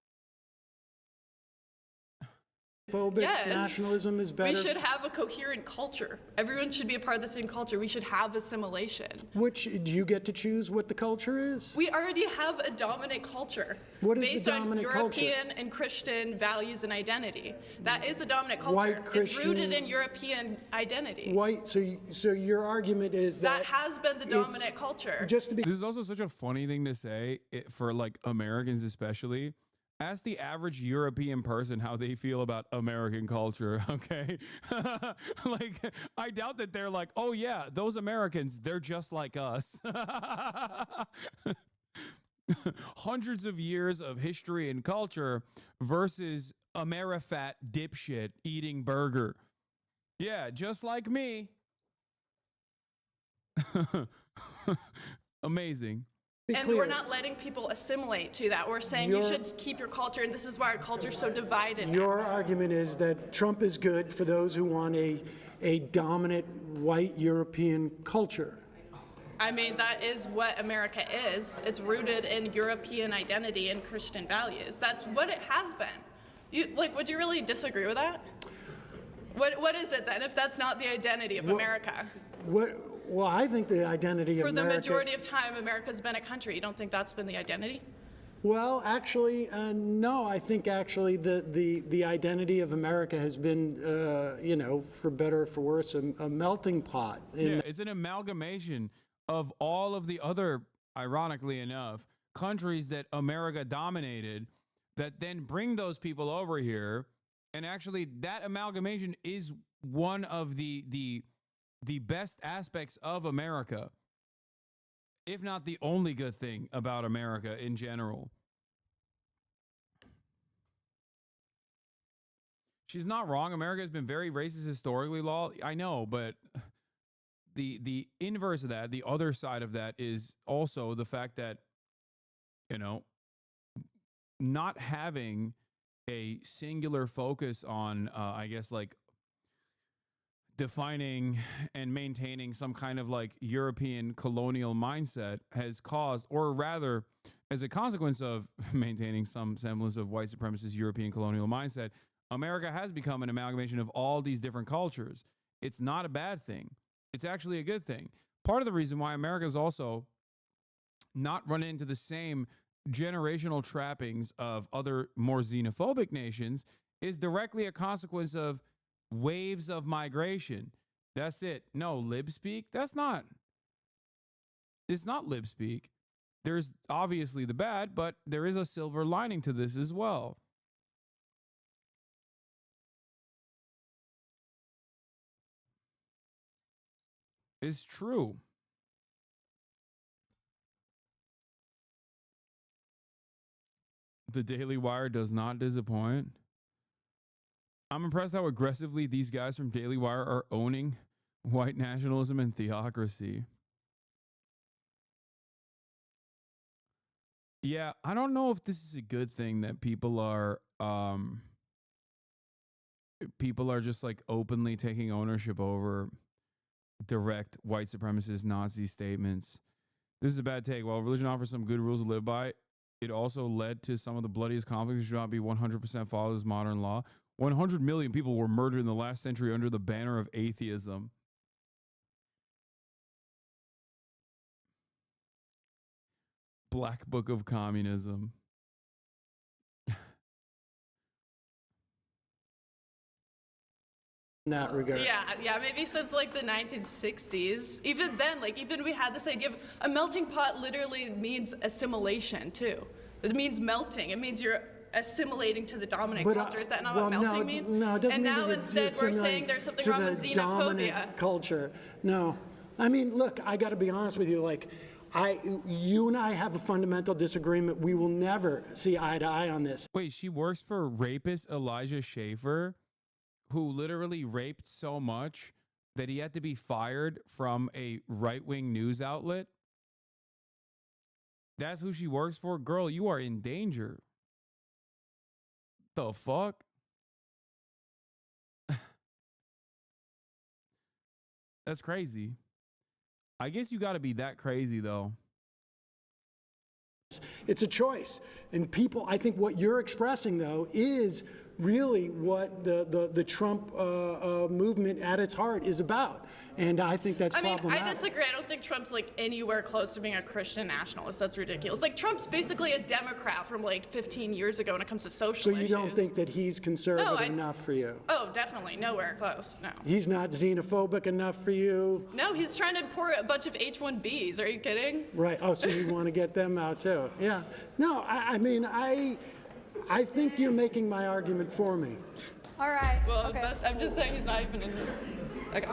Yes. Nationalism is better. We should have a coherent culture. Everyone should be a part of the same culture. We should have assimilation. Which, do you get to choose what the culture is? We already have a dominant culture. What is based the dominant on European and Christian values and identity. That is the dominant culture. White Christian, it's rooted in European identity. White. So your argument is that has been the dominant culture. Just to be. This is also such a funny thing to say for like Americans, especially. Ask the average European person how they feel about American culture, okay? Like, I doubt that they're like, oh yeah, those Americans, they're just like us. Hundreds of years of history and culture versus Amerifat dipshit eating burger. Yeah, just like me. Amazing. And we're not letting people assimilate to that. We're saying you should keep your culture, and this is why our culture is so divided. Your argument is that Trump is good for those who want a dominant white European culture. I mean, that is what America is. It's rooted in European identity and Christian values. That's what it has been. Would you really disagree with that? What is it then, if that's not the identity of America? Well, I think the identity of For the America, majority of time, America's been a country. You don't think that's been the identity? Well, actually, no. I think actually the identity of America has been, for better or for worse, a melting pot. Yeah, it's an amalgamation of all of the other, ironically enough, countries that America dominated that then bring those people over here. And actually, that amalgamation is one of the best aspects of America, if not the only good thing about America in general. She's not wrong. America has been very racist historically, law. I know, but the inverse of that, the other side of that, is also the fact that, not having a singular focus on, I guess, like defining and maintaining some kind of like European colonial mindset has caused, or rather, as a consequence of maintaining some semblance of white supremacist European colonial mindset, America has become an amalgamation of all these different cultures. It's not a bad thing. It's actually a good thing. Part of the reason why America is also not run into the same generational trappings of other more xenophobic nations is directly a consequence of waves of migration. That's it. No, lib speak. It's not lib speak. There's obviously the bad, but there is a silver lining to this as well. It's true. The Daily Wire does not disappoint. I'm impressed how aggressively these guys from Daily Wire are owning white nationalism and theocracy. Yeah, I don't know if this is a good thing that people are just like openly taking ownership over direct white supremacist Nazi statements. This is a bad take. While religion offers some good rules to live by, it also led to some of the bloodiest conflicts which should not be 100% followed as modern law. 100 million people were murdered in the last century under the banner of atheism. Black Book of Communism. In that regard. Yeah, maybe since like the 1960s. Even then, even we had this idea of a melting pot literally means assimilation too. It means melting. It means you're assimilating to the dominant culture. Is that not what melting means? No, it doesn't and mean now that instead we're saying there's something wrong with xenophobia. Culture. No. I mean, look, I got to be honest with you. You and I have a fundamental disagreement. We will never see eye to eye on this. Wait, she works for rapist Elijah Schaffer, who literally raped so much that he had to be fired from a right-wing news outlet? That's who she works for? Girl, you are in danger. The fuck? That's crazy. I guess you got to be that crazy, though. It's a choice. And people, I think what you're expressing, though, is really what the Trump movement at its heart is about. And I think that's problematic. I disagree. I don't think Trump's anywhere close to being a Christian nationalist. That's ridiculous. Trump's basically a Democrat from 15 years ago when it comes to social issues. So you don't think that he's conservative enough for you? Oh, definitely. Nowhere close. No. He's not xenophobic enough for you? No, he's trying to import a bunch of H-1Bs. Are you kidding? Right. Oh, so you want to get them out too? Yeah. No, I mean, I think you're making my argument for me. All right. Well, okay. I'm just saying he's not even in this. Okay.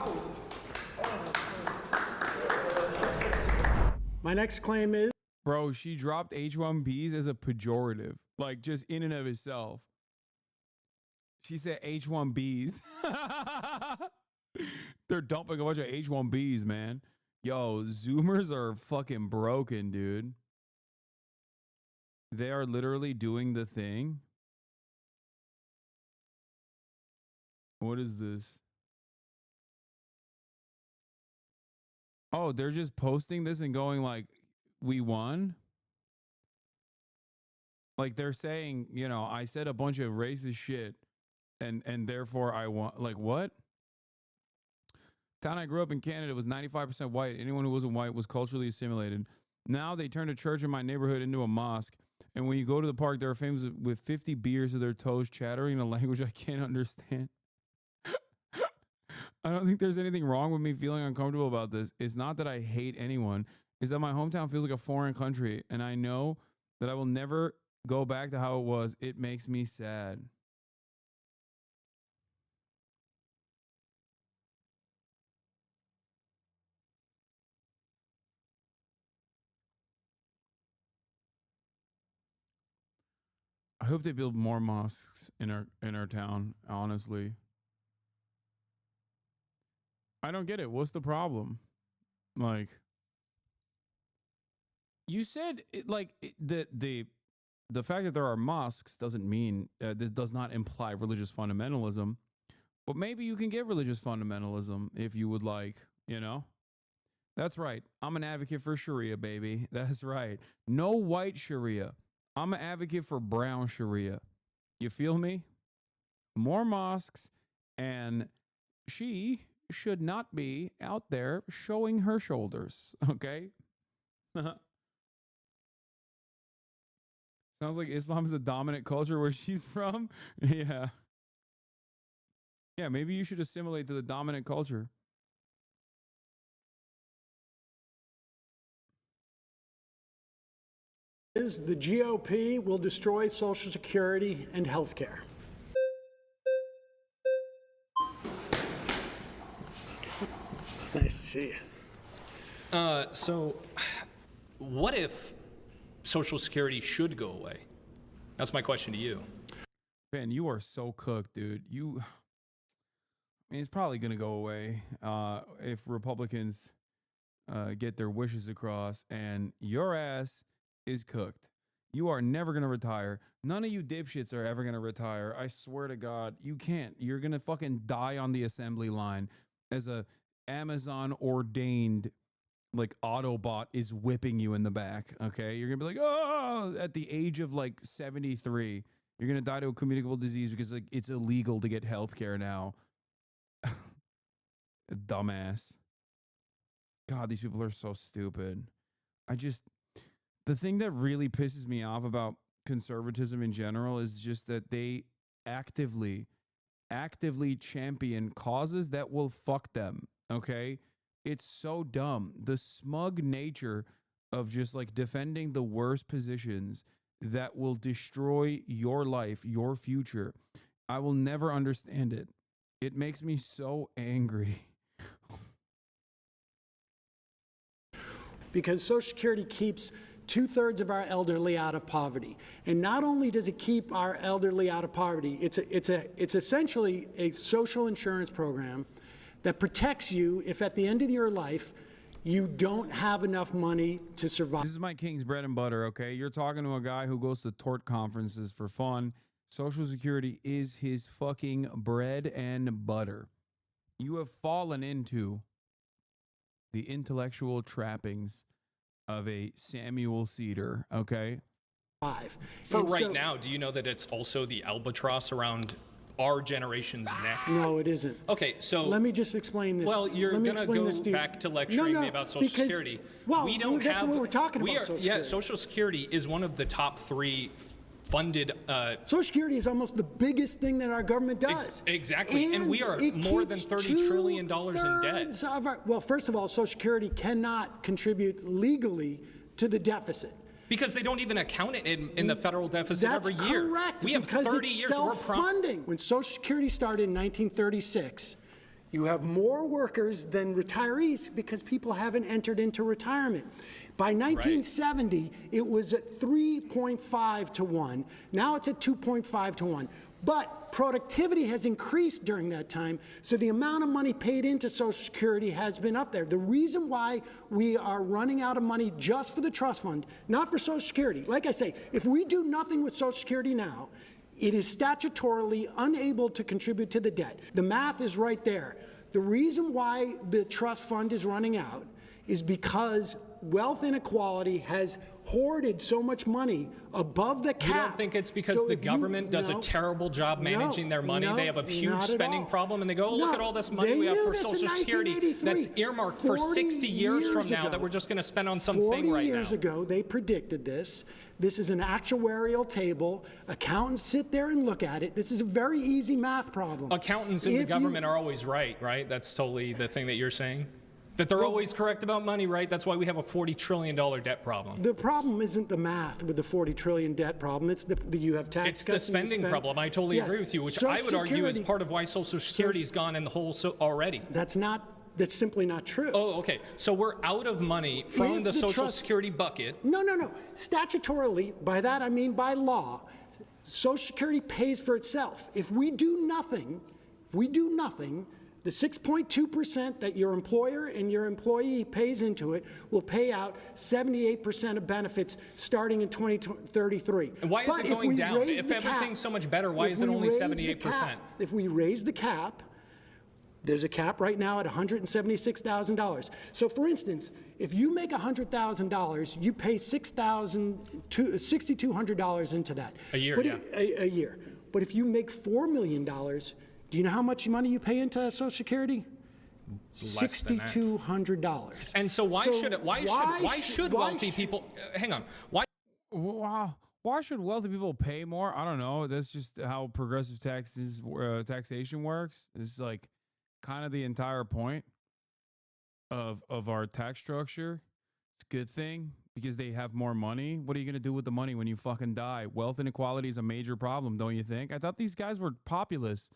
My next claim is... Bro, she dropped H-1Bs as a pejorative, just in and of itself. She said H-1Bs. They're dumping a bunch of H-1Bs, man. Yo, Zoomers are fucking broken, dude. They are literally doing the thing. What is this? Oh, they're just posting this and going we won? They're saying, I said a bunch of racist shit and therefore I won. What? Town I grew up in Canada was 95% white. Anyone who wasn't white was culturally assimilated. Now they turned a church in my neighborhood into a mosque. And when you go to the park, there are families with 50 beers to their toes chattering in a language I can't understand. I don't think there's anything wrong with me feeling uncomfortable about this. It's not that I hate anyone. It's that my hometown feels like a foreign country, and I know that I will never go back to how it was. It makes me sad. I hope they build more mosques in our town, honestly. I don't get it. What's the problem? Like, you said the fact that there are mosques doesn't mean this does not imply religious fundamentalism, but maybe you can get religious fundamentalism if you would like, you know? That's right. I'm an advocate for Sharia, baby. That's right. No white Sharia. I'm an advocate for brown Sharia. You feel me? More mosques, and she should not be out there showing her shoulders, okay? Sounds like Islam is the dominant culture where she's from. Yeah. Yeah, maybe you should assimilate to the dominant culture. The GOP will destroy Social Security and health care. Nice to see you. So what if Social Security should go away? That's my question to you. Ben, you are so cooked, dude. I mean, it's probably going to go away if Republicans get their wishes across, and your ass is cooked. You are never going to retire. None of you dipshits are ever going to retire. I swear to God, you can't. You're going to fucking die on the assembly line as a Amazon ordained like Autobot is whipping you in the back. Okay. You're going to be like, oh, at the age of like 73, you're going to die to a communicable disease because like it's illegal to get healthcare now. Dumbass. God, these people are so stupid. The thing that really pisses me off about conservatism in general is just that they actively champion causes that will fuck them. Okay. It's so dumb. The smug nature of just like defending the worst positions that will destroy your life, your future. I will never understand it. It makes me so angry. Because Social Security keeps 2/3 of our elderly out of poverty. And not only does it keep our elderly out of poverty, it's essentially a social insurance program that protects you if at the end of your life you don't have enough money to survive. This is my king's bread and butter, okay? You're talking to a guy who goes to tort conferences for fun. Social Security is his fucking bread and butter. You have fallen into the intellectual trappings of a Samuel Cedar, okay? For right now, do you know that it's also the albatross around our generation's neck? No, it isn't. Okay, so let me just explain this. Well, you're going to go back to lecturing me about Social Security. Well, that's what we're talking about. Social Security. Yeah, Social Security is one of the top 3 funded. Social Security is almost the biggest thing that our government does. Exactly, and we are more than $30 trillion in debt. Well, first of all, Social Security cannot contribute legally to the deficit. Because they don't even account it in the federal deficit every year. That's correct. We have 30 years. Self-funding. When Social Security started in 1936, you have more workers than retirees because people haven't entered into retirement. By 1970, it was at 3.5 to 1. Now it's at 2.5 to 1. But productivity has increased during that time, so the amount of money paid into Social Security has been up there. The reason why we are running out of money just for the trust fund, not for Social Security, like I say, if we do nothing with Social Security now, it is statutorily unable to contribute to the debt. The math is right there. The reason why the trust fund is running out is because wealth inequality has hoarded so much money above the cap. You don't think it's because So the if you- government does a no, terrible job managing their money? no, They have a huge not at spending all. problem, and they go, oh, look No, at all this money they we have knew for this in Social Security 1983. that's earmarked for 40 60 years from now ago. that we're just going to spend on 40 something right years now. ago, they predicted this. This is an actuarial table. Accountants sit there and look at it. This is a very easy math problem. Accountants in the If you- government are always right? That's totally the thing that you're saying? That they're always correct about money, right? That's why we have a $40 trillion debt problem. The problem isn't the math with the 40 trillion debt problem. It's the you have tax It's the cuts and you spending spend- problem. I totally Yes. agree with you, which Social I would argue is Security- part of why Social Security's gone in the hole already. That's simply not true. Oh, okay. So we're out of money from If the the Social trust- Security bucket. No. Statutorily, by that I mean by law, Social Security pays for itself. If we do nothing, the 6.2% that your employer and your employee pays into it will pay out 78% of benefits starting in 2033. And why is But it if going we down? raise If the cap- everything's so much better, why if is it we only raise the 78%? cap- If we raise the cap, there's a cap right now at $176,000. So for instance, if you make $100,000, you pay $6,200 into that. A year, But yeah. a year. But if you make $4 million, do you know how much money you pay into Social Security? Less than that. $6,200. And so why should wealthy people hang on? Wow. Why should wealthy people pay more? I don't know. That's just how progressive taxation works. It's like kind of the entire point of our tax structure. It's a good thing because they have more money. What are you going to do with the money when you fucking die? Wealth inequality is a major problem, don't you think? I thought these guys were populist.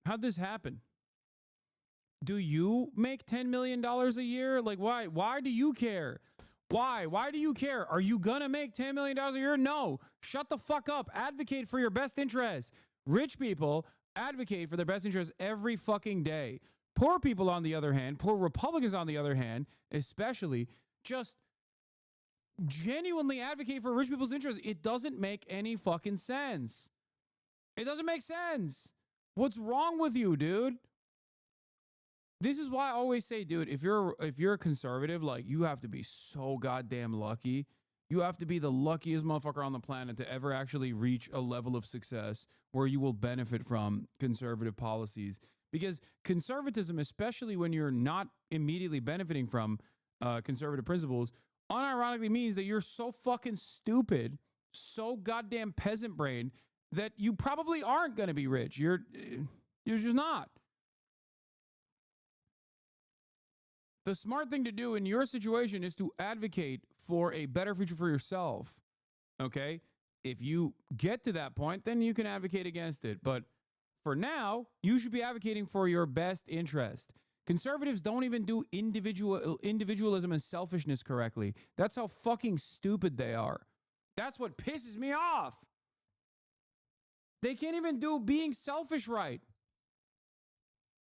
How'd this happen? Do you make $10 million a year? Like, why? Why do you care? Why? Why do you care? Are you gonna make $10 million a year? No. Shut the fuck up. Advocate for your best interests. Rich people advocate for their best interests every fucking day. Poor people, on the other hand, poor Republicans, on the other hand, especially, just genuinely advocate for rich people's interests. It doesn't make any fucking sense. It doesn't make sense. What's wrong with you, dude? This is why I always say, dude, if you're a conservative, like, you have to be so goddamn lucky. You have to be the luckiest motherfucker on the planet to ever actually reach a level of success where you will benefit from conservative policies. Because conservatism, especially when you're not immediately benefiting from conservative principles, unironically means that you're so fucking stupid, so goddamn peasant brain, that you probably aren't going to be rich. You're just not. The smart thing to do in your situation is to advocate for a better future for yourself. Okay? If you get to that point, then you can advocate against it. But for now, you should be advocating for your best interest. Conservatives don't even do individualism and selfishness correctly. That's how fucking stupid they are. That's what pisses me off. They can't even do being selfish right.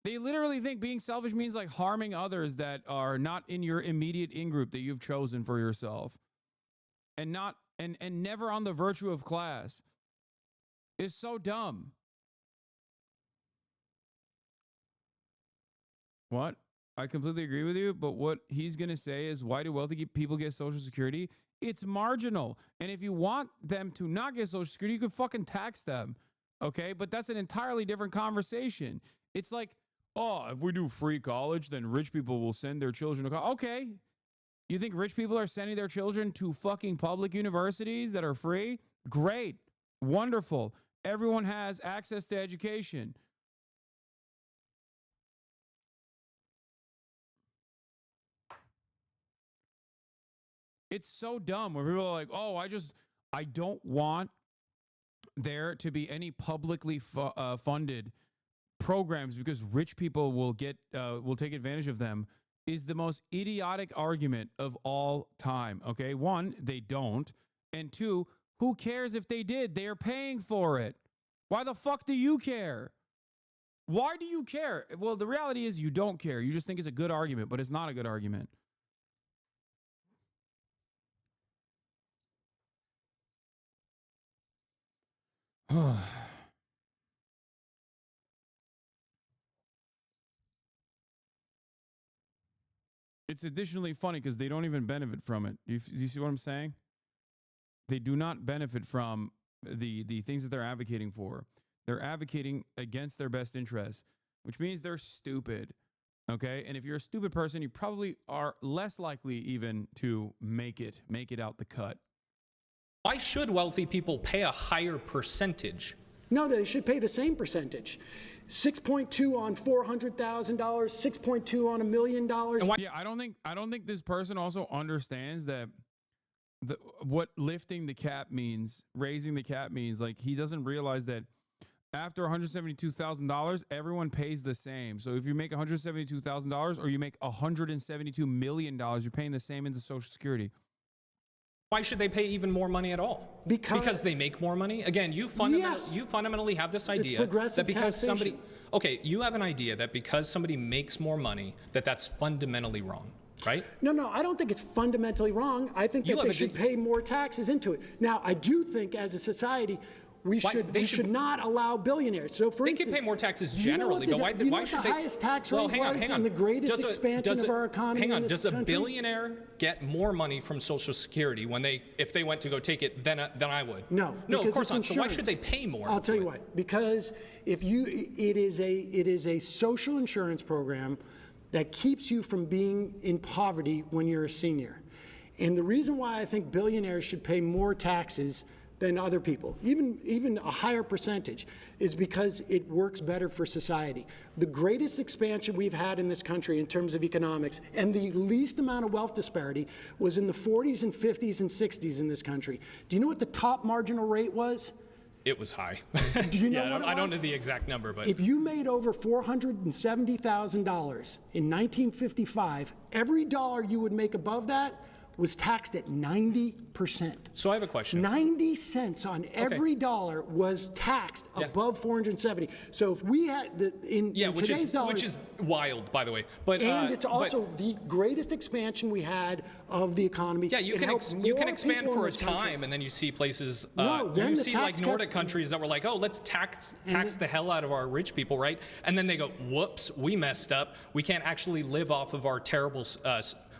They literally think being selfish means like harming others that are not in your immediate in-group that you've chosen for yourself. And never on the virtue of class. It's so dumb. What? I completely agree with you, but what he's going to say is, why do wealthy people get Social Security? It's marginal. And if you want them to not get Social Security, you can fucking tax them. Okay? But that's an entirely different conversation. It's like, oh, if we do free college, then rich people will send their children to college. Okay. You think rich people are sending their children to fucking public universities that are free? Great. Wonderful. Everyone has access to education. It's so dumb when people are like, oh, I don't want there to be any publicly funded programs because rich people will take advantage of them, is the most idiotic argument of all time. Okay. One, they don't. And two, who cares if they did? They are paying for it. Why the fuck do you care? Why do you care? Well, the reality is you don't care. You just think it's a good argument, but it's not a good argument. It's additionally funny because they don't even benefit from it. Do you see what I'm saying? They do not benefit from the things that they're advocating for. They're advocating against their best interests, which means they're stupid. Okay, and if you're a stupid person, you probably are less likely even to make it out the cut. Why should wealthy people pay a higher percentage? No, they should pay the same percentage. 6.2 on $400,000, 6.2 on $1 million. Yeah, I don't think this person also understands that what lifting the cap means, raising the cap means. Like, he doesn't realize that after $172,000, everyone pays the same. So if you make $172,000 or you make $172 million, you're paying the same into Social Security. Why should they pay even more money at all? Because they make more money? Again, you fundamentally have this idea that because somebody, you have an idea that because somebody makes more money, that's fundamentally wrong, right? No, I don't think it's fundamentally wrong. I think that they should pay more taxes into it. Now, I do think as a society, we should not allow billionaires. So, for instance, they can pay more taxes generally, but why should the highest tax rate was and the greatest expansion of our economy in this country? Does a billionaire get more money from Social Security if they went to go take it than I would? No, of course not. So why should they pay more? I'll tell you why. Because it is a social insurance program that keeps you from being in poverty when you're a senior. And the reason why I think billionaires should pay more taxes than other people, even a higher percentage, is because it works better for society. The greatest expansion we've had in this country in terms of economics and the least amount of wealth disparity was in the 40s and 50s and 60s in this country. Do you know what the top marginal rate was? It was high. Do you know what it was? I don't know the exact number, but if you made over $470,000 in 1955, every dollar you would make above that was taxed at 90%. So I have a question. 90 cents on every dollar was taxed above 470. So if we had today's dollars, which is wild, by the way. But it's also the greatest expansion we had of the economy. Yeah, you can expand for a time, and then you see places. You see like Nordic countries that were like, oh, let's tax the hell out of our rich people, right? And then they go, whoops, we messed up. We can't actually live off of our terrible.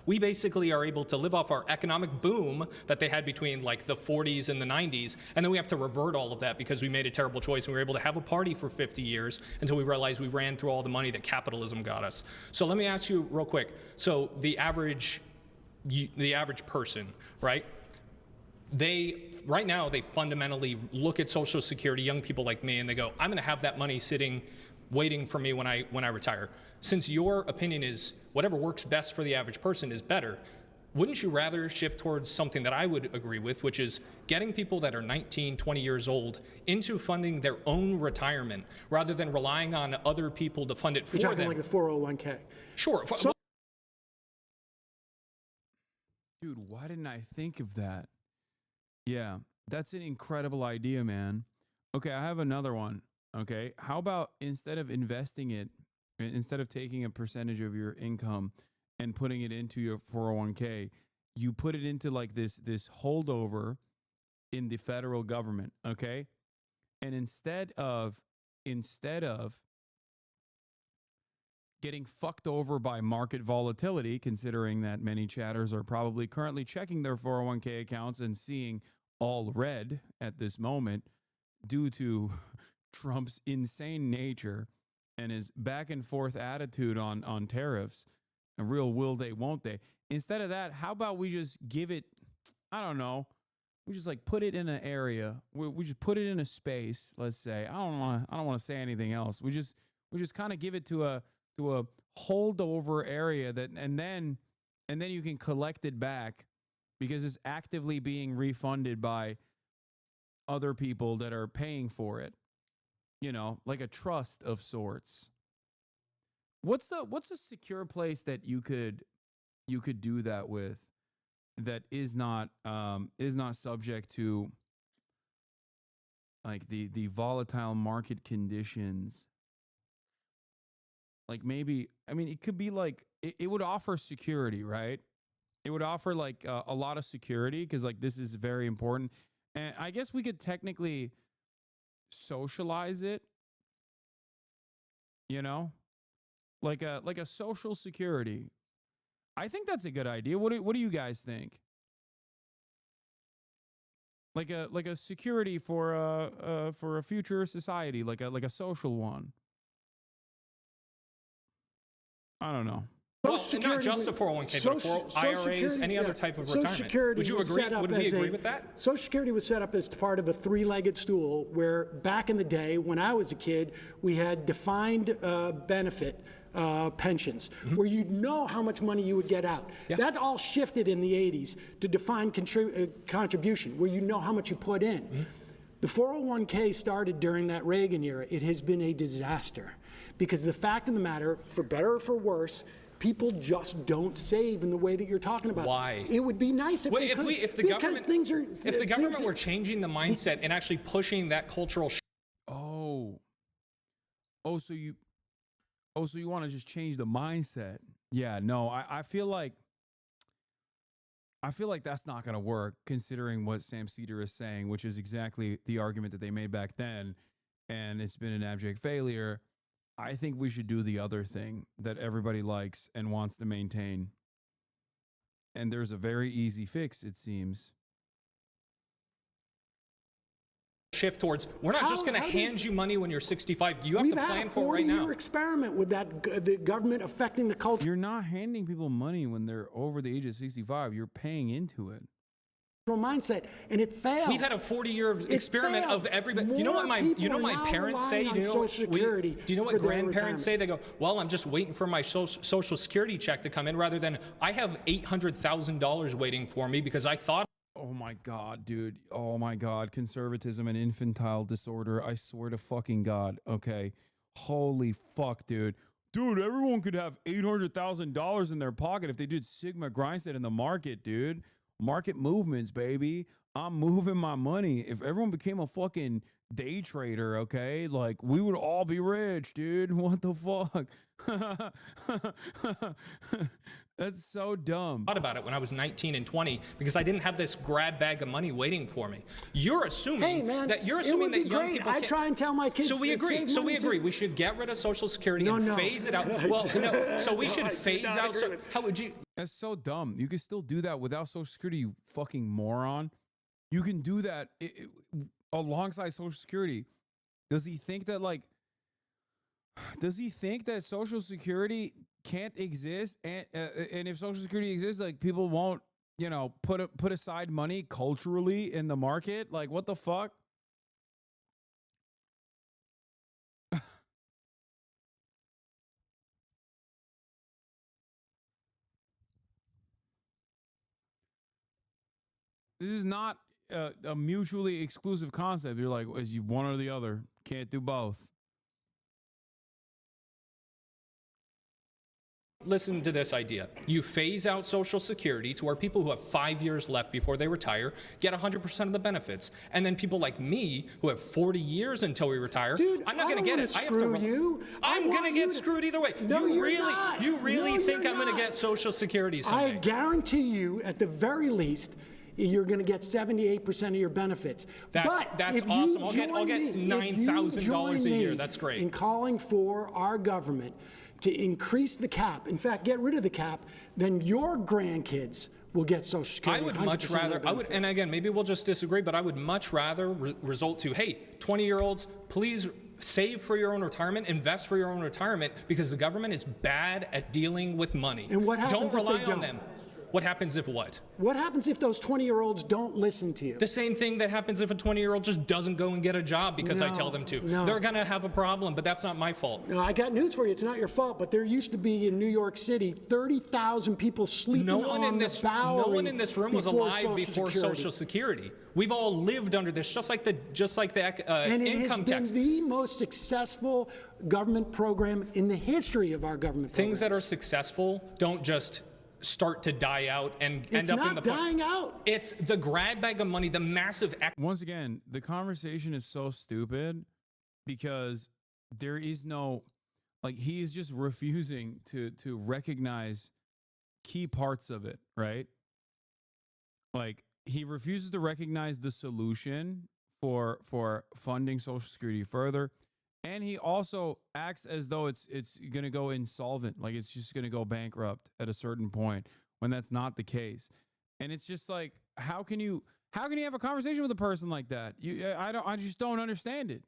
We basically are able to live off our economic boom that they had between like the 40s and the 90s, and then we have to revert all of that because we made a terrible choice and we were able to have a party for 50 years until we realized we ran through all the money that capitalism got us. So let me ask you real quick. So the average person, right? Right now they fundamentally look at Social Security, young people like me, and they go, I'm going to have that money sitting waiting for me when I retire. Since your opinion is whatever works best for the average person is better, wouldn't you rather shift towards something that I would agree with, which is getting people that are 19, 20 years old into funding their own retirement rather than relying on other people to fund it for them? You're talking like the 401k. Sure. Dude, why didn't I think of that? Yeah, that's an incredible idea, man. Okay, I have another one. Okay, how about instead of taking a percentage of your income and putting it into your 401k, you put it into like this holdover in the federal government, okay? And instead of getting fucked over by market volatility, considering that many chatters are probably currently checking their 401k accounts and seeing all red at this moment due to Trump's insane nature and his back and forth attitude on tariffs, a real will they, won't they. Instead of that, how about we just give it, I don't know, we just like put it in an area, we just put it in a space, let's say. I don't want to say anything else. We just kind of give it to a holdover area and then you can collect it back because it's actively being refunded by other people that are paying for it. You know, like a trust of sorts. What's a secure place that you could do that with that is not subject to like the volatile market conditions? Like maybe, I mean, it could be like it would offer security, right? It would offer like a lot of security because like this is very important. And I guess we could technically socialize it, you know, like a social security. I think that's a good idea. What do you guys think? Like a security for a future society, like a social one. I don't know. Well, not just a 401k, but for IRAs, any other type of retirement. Security Would you agree? Would we agree with that? Social Security was set up as part of a three-legged stool where back in the day, when I was a kid, we had defined benefit pensions, where you'd know how much money you would get out. Yeah. That all shifted in the 80s to defined contribution, where you know how much you put in. The 401k started during that Reagan era. It has been a disaster because the fact of the matter, for better or for worse, people just don't save in the way that you're talking about. Why? It would be nice if they could. If the because government, if the government were changing the mindset and actually pushing that cultural so you want to just change the mindset. Yeah, no, I feel like that's not going to work considering what Sam Seder is saying, which is exactly the argument that they made back then, and it's been an abject failure. I think we should do the other thing that everybody likes and wants to maintain. And there's a very easy fix, it seems. shift towards, we're not just going to hand you money when you're 65. You have to plan for it right now. We've had a 40-year experiment with the government affecting the culture. You're not handing people money when they're over the age of 65. You're paying into it. Mindset, and it failed. We've had a 40-year experiment of everybody. You know what my parents say? Do you know what grandparents say? They go, well, I'm just waiting for my social security check to come in, rather than I have $800,000 waiting for me because I thought. Oh my God, dude. Oh my God. Conservatism and infantile disorder. I swear to fucking God. Okay. Holy fuck, dude. Dude, everyone could have $800,000 in their pocket if they did Sigma grindset in the market, dude. Market movements, baby. I'm moving my money. If everyone became a fucking day trader, okay, like we would all be rich, dude. What the fuck? That's so dumb. I thought about it when I was 19 and 20 because I didn't have this grab bag of money waiting for me. You're assuming that young people. I try and tell my kids. So we agree. So we agree. We should get rid of Social Security and phase it out. Well, no. So we should phase out. So how would you? That's so dumb. You can still do that without Social Security, you fucking moron. You can do that alongside Social Security. Does he think that Social Security can't exist? And if Social Security exists, like people won't, put aside money culturally in the market? Like, what the fuck? This is not a mutually exclusive concept. You're like, is you one or the other? Can't do both. Listen to this idea. You phase out Social Security to where people who have 5 years left before they retire get 100% of the benefits. And then people like me who have 40 years until we retire, dude, I'm not going to get it. I'm going to get screwed either way. No, you you're really think I'm going to get Social Security someday? I guarantee you, at the very least, you're going to get 78% of your benefits. That's awesome. I'll get $9,000 a year. That's great. In calling for our government to increase the cap, in fact, get rid of the cap, then your grandkids will get Social Security. I would much rather, and again, maybe we'll just disagree, but I would much rather result to, hey, 20-year-olds, please save for your own retirement, invest for your own retirement, because the government is bad at dealing with money. And what happens Don't rely if they on them. What happens if what? What happens if those 20-year-olds don't listen to you? The same thing that happens if a 20-year-old just doesn't go and get a job because I tell them to. No. They're going to have a problem, but that's not my fault. No, I got news for you. It's not your fault, but there used to be in New York City 30,000 people sleeping on the Bowery. No one in this room was alive before Social Security. We've all lived under this, just like the and income tax. It has been the most successful government program in the history of our government. Things that are successful don't just start to die out and end up in the. It's not dying out. It's the grab bag of money, the massive. Once again, the conversation is so stupid because there is no, he is just refusing to recognize key parts of it, right? Like he refuses to recognize the solution for funding Social Security further, And he also acts as though it's going to go insolvent, like it's just going to go bankrupt at a certain point when that's not the case. And it's just like, how can you have a conversation with a person like that? I just don't understand it.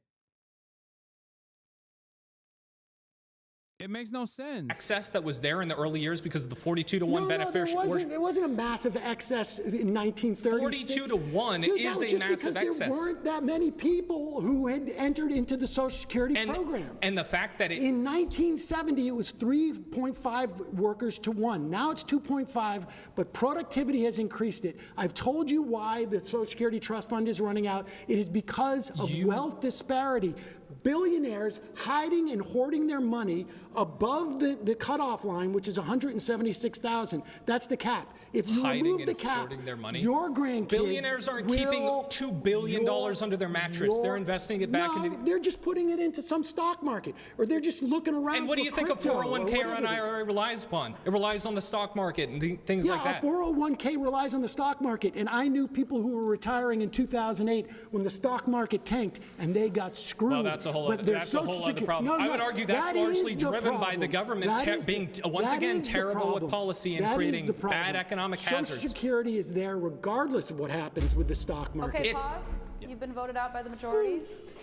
It makes no sense. Excess that was there in the early years because of the 42 to 1 beneficial. There wasn't a massive excess in 1936. 42 to 1 Dude, is that was a just massive because excess. There weren't that many people who had entered into the Social Security program. And the fact that in 1970 it was 3.5 workers to 1. Now it's 2.5, but productivity has increased it. I've told you why the Social Security Trust Fund is running out. It is because of wealth disparity. Billionaires hiding and hoarding their money above the cutoff line, which is 176,000. That's the cap. If you remove the cap, their money. Your grandkids Billionaires aren't keeping $2 billion under their mattress. They're investing it back into. They're just putting it into some stock market, or they're just looking around. And what do you think a 401k or an IRA relies upon? It relies on the stock market and things like that. Yeah, a 401k relies on the stock market, and I knew people who were retiring in 2008 when the stock market tanked and they got screwed. Well, that's a whole other problem. I would argue that's largely driven by the government being once again terrible with policy and creating bad economic hazards. Social Security is there regardless of what happens with the stock market. Okay, pause. You've been voted out by the majority.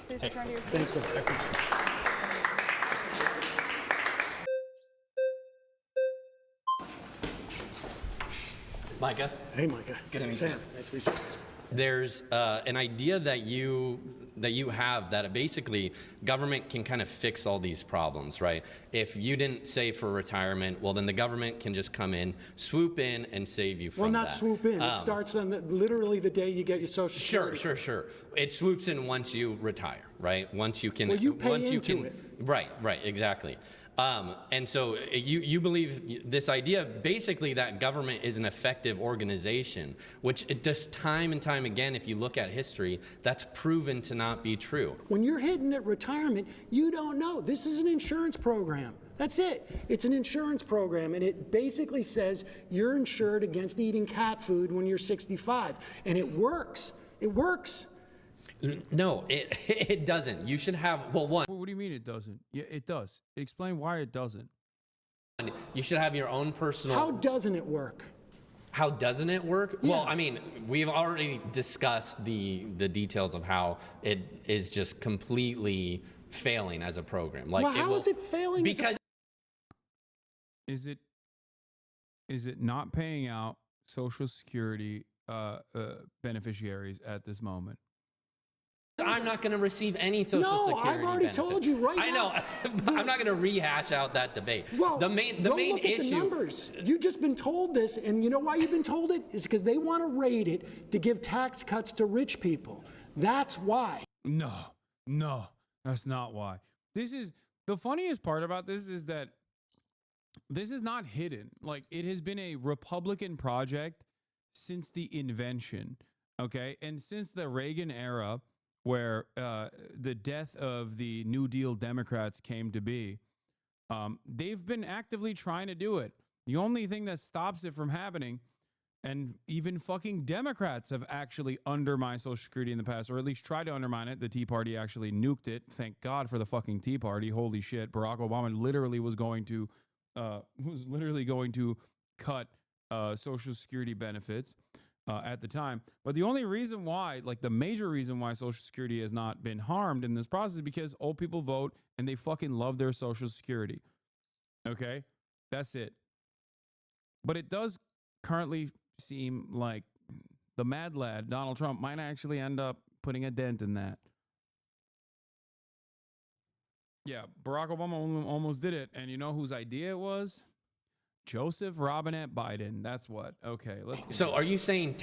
Please return to your seat. Thanks, Micah. Hey, Micah. Good to meet Sam. you. Nice to meet you. There's an idea that you have that basically government can kind of fix all these problems, right? If you didn't save for retirement, well, then the government can just come in, swoop in, and save you from that. Well, not swoop in. It starts on literally the day you get your Social Security. Sure. It swoops in once you retire, right? Once you can. Well, you pay into it. Right, exactly. And so you believe this idea basically that government is an effective organization, which it does time and time again, if you look at history, that's proven to not be true. When you're hitting at retirement, you don't know. This is an insurance program. That's it. It's an insurance program, and it basically says you're insured against eating cat food when you're 65. And it works. It works. No, it doesn't. You should have, well, one. What do you mean it doesn't? Yeah, it does. Explain why it doesn't. You should have your own personal. How doesn't it work? How doesn't it work? Yeah. Well, I mean, we've already discussed the details of how it is just completely failing as a program. Like, well, how is it failing? Because is it not paying out Social Security beneficiaries at this moment? I'm not going to receive any Social Security I've already benefits. told you right now. I know. I'm not going to rehash out that debate. Well, the main look issue. At the numbers. You've just been told this, and you know why you've been told it? Is because they want to raid it to give tax cuts to rich people. That's why. No, that's not why. This is the funniest part about this is that this is not hidden. Like, it has been a Republican project since the invention. Okay, and since the Reagan era, where the death of the New Deal Democrats came to be, they've been actively trying to do it. The only thing that stops it from happening, and even fucking Democrats have actually undermined Social Security in the past, or at least tried to undermine it. The Tea Party actually nuked it. Thank God for the fucking Tea Party. Holy shit. Barack Obama literally was going to cut Social Security benefits at the time. But the only reason why, like the major reason why Social Security has not been harmed in this process is because old people vote and they fucking love their Social Security. Okay? That's it. But it does currently seem like the mad lad, Donald Trump, might actually end up putting a dent in that. Yeah, Barack Obama almost did it. And you know whose idea it was? Joseph Robinette Biden. That's what. Okay, let's get So are you saying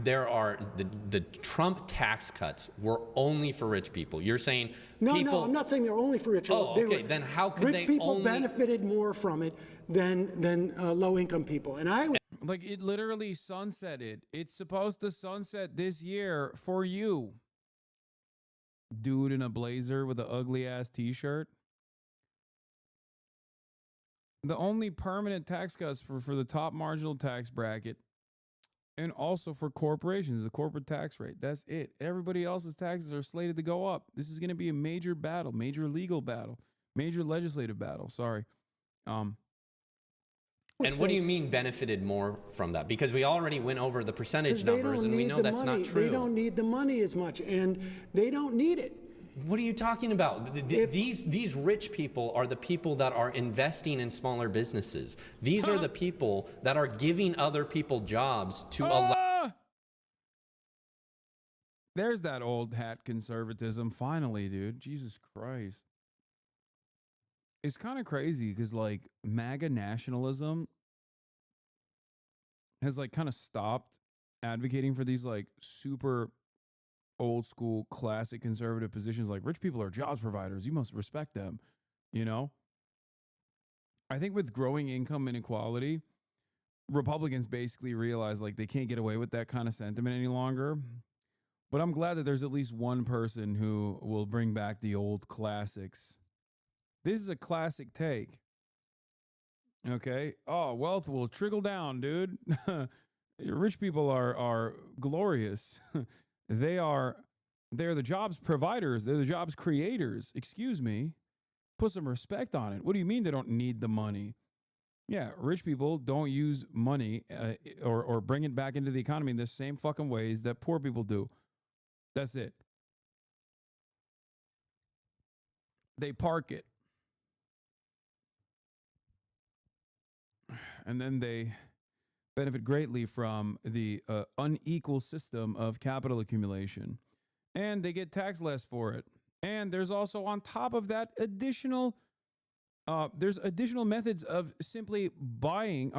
there are the Trump tax cuts were only for rich people? You're saying No, I'm not saying they're only for rich people. Oh, okay. Then how could rich they people only benefited more from it than low-income people? And like it literally sunsetted. It's supposed to sunset this year for you. Dude in a blazer with an ugly ass t-shirt. The only permanent tax cuts for the top marginal tax bracket And also for corporations, the corporate tax rate. That's it. Everybody else's taxes are slated to go up. This is going to be a major battle, major legal battle, major legislative battle. Sorry. And what do you mean benefited more from that? Because we already went over the percentage numbers and we know that's not true. They don't need the money as much, and they don't need it. What are you talking about? These rich people are the people that are investing in smaller businesses. These are the people that are giving other people jobs to allow. There's that old hat conservatism. Finally, dude. Jesus Christ. It's kind of crazy because like MAGA nationalism has like kind of stopped advocating for these like super old school classic conservative positions like rich people are jobs providers, you must respect them, you know. I think with growing income inequality, Republicans basically realize like they can't get away with that kind of sentiment any longer. But I'm glad that there's at least one person who will bring back the old classics. This is a classic take. Okay. Oh, wealth will trickle down, dude. Rich people are glorious. They're the jobs providers. They're the jobs creators. Excuse me. Put some respect on it. What do you mean they don't need the money? Yeah, rich people don't use money or bring it back into the economy in the same fucking ways that poor people do. That's it. They park it. And then they benefit greatly from the unequal system of capital accumulation. And they get taxed less for it. And there's also on top of that additional methods of simply borrowing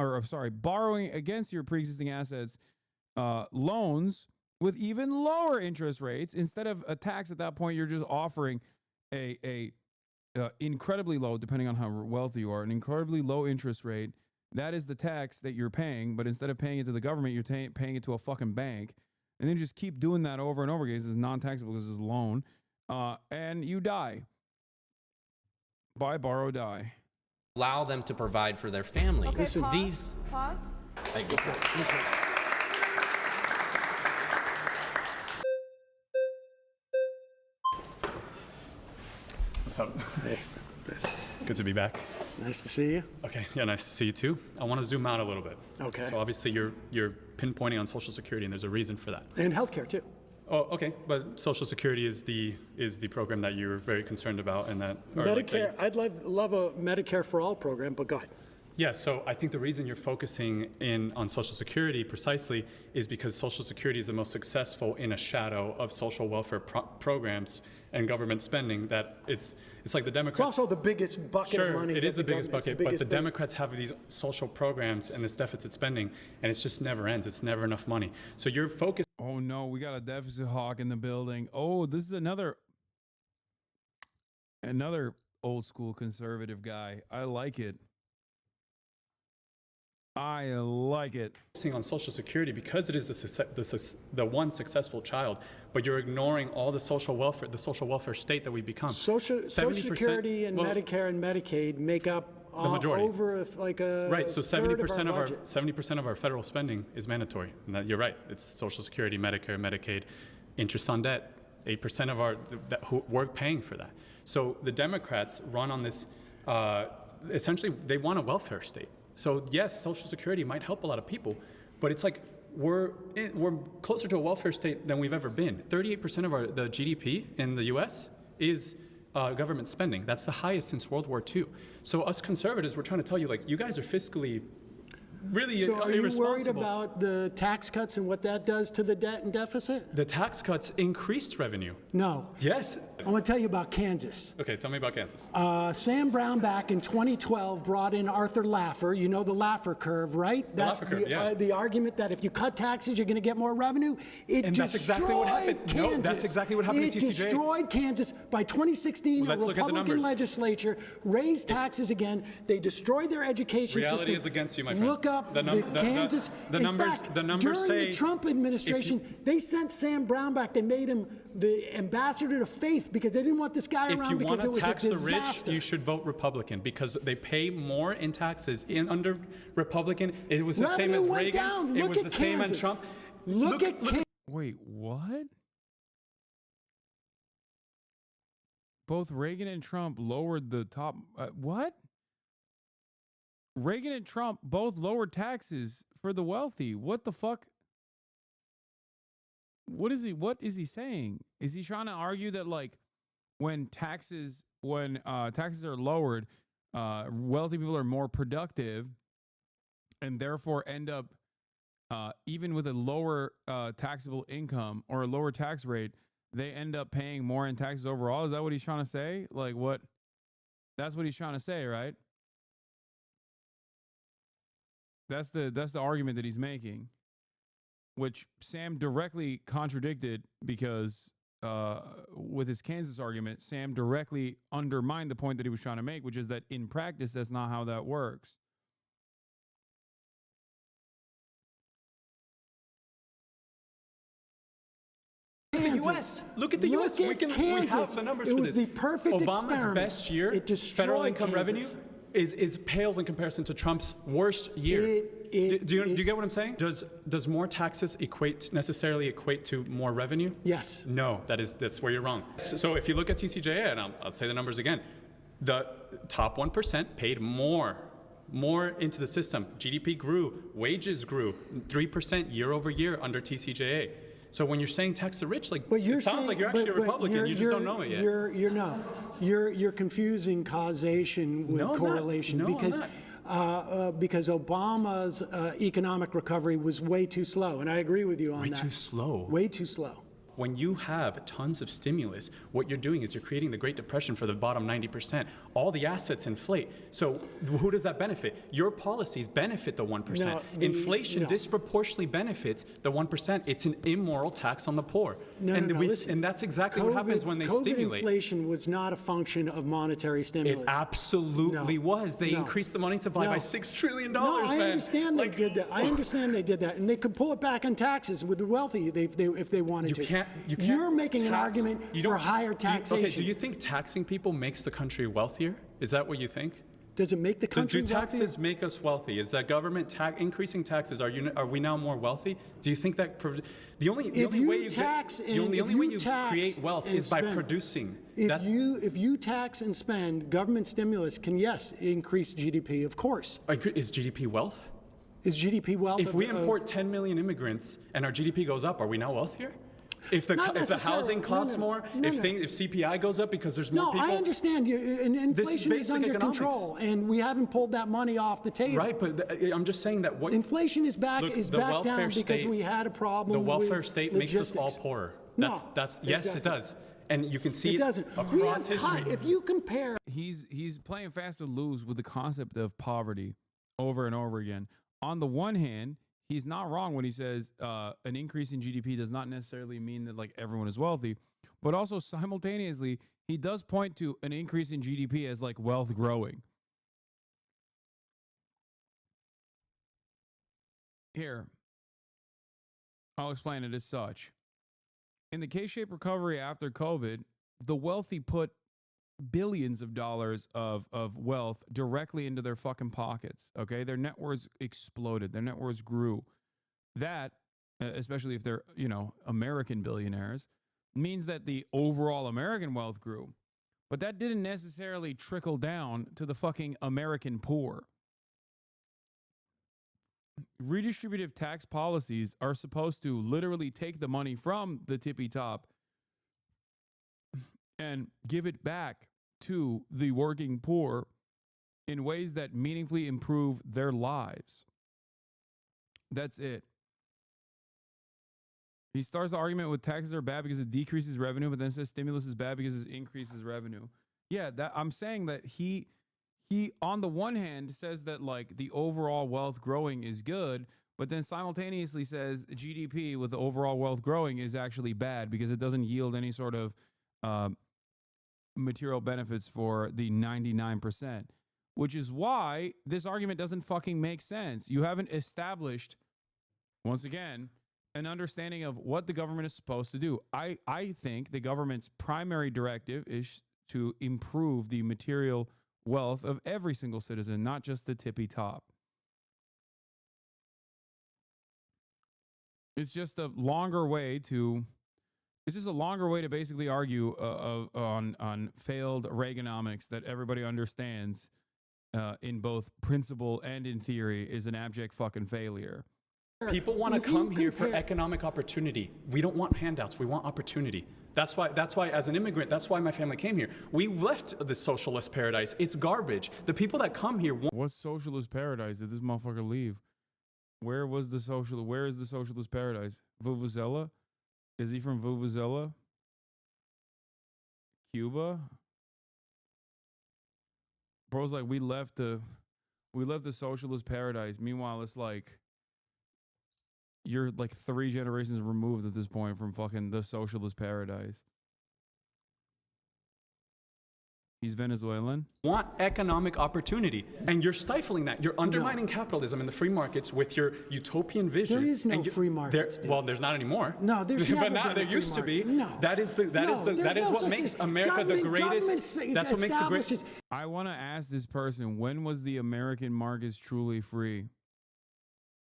against your pre-existing assets, loans with even lower interest rates. Instead of a tax at that point, you're just offering a incredibly low, depending on how wealthy you are, an incredibly low interest rate. That is the tax that you're paying, but instead of paying it to the government, you're paying it to a fucking bank. And then just keep doing that over and over again. This is non-taxable because it's a loan. And you die. Buy, borrow, die. Allow them to provide for their family. Okay, Listen, pause. What's up? Hey. Good to be back. Nice to see you. Okay, yeah, nice to see you too. I want to zoom out a little bit. Okay. So obviously you're pinpointing on Social Security, and there's a reason for that. And healthcare too. Oh, okay, but Social Security is the program that you're very concerned about, and that Medicare. I'd love a Medicare for all program, but go ahead. Yeah, so I think the reason you're focusing in on Social Security precisely is because Social Security is the most successful in a shadow of social welfare programs and government spending. That it's like the Democrats. It's also the biggest bucket of money. It is the biggest bucket, but the thing. Democrats have these social programs and this deficit spending, and it just never ends. It's never enough money. So you're focused. Oh no, we got a deficit hawk in the building. Oh, this is another old school conservative guy. I like it. I like it. On Social Security because it is the one successful child, but you're ignoring all the social welfare state that we've become. Social Security and Medicare and Medicaid make up the majority. Over like a right. So 70% of our federal spending is mandatory. And that, you're right. It's Social Security, Medicare, Medicaid, interest on debt. 8% of we're paying for that. So the Democrats run on this. Essentially, they want a welfare state. So yes, Social Security might help a lot of people, but it's like we're closer to a welfare state than we've ever been. 38% of the GDP in the U.S. is government spending. That's the highest since World War II. So us conservatives, we're trying to tell you, like, you guys are fiscally really irresponsible. So are you worried about the tax cuts and what that does to the debt and deficit? The tax cuts increased revenue. No. Yes. I want to tell you about Kansas. Okay, tell me about Kansas. Sam Brown back in 2012 brought in Arthur Laffer. You know the Laffer curve, right? That's the argument that if you cut taxes, you're going to get more revenue. That's exactly what happened. Kansas. No, that's exactly what happened in TCJ. It destroyed Kansas. By 2016, a Republican legislature raised taxes again. They destroyed their education system. Reality is against you, my friend. Look up Kansas. The numbers during the Trump administration, they sent Sam Brown back. They made him the ambassador to faith because they didn't want this guy around because it was a disaster. If you want to tax the rich, you should vote Republican because they pay more in taxes under Republican. It was the same as Reagan. Down. It was the same as Trump. Look at Wait, what? Both Reagan and Trump lowered the top. What? Reagan and Trump both lowered taxes for the wealthy. What the fuck? What is he saying? Is he trying to argue that like when taxes are lowered, wealthy people are more productive and therefore end up even with a lower taxable income or a lower tax rate, they end up paying more in taxes overall? Is that what he's trying to say? Like what? That's what he's trying to say, right? That's the argument that he's making, which Sam directly contradicted because with his Kansas argument, Sam directly undermined the point that he was trying to make, which is that in practice, that's not how that works. Look at the U.S. We have the numbers for this. It was the perfect Obama's experiment. best year, federal income revenue, is pales in comparison to Trump's worst year. Do you get what I'm saying? Does more taxes necessarily equate to more revenue? Yes. No, that's where you're wrong. So if you look at TCJA, and I'll say the numbers again, the top 1% paid more into the system. GDP grew, wages grew 3% year over year under TCJA. So when you're saying tax the rich, it sounds like you're actually a Republican. You just don't know it yet. You're confusing causation with correlation because Obama's economic recovery was way too slow, and I agree with you on that. Way too slow. Way too slow. When you have tons of stimulus, what you're doing is you're creating the Great Depression for the bottom 90%. All the assets inflate. So who does that benefit? Your policies benefit the 1%. Inflation disproportionately benefits the 1%. It's an immoral tax on the poor. And that's exactly what happens when they stimulate. Inflation was not a function of monetary stimulus. It absolutely was. They increased the money supply by $6 trillion. No, I understand they did that. I understand they did that. And they could pull it back on taxes with the wealthy if they wanted to. You're making an argument for higher taxation. Do you think taxing people makes the country wealthier? Is that what you think? Does it make the country wealthier? Do taxes make us wealthy? Is that government increasing taxes? Are we now more wealthy? Do you think that the only way you create wealth is by producing? If you tax and spend, government stimulus can increase GDP, of course. Is GDP wealth? Is GDP wealth? If we import 10 million immigrants and our GDP goes up, are we now wealthier? If the housing costs more, if CPI goes up because there's more people. No, I understand. Inflation is under control, and we haven't pulled that money off the table. Right, but I'm just saying that inflation is back down because we had a problem. The welfare state makes us all poorer. Yes, it does. And you can see it doesn't. Across history. If you compare, he's playing fast and loose with the concept of poverty over and over again. On the one hand, he's not wrong when he says an increase in GDP does not necessarily mean that like everyone is wealthy, but also simultaneously, he does point to an increase in GDP as like wealth growing. Here, I'll explain it as such. In the K-shaped recovery after COVID, the wealthy put billions of dollars of wealth directly into their fucking pockets. Okay, their net worths exploded. Their net worths grew. That, especially if they're American billionaires, means that the overall American wealth grew. But that didn't necessarily trickle down to the fucking American poor. Redistributive tax policies are supposed to literally take the money from the tippy top and give it back to the working poor in ways that meaningfully improve their lives. That's it. He starts the argument with taxes are bad because it decreases revenue, but then says stimulus is bad because it increases revenue. Yeah, I'm saying that he on the one hand says that like the overall wealth growing is good, but then simultaneously says GDP with the overall wealth growing is actually bad because it doesn't yield any sort of material benefits for the 99%, which is why this argument doesn't fucking make sense. You haven't established, once again, an understanding of what the government is supposed to do. I think the government's primary directive is to improve the material wealth of every single citizen, not just the tippy top. It's just a longer way to basically argue on failed Reaganomics that everybody understands in both principle and in theory is an abject fucking failure. People want to come here for economic opportunity. We don't want handouts. We want opportunity. That's why as an immigrant, that's why my family came here. We left the socialist paradise. It's garbage. The people that come here what socialist paradise did this motherfucker leave? Where is the socialist paradise? Vuvuzela? Is he from Vuvuzela? Cuba? Bro's like, we left the socialist paradise. Meanwhile, it's like you're like 3 generations removed at this point from fucking the socialist paradise. He's Venezuelan. Want economic opportunity, and you're stifling that. You're undermining capitalism and the free markets with your utopian vision. There is no free markets. Well, there's not anymore. No, there's never but now been there a free used to be. market. No. That is what makes America the greatest. That's what makes the greatest. I want to ask this person, when was the American markets truly free?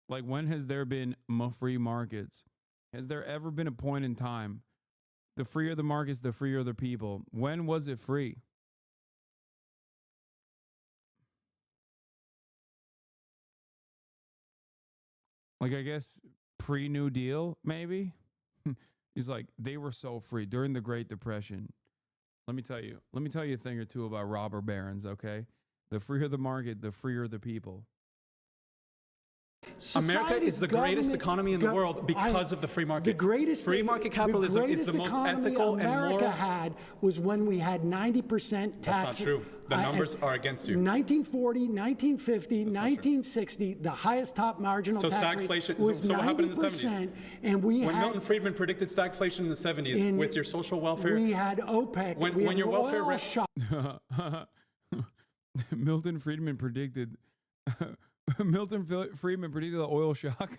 Like, when has there been free markets? Has there ever been a point in time? The freer the markets, the freer the people. When was it free? Like, I guess pre-New Deal, maybe? He's like, they were so free during the Great Depression. Let me tell you a thing or two about robber barons, okay? The freer the market, the freer the people. America is the greatest economy in the world because of the free market. The greatest free market capitalism is the most ethical and moral. America had was when we had 90% tax. That's not true. The numbers are against you. 1940, 1950, 1960, the highest top marginal tax rate was 90%. So what happened in the 70s? And we when had, Milton Friedman predicted stagflation in the 70s with your social welfare. We had OPEC. When your welfare shock. Milton Friedman predicted. Milton Friedman predicted the oil shock.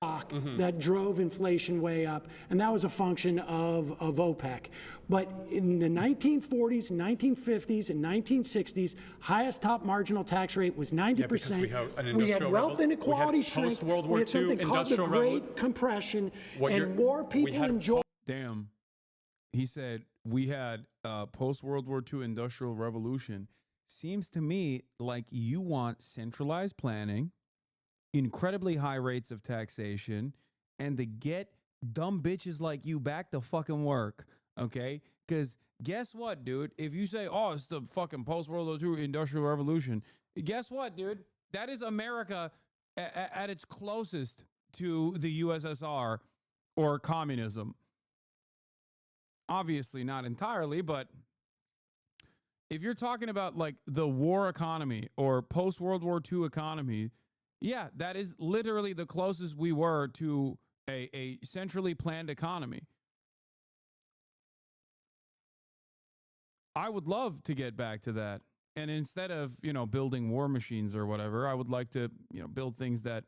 That drove inflation way up, and that was a function of OPEC. But in the 1940s, 1950s, and 1960s, highest top marginal tax rate was 90%. We had wealth inequality shrink. We had something called the Great Compression, and more people enjoyed. Damn. He said we had post-World War II industrial revolution. Seems to me like you want centralized planning, incredibly high rates of taxation, and to get dumb bitches like you back to fucking work, okay? Because guess what, dude? If you say, oh, it's the fucking post-World War II industrial revolution, guess what, dude? That is America at its closest to the USSR or communism. Obviously not entirely, but if you're talking about like the war economy or post-World War II economy, yeah, that is literally the closest we were to a centrally planned economy. I would love to get back to that. And instead of, building war machines or whatever, I would like to, build things that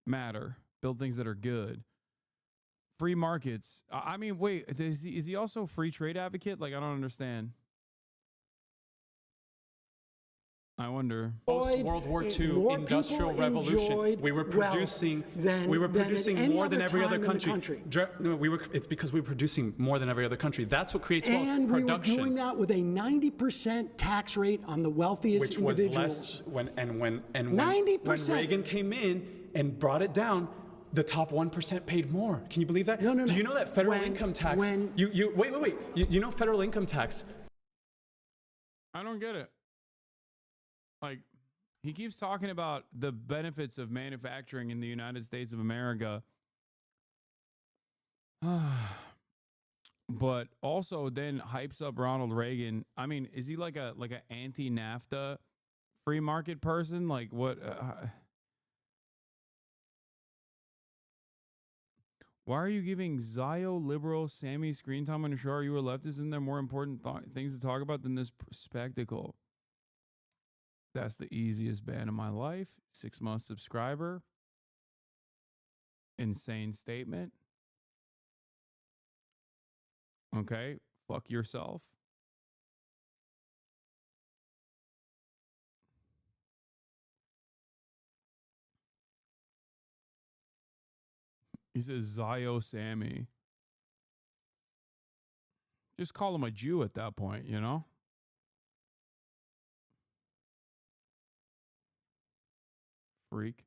matter, build things that are good. Free markets. I mean, wait, is he also a free trade advocate? Like, I don't understand. I wonder. Post-World War II industrial revolution. We were producing more than every other country. It's because we were producing more than every other country. That's what creates wealth. And we were doing that with a 90% tax rate on the wealthiest individuals. Which was less when Reagan came in and brought it down. The top 1% paid more. Can you believe that? No. Do you know that federal income tax? Wait. You know federal income tax? I don't get it. Like, he keeps talking about the benefits of manufacturing in the United States of America. But also then hypes up Ronald Reagan. I mean, is he like an anti-NAFTA free market person? Like, what? Why are you giving Zio liberal Sammy screen time on the show? Are you a leftist? Isn't there more important things to talk about than this spectacle? That's the easiest ban of my life. 6-month subscriber. insane statement. Okay, fuck yourself. He says Zio Sammy. Just call him a Jew at that point, you know? Freak.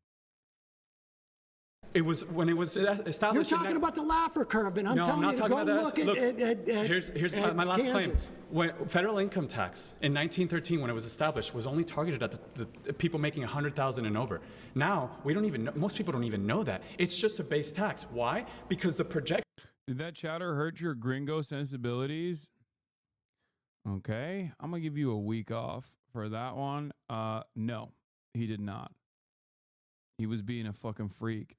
It was when it was established. You're talking about the Laffer curve, and I'm telling you to go look at here's my last claim. When federal income tax in 1913, when it was established, was only targeted at the people making $100,000 and over. Now we don't even know, most people don't even know that. It's just a base tax. Why? Because the project. Did that chatter hurt your gringo sensibilities? Okay, I'm gonna give you a week off for that one. No, he did not. He was being a fucking freak.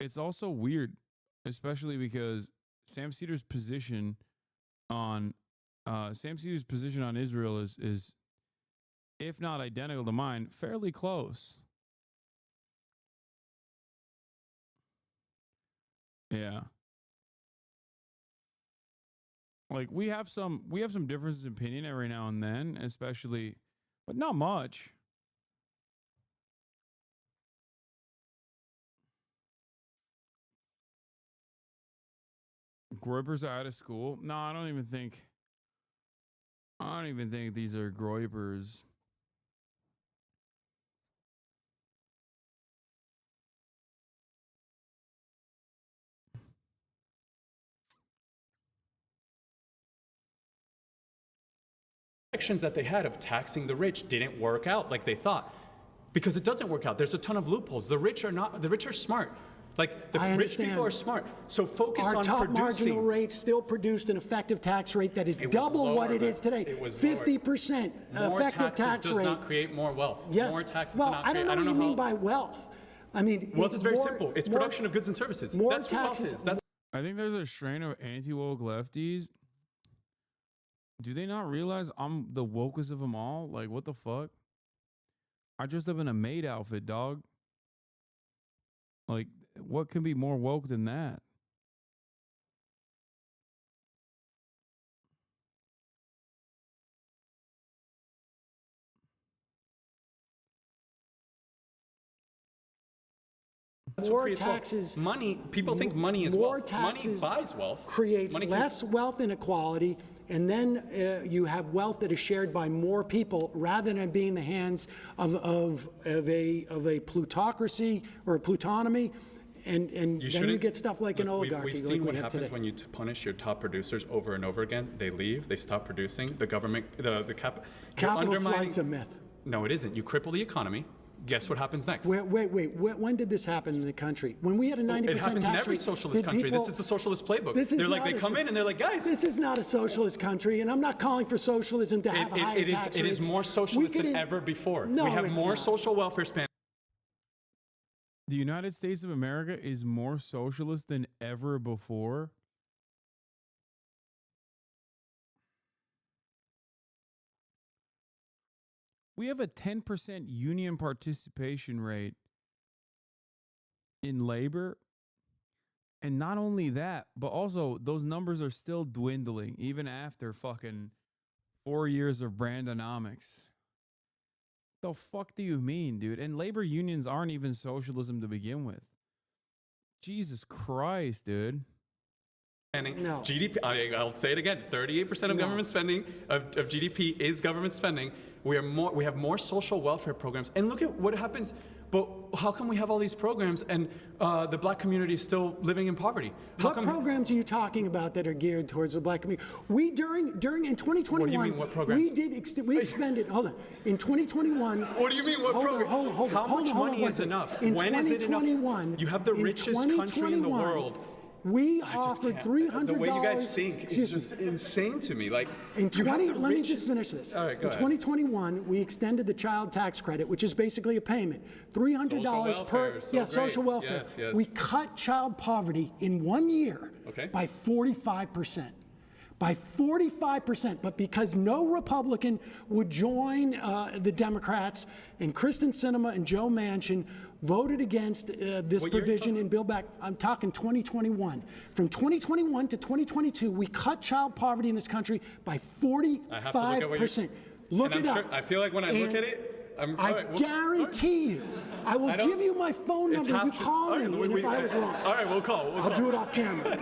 It's also weird, especially because Sam Seder's position on Israel is, if not identical to mine, fairly close. Yeah. Like we have some differences in opinion every now and then, especially, but not much. Groypers are out of school. No, I don't even think these are Groypers. Actions that they had of taxing the rich didn't work out like they thought, because it doesn't work out. There's a ton of loopholes. The rich are smart. Like the rich people are smart. So focus on our producing. top marginal rate still produced an effective tax rate that is double what it is today. 50% effective tax rate. Does not create more wealth. Yes. More taxes well, do not I don't know what you mean by wealth. I mean, wealth is very simple. It's production of goods and services. More That's what taxes. wealth is. I think there's a strain of anti-woke lefties. Do they not realize I'm the wokest of them all? Like, what the fuck? I dressed up in a maid outfit, dog. Like, what can be more woke than that? That's more what creates taxes. Wealth. Money. People think money is more wealth. Taxes money buys wealth. Creates less wealth inequality, and then you have wealth that is shared by more people rather than being in the hands of a plutocracy or a plutonomy. And then you get stuff like an oligarchy. We've seen what happens when you punish your top producers over and over again. They leave. They stop producing. The government, capital flight's a myth. No, it isn't. You cripple the economy. Guess what happens next? Wait. When did this happen in the country? When we had a 90% tax rate? It happens in every socialist country. This is the socialist playbook. They come in and they're like, guys. This is not a socialist country, and I'm not calling for socialism to have a higher tax rate. It is more socialist than ever before. No, we have more social welfare span. The United States of America is more socialist than ever before. We have a 10% union participation rate in labor. And not only that, but also those numbers are still dwindling even after fucking 4 years of Brandonomics. The fuck do you mean, dude? And labor unions aren't even socialism to begin with. Jesus Christ, dude. No. GDP, I'll say it again, 38% of government spending, of GDP is government spending. We have more social welfare programs. And look at what happens, but how come we have all these programs and the black community is still living in poverty? What programs are you talking about that are geared towards the black community? We, during in 2021, what do you mean, what programs? we expended, hold on, in 2021. What do you mean, what program? How much money is enough? When is it enough? You have the richest country in the world. We offered $300. The way you guys think is just insane to me. Like, let me just finish this. All right, go in 2021, we extended the child tax credit, which is basically a payment, $300 per social welfare. Yes. We cut child poverty in 1 year by 45%. by 45%. But because no Republican would join the Democrats, and Kristen Sinema and Joe Manchin voted against this provision in Build Back. I'm talking 2021. From 2021 to 2022, we cut child poverty in this country by 45%. Look it up. I feel like when I look at it, I guarantee you, I will give you my phone number. You call me, and if I was wrong. All right, we'll call. I'll do it off camera.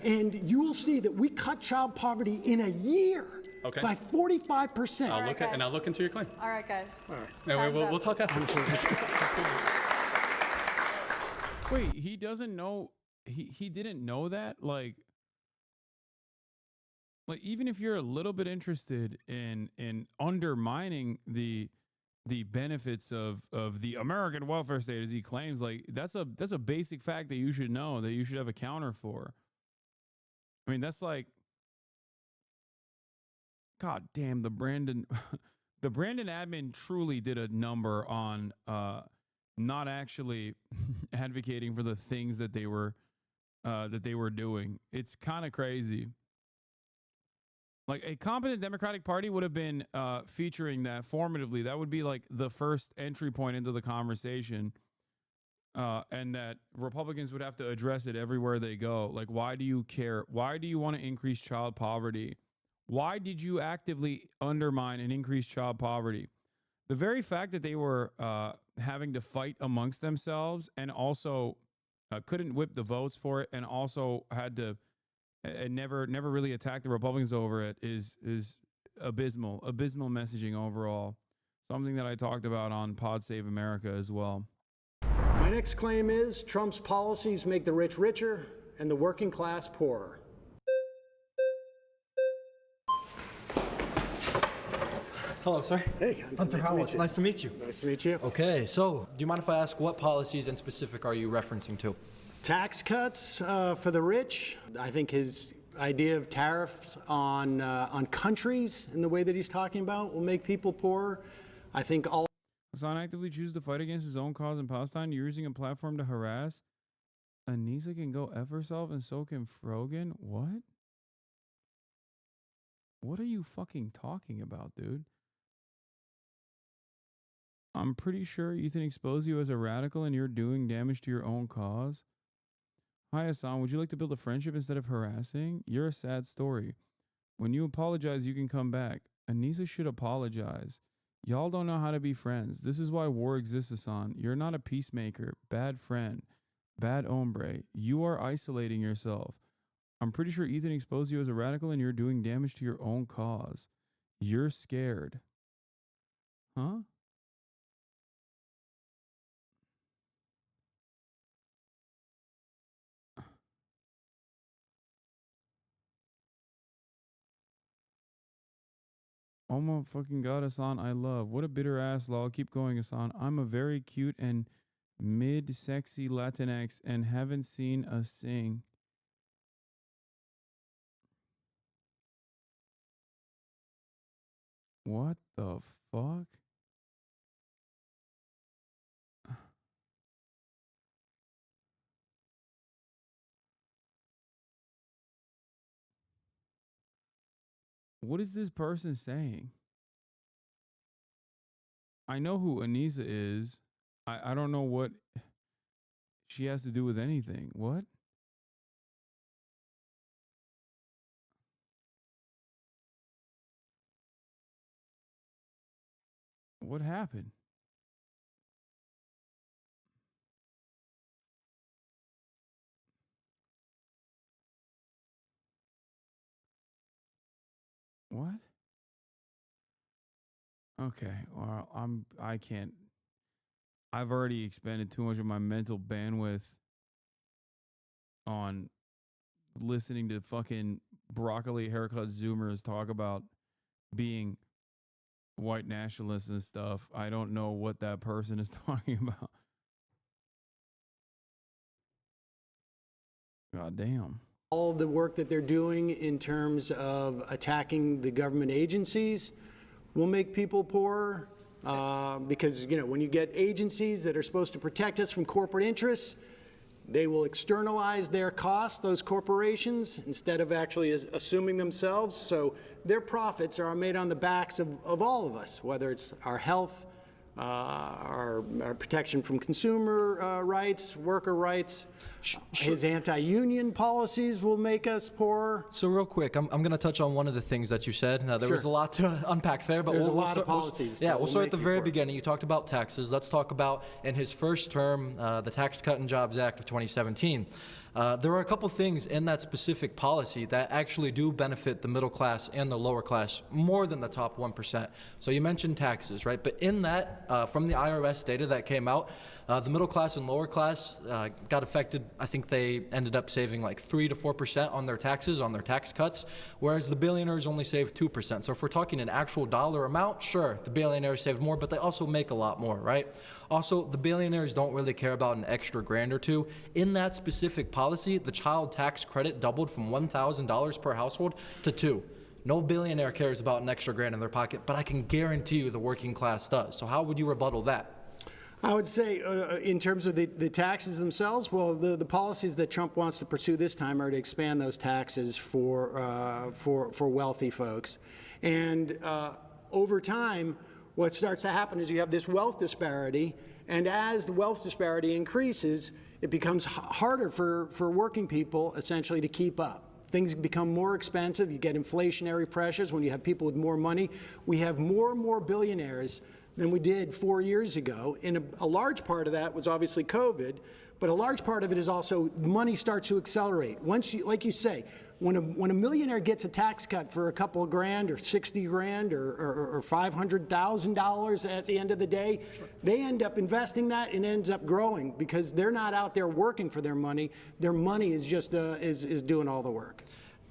And you will see that we cut child poverty in a year by 45%. I'll look into your claim. All right, guys. All right. Anyway, we'll talk after. Wait, he doesn't know. He didn't know that. Like even if you're a little bit interested in undermining the benefits of the American welfare state, as he claims, like that's a basic fact that you should know, that you should have a counter for. I mean, that's like, God damn, the Brandon admin truly did a number on not actually advocating for the things that they were doing. It's kind of crazy. Like a competent Democratic Party would have been featuring that formatively. That would be like the first entry point into the conversation, and that Republicans would have to address it everywhere they go. Like, why do you care? Why do you want to increase child poverty? Why did you actively undermine and increase child poverty? The very fact that they were having to fight amongst themselves and also couldn't whip the votes for it, and also had to and never really attacked the Republicans over it is abysmal messaging overall. Something that I talked about on Pod Save America as well. My next claim is Trump's policies make the rich richer and the working class poorer. Hello, sir. Hey, Hunter Howard. Nice to meet you. Nice to meet you. Okay, so do you mind if I ask what policies in specific are you referencing to? Tax cuts for the rich. I think his idea of tariffs on countries in the way that he's talking about will make people poorer. I think all. Hasan actively chooses to fight against his own cause in Palestine, using a platform to harass. Anissa can go F herself, and so can Frogan. What? What are you fucking talking about, dude? I'm pretty sure Ethan exposed you as a radical and you're doing damage to your own cause. Hi, Hasan. Would you like to build a friendship instead of harassing? You're a sad story. When you apologize, you can come back. Anissa should apologize. Y'all don't know how to be friends. This is why war exists, Hasan. You're not a peacemaker, bad friend, bad hombre. You are isolating yourself. I'm pretty sure Ethan exposed you as a radical and you're doing damage to your own cause. You're scared. Huh? Oh my fucking God, Hasan, I love. What a bitter ass lol. Keep going, Hasan. I'm a very cute and mid-sexy Latinx and haven't seen a sing. What the fuck? What is this person saying? I know who Anissa is. I don't know what she has to do with anything. What? What happened? What? Okay, well, I can't. I've already expended too much of my mental bandwidth on listening to fucking broccoli haircut Zoomers talk about being white nationalists and stuff. I don't know what that person is talking about. God damn. All the work that they're doing in terms of attacking the government agencies will make people poorer, because, you know, when you get agencies that are supposed to protect us from corporate interests, They will externalize their costs, those corporations, instead of actually assuming themselves. So their profits are made on the backs of all of us, whether it's our health, our protection from consumer rights, worker rights. His anti-union policies will make us poorer. So real quick, I'm going to touch on one of the things that you said. Now, there was a lot to unpack there, but there's a lot of policies. We'll start at the very beginning. You talked about taxes. Let's talk about, in his first term, the Tax Cut and Jobs Act of 2017. There are a couple things in that specific policy that actually do benefit the middle class and the lower class more than the top 1%. So you mentioned taxes, right? But in that, from the IRS data that came out, the middle class and lower class got affected. I think they ended up saving like 3 to 4% on their taxes, on their tax cuts, whereas the billionaires only saved 2%. So if we're talking an actual dollar amount, sure, the billionaires saved more, but they also make a lot more, right? Also, the billionaires don't really care about an extra grand or two. In that specific policy, the child tax credit doubled from $1,000 per household to $2,000. No billionaire cares about an extra grand in their pocket, but I can guarantee you the working class does. So how would you rebuttal that? I would say, in terms of the taxes themselves, well, the policies that Trump wants to pursue this time are to expand those taxes for wealthy folks. And over time, what starts to happen is you have this wealth disparity, and as the wealth disparity increases, it becomes harder for working people, essentially, to keep up. Things become more expensive. You get inflationary pressures when you have people with more money. We have more and more billionaires than we did 4 years ago. And a large part of that was obviously COVID, but a large part of it is also money starts to accelerate. Once you, like you say, when a millionaire gets a tax cut for a couple of grand or 60 grand or $500,000 at the end of the day, they end up investing that and it ends up growing because they're not out there working for their money. Their money is just is doing all the work.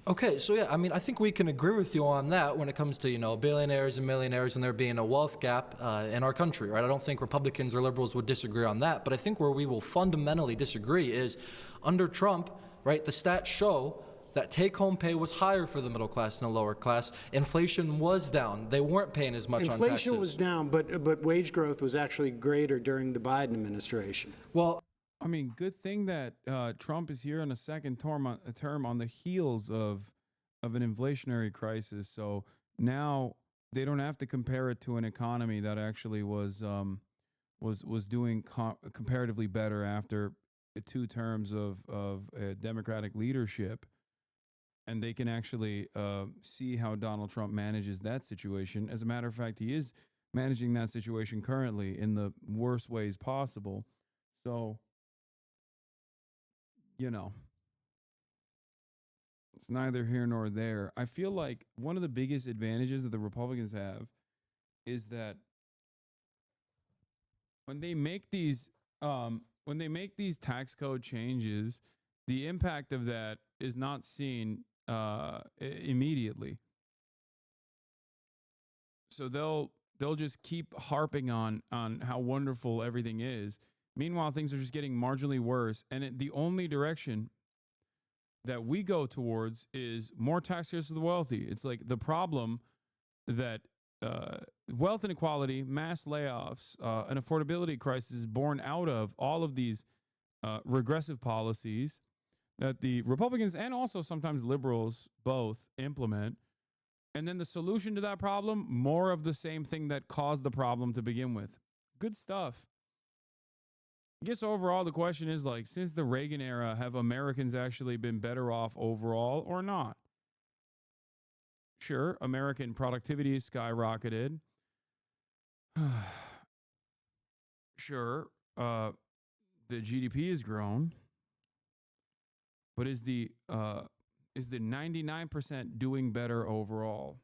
Okay, so yeah, I mean, I think we can agree with you on that when it comes to, you know, billionaires and millionaires and there being a wealth gap in our country, right? I don't think Republicans or liberals would disagree on that, but I think where we will fundamentally disagree is under Trump, right, the stats show that take-home pay was higher for the middle class and the lower class. Inflation was down. They weren't paying as much on taxes. Inflation was down, but wage growth was actually greater during the Biden administration. Well, I mean, good thing that Trump is here on a second term on the heels of an inflationary crisis. So now they don't have to compare it to an economy that actually was doing comparatively better after 2 terms of Democratic leadership. And they can actually see how Donald Trump manages that situation. As a matter of fact, he is managing that situation currently in the worst ways possible. So, you know, it's neither here nor there. I feel like one of the biggest advantages that the Republicans have is that when they make these tax code changes, the impact of that is not seen immediately. So they'll just keep harping on how wonderful everything is. Meanwhile, things are just getting marginally worse. And the only direction that we go towards is more tax cuts for the wealthy. It's like the problem that wealth inequality, mass layoffs, an affordability crisis is born out of all of these regressive policies that the Republicans and also sometimes liberals both implement. And then the solution to that problem, more of the same thing that caused the problem to begin with. Good stuff. I guess overall the question is, like, since the Reagan era, have Americans actually been better off overall or not? Sure, American productivity has skyrocketed. Sure, the GDP has grown. But is the 99% doing better overall?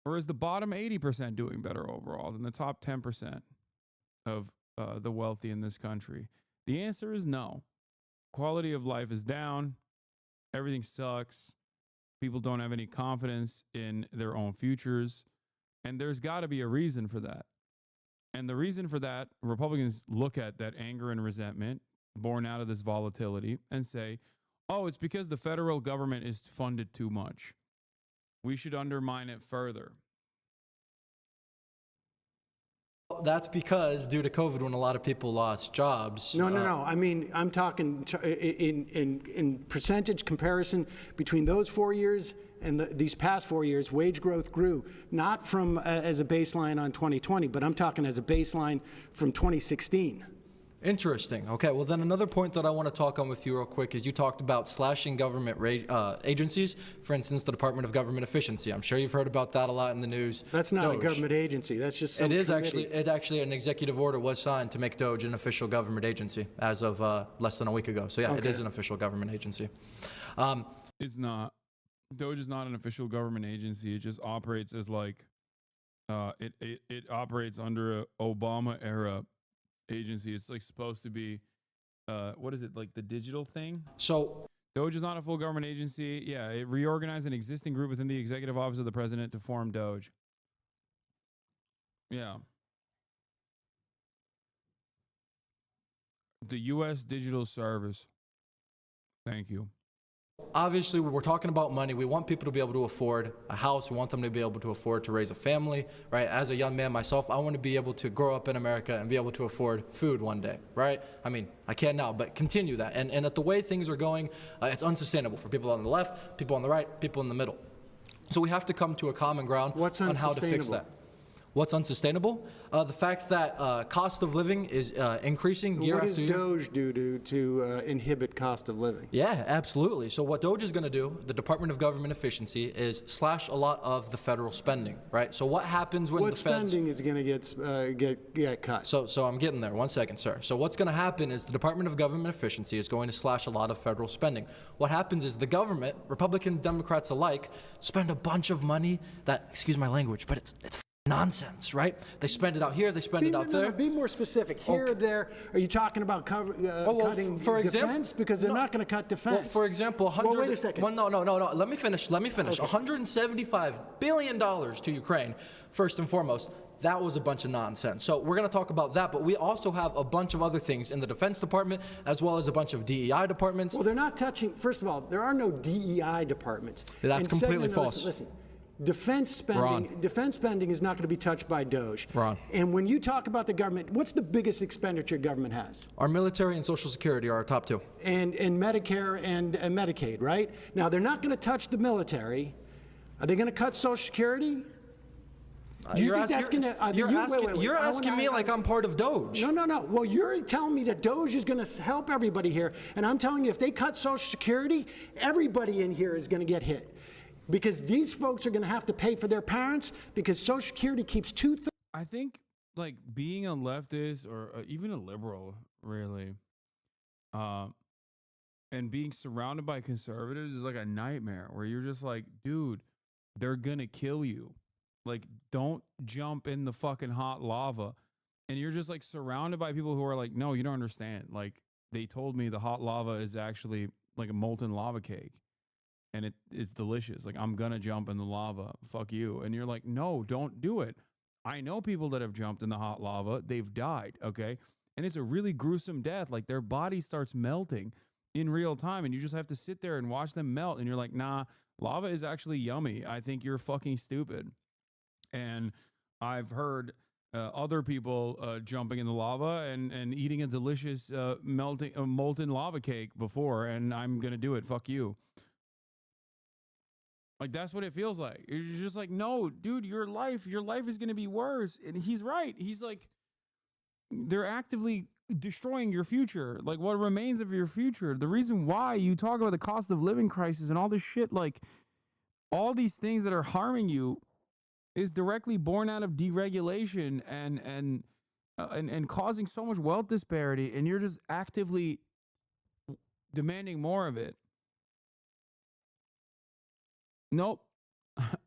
Or is the bottom 80% doing better overall than the top 10% of the wealthy in this country? The answer is no. Quality of life is down. Everything sucks. People don't have any confidence in their own futures. And there's got to be a reason for that. And the reason for that, Republicans look at that anger and resentment born out of this volatility and say, oh, it's because the federal government is funded too much. We should undermine it further. Well, that's because due to COVID, when a lot of people lost jobs. No. I mean, I'm talking in percentage comparison between those 4 years and these past 4 years, wage growth grew, not from as a baseline on 2020, but I'm talking as a baseline from 2016. Interesting. Okay, well then another point that I want to talk on with you real quick is you talked about slashing government agencies, for instance, the Department of Government Efficiency. I'm sure you've heard about that a lot in the news. That's not a government agency. That's just some committee. It actually an executive order was signed to make DOGE an official government agency as of less than a week ago. So yeah, It is an official government agency. It's not. DOGE is not an official government agency. It just operates as like, it operates under a Obama era agency. It's like supposed to be, what is it, like the digital thing? So DOGE is not a full government agency. Yeah, it reorganized an existing group within the executive office of the president to form DOGE. Yeah. The U.S. Digital Service. Thank you. Obviously, we're talking about money. We want people to be able to afford a house. We want them to be able to afford to raise a family, right? As a young man myself, I want to be able to grow up in America and be able to afford food one day, right? I mean, I can't now, but continue that. And at the way things are going, it's unsustainable for people on the left, people on the right, people in the middle. So we have to come to a common ground on how to fix that. What's unsustainable? The fact that cost of living is increasing year after year. What does DOGE do to inhibit cost of living? Yeah, absolutely. So what DOGE is going to do, the Department of Government Efficiency, is slash a lot of the federal spending, right? So what happens when the feds... What spending is going to get cut? So I'm getting there. 1 second, sir. So what's going to happen is the Department of Government Efficiency is going to slash a lot of federal spending. What happens is the government, Republicans, Democrats alike, spend a bunch of money that, excuse my language, but it's nonsense, right? They spend it out here, they spend it out there. Be more specific. Here or there. Are you talking about cutting defense? Because they're not going to cut defense. Well, for example, wait a second. Well, no. Let me finish. Okay. $175 billion to Ukraine, first and foremost. That was a bunch of nonsense. So we're going to talk about that, but we also have a bunch of other things in the Defense Department, as well as a bunch of DEI departments. Well, they're not touching, first of all, there are no DEI departments. That's completely false. Listen. Defense spending is not going to be touched by DOGE. Wrong. And when you talk about the government, what's the biggest expenditure government has? Our military and Social Security are our top two. And Medicare and Medicaid, right? Now, they're not going to touch the military. Are they going to cut Social Security? You're asking me like I'm part of DOGE. No. Well, you're telling me that DOGE is going to help everybody here. And I'm telling you, if they cut Social Security, everybody in here is going to get hit. Because these folks are going to have to pay for their parents because Social Security keeps 2/3. I think like being a leftist or even a liberal, really, and being surrounded by conservatives is like a nightmare where you're just like, dude, they're going to kill you. Like, don't jump in the fucking hot lava. And you're just like surrounded by people who are like, no, you don't understand. Like, they told me the hot lava is actually like a molten lava cake. And it's delicious. Like, I'm going to jump in the lava. Fuck you. And you're like, no, don't do it. I know people that have jumped in the hot lava. They've died, okay? And it's a really gruesome death. Like, their body starts melting in real time. And you just have to sit there and watch them melt. And you're like, nah, lava is actually yummy. I think you're fucking stupid. And I've heard other people jumping in the lava and eating a delicious molten lava cake before. And I'm going to do it. Fuck you. Like, that's what it feels like. You're just like, no, dude, your life is going to be worse. And he's right. He's like, they're actively destroying your future. Like, what remains of your future. The reason why you talk about the cost of living crisis and all this shit, like all these things that are harming you is directly born out of deregulation and causing so much wealth disparity. And you're just actively demanding more of it. Nope.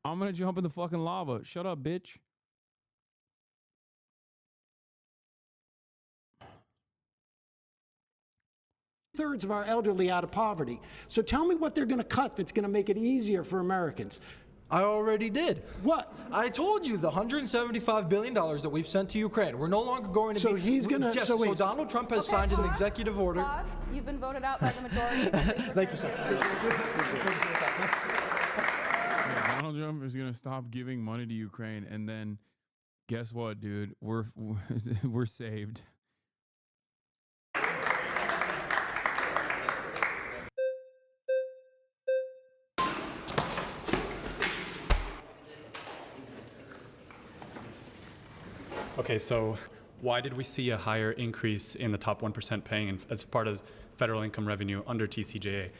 I'm going to jump in the fucking lava. Shut up, bitch. Thirds of our elderly out of poverty. So tell me what they're going to cut that's going to make it easier for Americans. I already did. What? I told you the $175 billion that we've sent to Ukraine. We're no longer going to so be... He's going to... Yes, so Donald Trump has signed an executive order. Boss, you've been voted out by the majority. Thank you, sir. Donald Trump is going to stop giving money to Ukraine and then guess what, dude? We're saved. Okay, so why did we see a higher increase in the top 1% paying as part of federal income revenue under TCJA?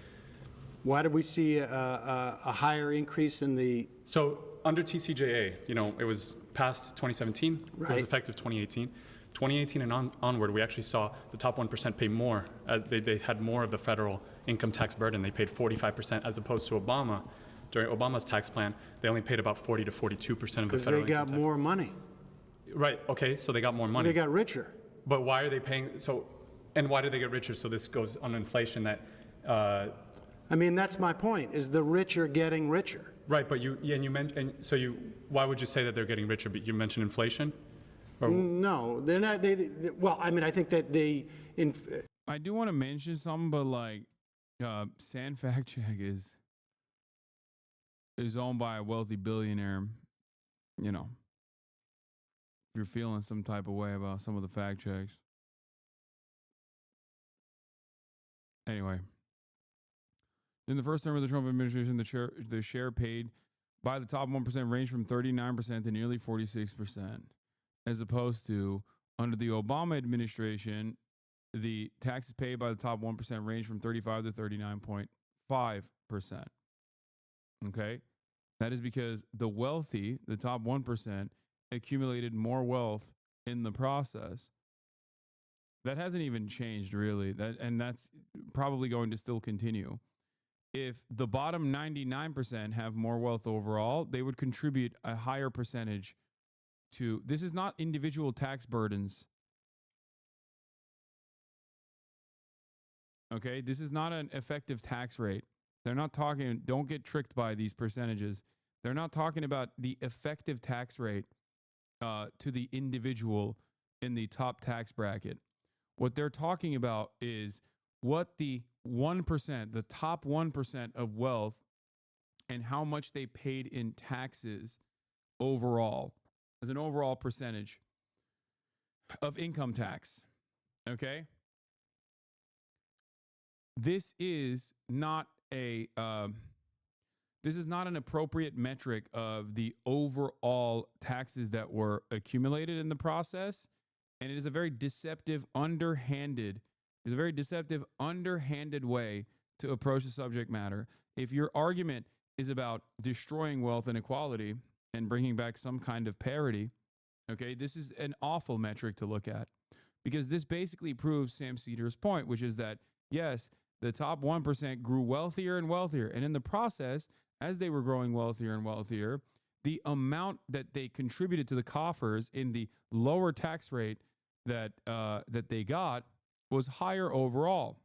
Why did we see a higher increase in the... So under TCJA, it was passed 2017, it was Right. effective 2018. 2018 and onward, we actually saw the top 1% pay more. They had more of the federal income tax burden. They paid 45% as opposed to Obama. During Obama's tax plan, they only paid about 40 to 42% of the Because federal they income got tax. more money. Right, okay, so they got more money. They got richer. But why are they paying, and why did they get richer? So this goes on inflation that... I mean, that's my point, is the rich are getting richer. Right, but why would you say that they're getting richer? But you mentioned inflation? No, they're not. Well, I mean, I think that I do want to mention something, but like, San Fact Check is owned by a wealthy billionaire. If you're feeling some type of way about some of the fact checks. Anyway. In the first term of the Trump administration, the share paid by the top 1% ranged from 39% to nearly 46%, as opposed to under the Obama administration, the taxes paid by the top 1% ranged from 35 to 39.5%. Okay? That is because the wealthy, the top 1%, accumulated more wealth in the process. That hasn't even changed, really. And that's probably going to still continue. If the bottom 99% have more wealth overall, they would contribute a higher percentage to... This is not individual tax burdens. Okay? This is not an effective tax rate. They're not talking... Don't get tricked by these percentages. They're not talking about the effective tax rate to the individual in the top tax bracket. What they're talking about is what the 1%, the top 1% of wealth, and how much they paid in taxes overall, as an overall percentage of income tax. Okay? This is not an appropriate metric of the overall taxes that were accumulated in the process, and it is a very deceptive, underhanded way to approach the subject matter. If your argument is about destroying wealth inequality and bringing back some kind of parity, okay, this is an awful metric to look at, because this basically proves Sam Seder's point, which is that, yes, the top 1% grew wealthier and wealthier. And in the process, as they were growing wealthier and wealthier, the amount that they contributed to the coffers in the lower tax rate that they got was higher overall.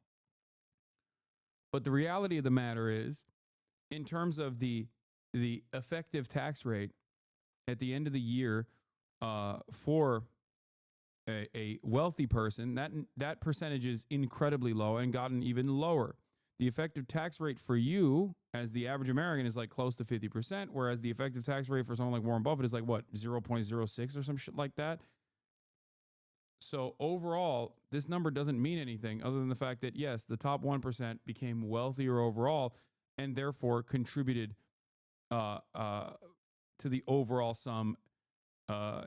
But the reality of the matter is, in terms of the effective tax rate at the end of the year for a wealthy person, that percentage is incredibly low and gotten even lower. The effective tax rate for you as the average American is like close to 50%, whereas the effective tax rate for someone like Warren Buffett is like what, 0.06 or some shit like that. So overall, this number doesn't mean anything other than the fact that, yes, the top 1% became wealthier overall and therefore contributed to the overall sum by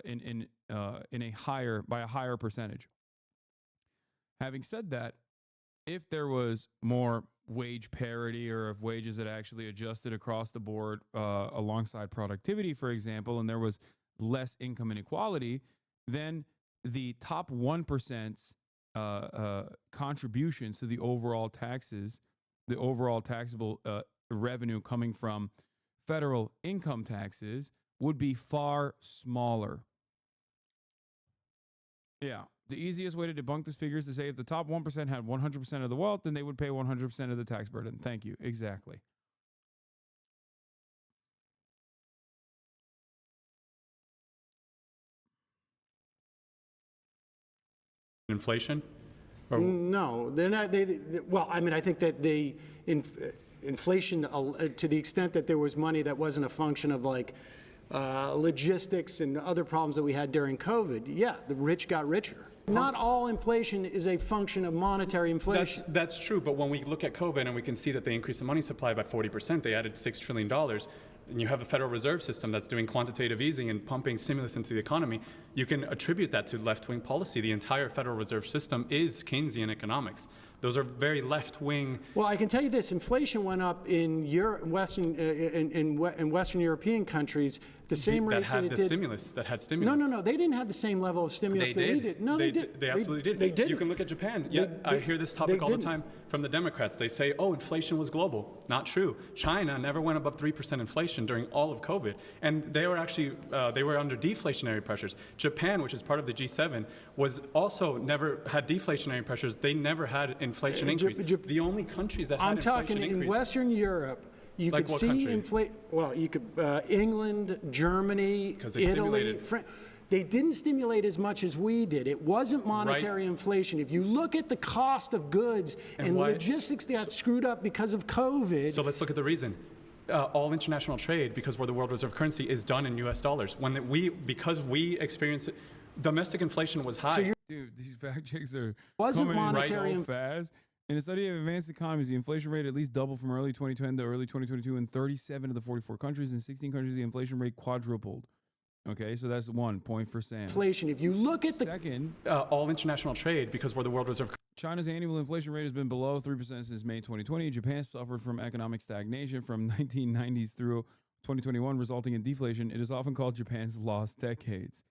a higher percentage. Having said that, if there was more wage parity, or if wages had actually adjusted across the board alongside productivity, for example, and there was less income inequality, then the top 1%'s contributions to the overall taxes, the overall taxable revenue coming from federal income taxes would be far smaller. Yeah. The easiest way to debunk this figure is to say if the top 1% had 100% of the wealth, then they would pay 100% of the tax burden. Thank you. Exactly. Inflation? No, they're not. Well, I mean, I think that inflation, to the extent that there was money that wasn't a function of like logistics and other problems that we had during COVID, yeah, the rich got richer. Not all inflation is a function of monetary inflation. That's true, but when we look at COVID and we can see that they increased the money supply by 40%, they added $6 trillion, and you have a Federal Reserve System that's doing quantitative easing and pumping stimulus into the economy, you can attribute that to left-wing policy. The entire Federal Reserve System is Keynesian economics. Those are very left-wing. Well, I can tell you this: inflation went up in Western European countries the same rates that it did. That had stimulus. No. They didn't have the same level of stimulus that we did. No, they did. They absolutely did. They did. You can look at Japan. Yeah, I hear this topic all the time from the Democrats. They say, "Oh, inflation was global." Not true. China never went above 3% inflation during all of COVID, and they were actually they were under deflationary pressures. Japan, which is part of the G7, was also never had deflationary pressures. They never had inflation increase. The only countries that had inflation increase. I'm talking in Western Europe. You like could see inflation. Well, you could England, Germany, Italy, France. They didn't stimulate as much as we did. It wasn't monetary inflation. If you look at the cost of goods and logistics got screwed up because of COVID. So let's look at the reason. All international trade, because we're the world reserve currency, is done in U.S. dollars. Because we experience it, domestic inflation was high. So dude, these fact checks are coming in so fast. In a study of advanced economies, the inflation rate at least doubled from early 2010 to early 2022 in 37 of the 44 countries. In 16 countries, the inflation rate quadrupled. Okay, so that's 1 point for Sam. Inflation. If you look at Second, all international trade, because we're the world reserve. China's annual inflation rate has been below 3% since May 2020. Japan suffered from economic stagnation from 1990s through 2021, resulting in deflation. It is often called Japan's lost decades.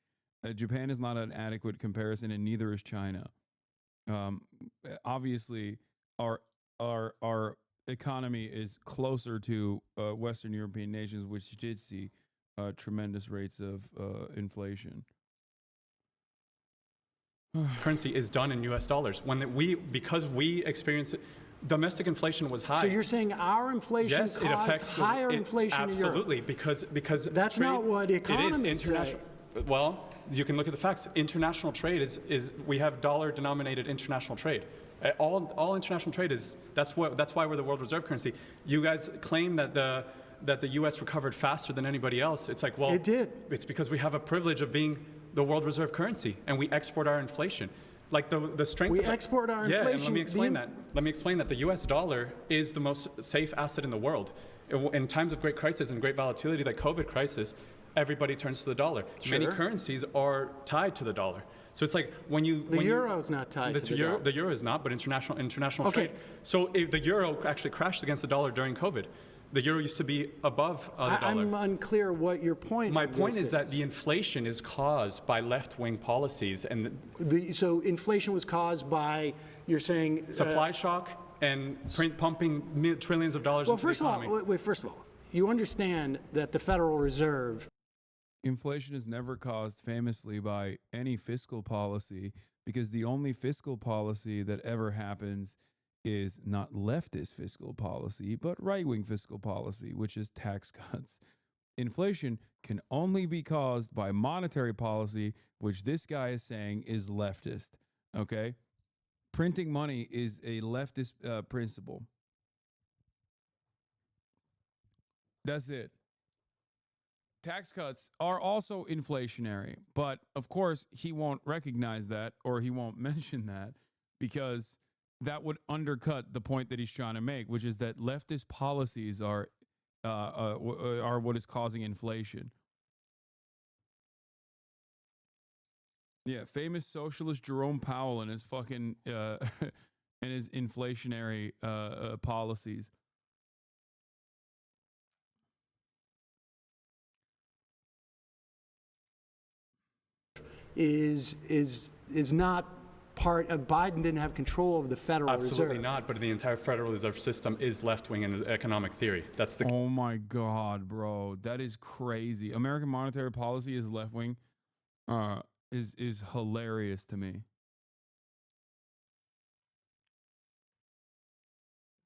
Japan is not an adequate comparison, and neither is China. Obviously, our economy is closer to Western European nations, which did see tremendous rates of inflation. Currency is done in U.S. dollars. Because we experience it, domestic inflation was high. So you're saying our inflation caused higher inflation in Europe? Absolutely, because that's not what economists say. Well, you can look at the facts. International trade is we have dollar-denominated international trade. All international trade is that's why we're the world reserve currency. You guys claim that the U.S. recovered faster than anybody else. It's like, well, it did. It's because we have a privilege of being the world reserve currency, and we export our inflation. Like the strength. We export our inflation. Yeah, and let me explain that. Let me explain that the U.S. dollar is the most safe asset in the world. In times of great crisis and great volatility, like COVID crisis, everybody turns to the dollar. Sure. Many currencies are tied to the dollar. So it's like when you the euro is not tied to the dollar. The euro is not, but international trade. So if the euro actually crashed against the dollar during COVID. The euro used to be above the dollar. I'm unclear what your point. My point is that the inflation is caused by left-wing policies, and so inflation was caused by, you're saying, supply shock and pumping trillions of dollars into the economy. Well, first of all, you understand that the Federal Reserve. Inflation is never caused famously by any fiscal policy, because the only fiscal policy that ever happens is not leftist fiscal policy, but right-wing fiscal policy, which is tax cuts. Inflation can only be caused by monetary policy, which this guy is saying is leftist. Okay? Printing money is a leftist principle. That's it. Tax cuts are also inflationary, but of course he won't recognize that, or he won't mention that, because that would undercut the point that he's trying to make, which is that leftist policies are what is causing inflation. Yeah, famous socialist Jerome Powell and his fucking and his inflationary policies. Is not part of Biden didn't have control of the Federal Reserve. Absolutely not, but the entire Federal Reserve System is left-wing in economic theory. That's the. Oh my God, bro, that is crazy. American monetary policy is left-wing. Is hilarious to me.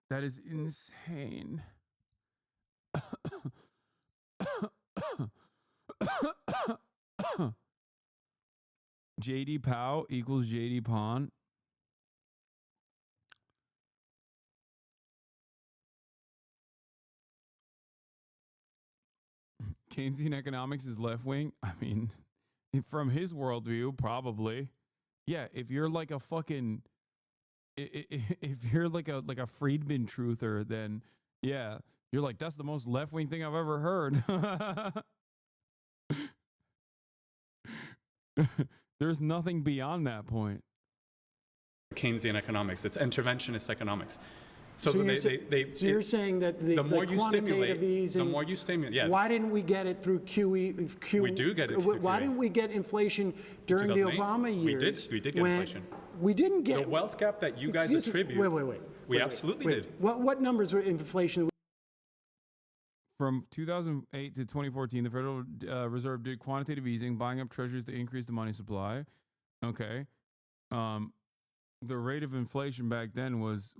That is insane. JD Powell equals JD Pond. Keynesian economics is left wing. I mean, from his worldview, probably. Yeah, if you're like a fucking, if you're like a Friedman truther, then yeah, you're like, that's the most left wing thing I've ever heard. There's nothing beyond that point. Keynesian economics. It's interventionist economics. So you're saying that the more you quantitative stimulate, easing, the more you stimulate. Yeah. Why didn't we get it through QE? We do get it through Why QE. didn't we get inflation during the 2008? Obama years? We did get inflation. We didn't get the wealth gap that you guys Excuse me. attribute. Wait. We absolutely did. What numbers were inflation? From 2008 to 2014, the Federal Reserve did quantitative easing, buying up treasuries to increase the money supply. Okay. The rate of inflation back then was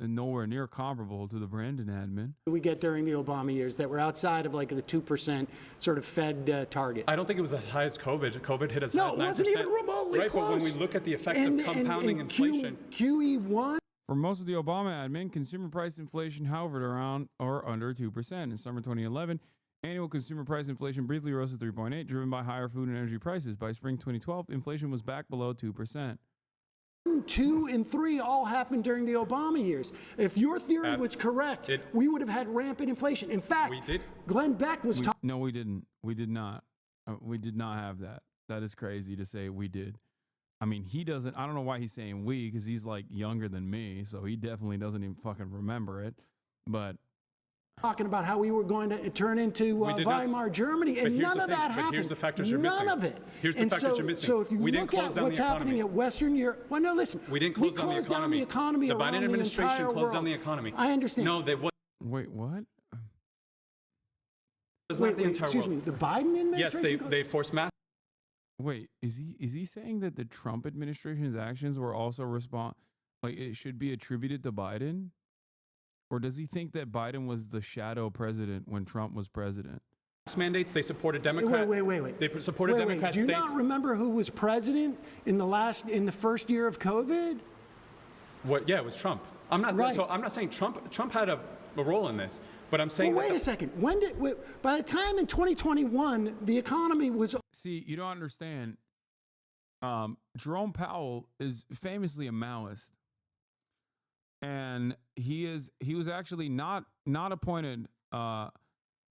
nowhere near comparable to the Brandon admin. We get during the Obama years that were outside of like the 2% sort of Fed target. I don't think it was as high as COVID. COVID hit as high as 9%. No, it wasn't even remotely right, close. But when we look at the effects of compounding inflation. QE1. For most of the Obama admin, consumer price inflation hovered around or under 2%. In summer 2011, annual consumer price inflation briefly rose to 3.8%, driven by higher food and energy prices. By spring 2012, inflation was back below 2%. 2 and 3 all happened during the Obama years. If your theory was correct, we would have had rampant inflation. In fact, Glenn Beck was talking. No, we didn't. We did not. We did not have that. That is crazy to say we did. I mean, he doesn't. I don't know why he's saying we, because he's like younger than me, so he definitely doesn't even fucking remember it. But talking about how we were going to turn into Weimar Germany, and none of that happened. Here's the factors you're missing. None of it. Here's the factors you're missing. So if you look at what's happening at Western Europe, well, no, listen. We didn't close down the economy. The Biden administration closed down the economy. I understand. No, they what? Wait, what? Wait, excuse me. The Biden administration? Yes, they forced mass. Wait, is he saying that the Trump administration's actions were also like it should be attributed to Biden? Or does he think that Biden was the shadow president when Trump was president? Mandates, they supported Democrats. Wait. They supported Democrat states. Do you states. not remember who was president in the first year of COVID? What? Yeah, it was Trump. I'm not saying Trump had a role in this, but I'm saying. Well, wait a second. By the time in 2021, the economy was. See, you don't understand. Jerome Powell is famously a Maoist. And he was actually not appointed.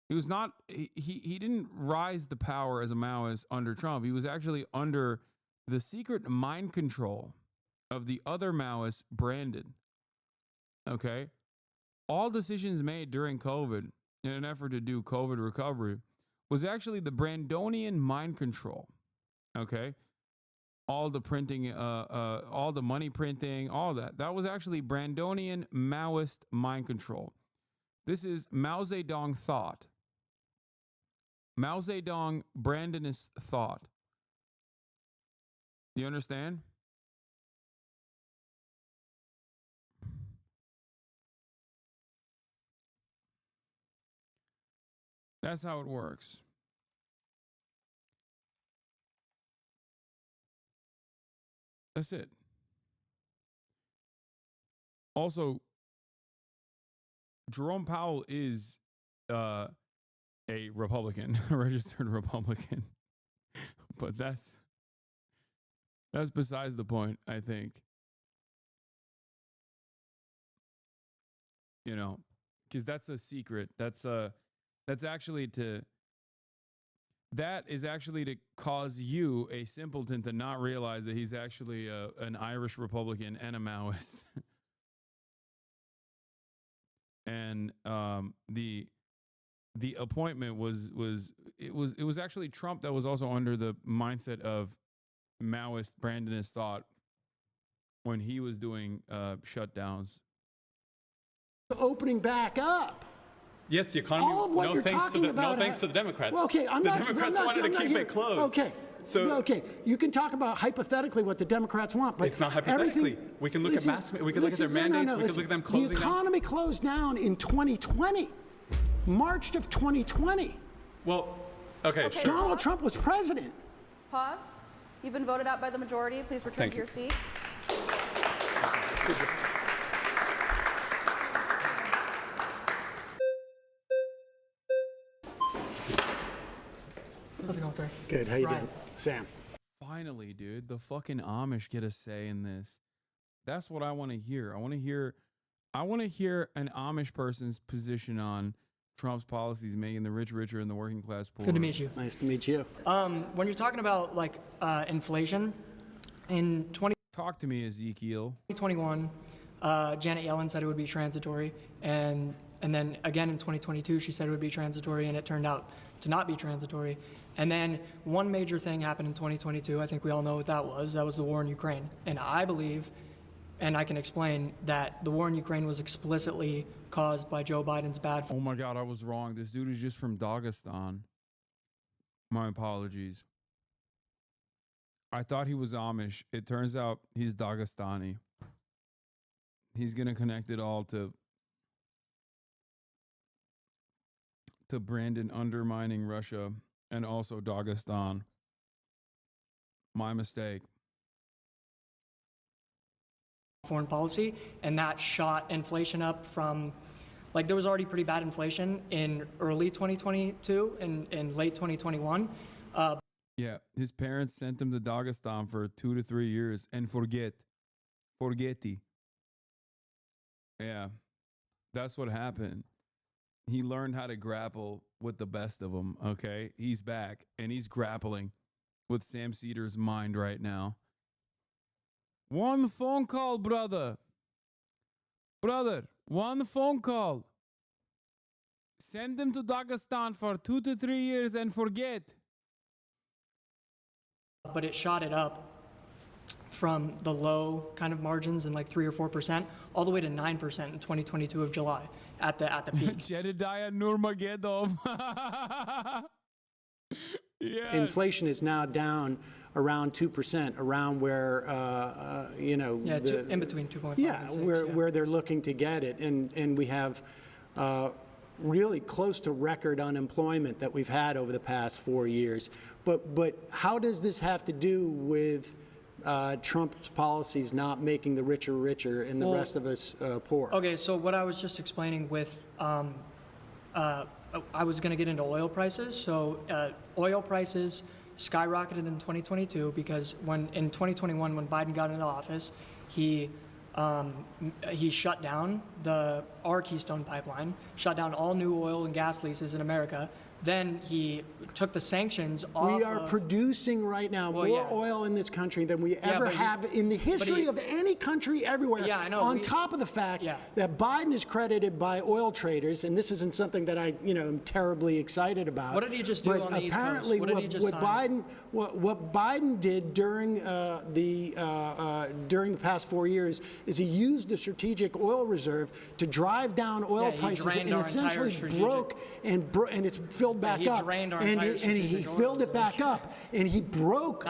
He didn't rise to power as a Maoist under Trump. He was actually under the secret mind control of the other Maoist, Brandon. Okay, all decisions made during COVID in an effort to do COVID recovery was actually the Brandonian mind control. Okay. All the printing, all the money printing, all that was actually Brandonian Maoist mind control. This is Mao Zedong thought. Mao Zedong Brandonist thought. Do you understand? That's how it works. That's it. Also, Jerome Powell is a Republican, a registered Republican. But that's besides the point, I think. You know, because that's a secret. That is actually to cause you, a simpleton, to not realize that he's actually an Irish Republican and a Maoist. And the appointment was actually Trump that was also under the mindset of Maoist Brandonist thought when he was doing shutdowns. Opening back up. Yes, the economy. All of what you're talking about. No thanks to the Democrats. Well, okay, the Democrats wanted to keep it closed. Okay. Okay, you can talk about hypothetically what the Democrats want, but it's not hypothetically. We can look at we can look at their mandates. We can look at them closing down. The economy closed down in 2020, March of 2020. Well, okay, sure. Donald Trump was president. Pause. You've been voted out by the majority. Please return to your seat. Good. How you Ryan. doing, Sam? Finally, dude, the fucking Amish get a say in this. That's what I want to hear. I want to hear an Amish person's position on Trump's policies making the rich richer and the working class poor. Good to meet you. Nice to meet you. When you're talking about like inflation, in Talk to me, Ezekiel. 2021, Janet Yellen said it would be transitory, and then again in 2022 she said it would be transitory, and it turned out to not be transitory. And then one major thing happened in 2022. I think we all know what that was. That was the war in Ukraine. And I believe, and I can explain, that the war in Ukraine was explicitly caused by Joe Biden's bad. Oh my God, I was wrong. This dude is just from Dagestan. My apologies. I thought he was Amish. It turns out he's Dagestani. He's going to connect it all to Brandon undermining Russia and also Dagestan. My mistake. Foreign policy, and that shot inflation up from, like, there was already pretty bad inflation in early 2022 and in late 2021. Yeah, his parents sent him to Dagestan for 2 to 3 years and forgetti. Yeah, that's what happened. He learned how to grapple with the best of them, okay? He's back, and he's grappling with Sam Seder's mind right now. One phone call, brother. Brother, one phone call. Send him to Dagestan for 2 to 3 years and forget. But it shot it up from the low kind of margins in like 3 or 4% all the way to 9% in 2022 of July at the peak. Jedediah Nurmagomedov. Yeah. Inflation is now down around 2%, around where Yeah, in between 2.5 yeah, and 6. where they're looking to get it, and we have really close to record unemployment that we've had over the past 4 years. But how does this have to do with Trump's policies not making the richer richer and the rest of us poor? Okay, so what I was just explaining with, I was going to get into oil prices. So oil prices skyrocketed in 2022 because in 2021, when Biden got into office, he shut down our Keystone pipeline, shut down all new oil and gas leases in America. Then he took the sanctions off. We are producing right now more oil in this country than we ever have in the history of any country everywhere. Yeah, I know. On top of the fact that Biden is credited by oil traders, and this isn't something that I, am terribly excited about. What did he just do on the East Coast? Apparently, what Biden did during the past 4 years is he used the strategic oil reserve to drive down oil prices and essentially broke and it's filled back up, and he filled it back up, and he broke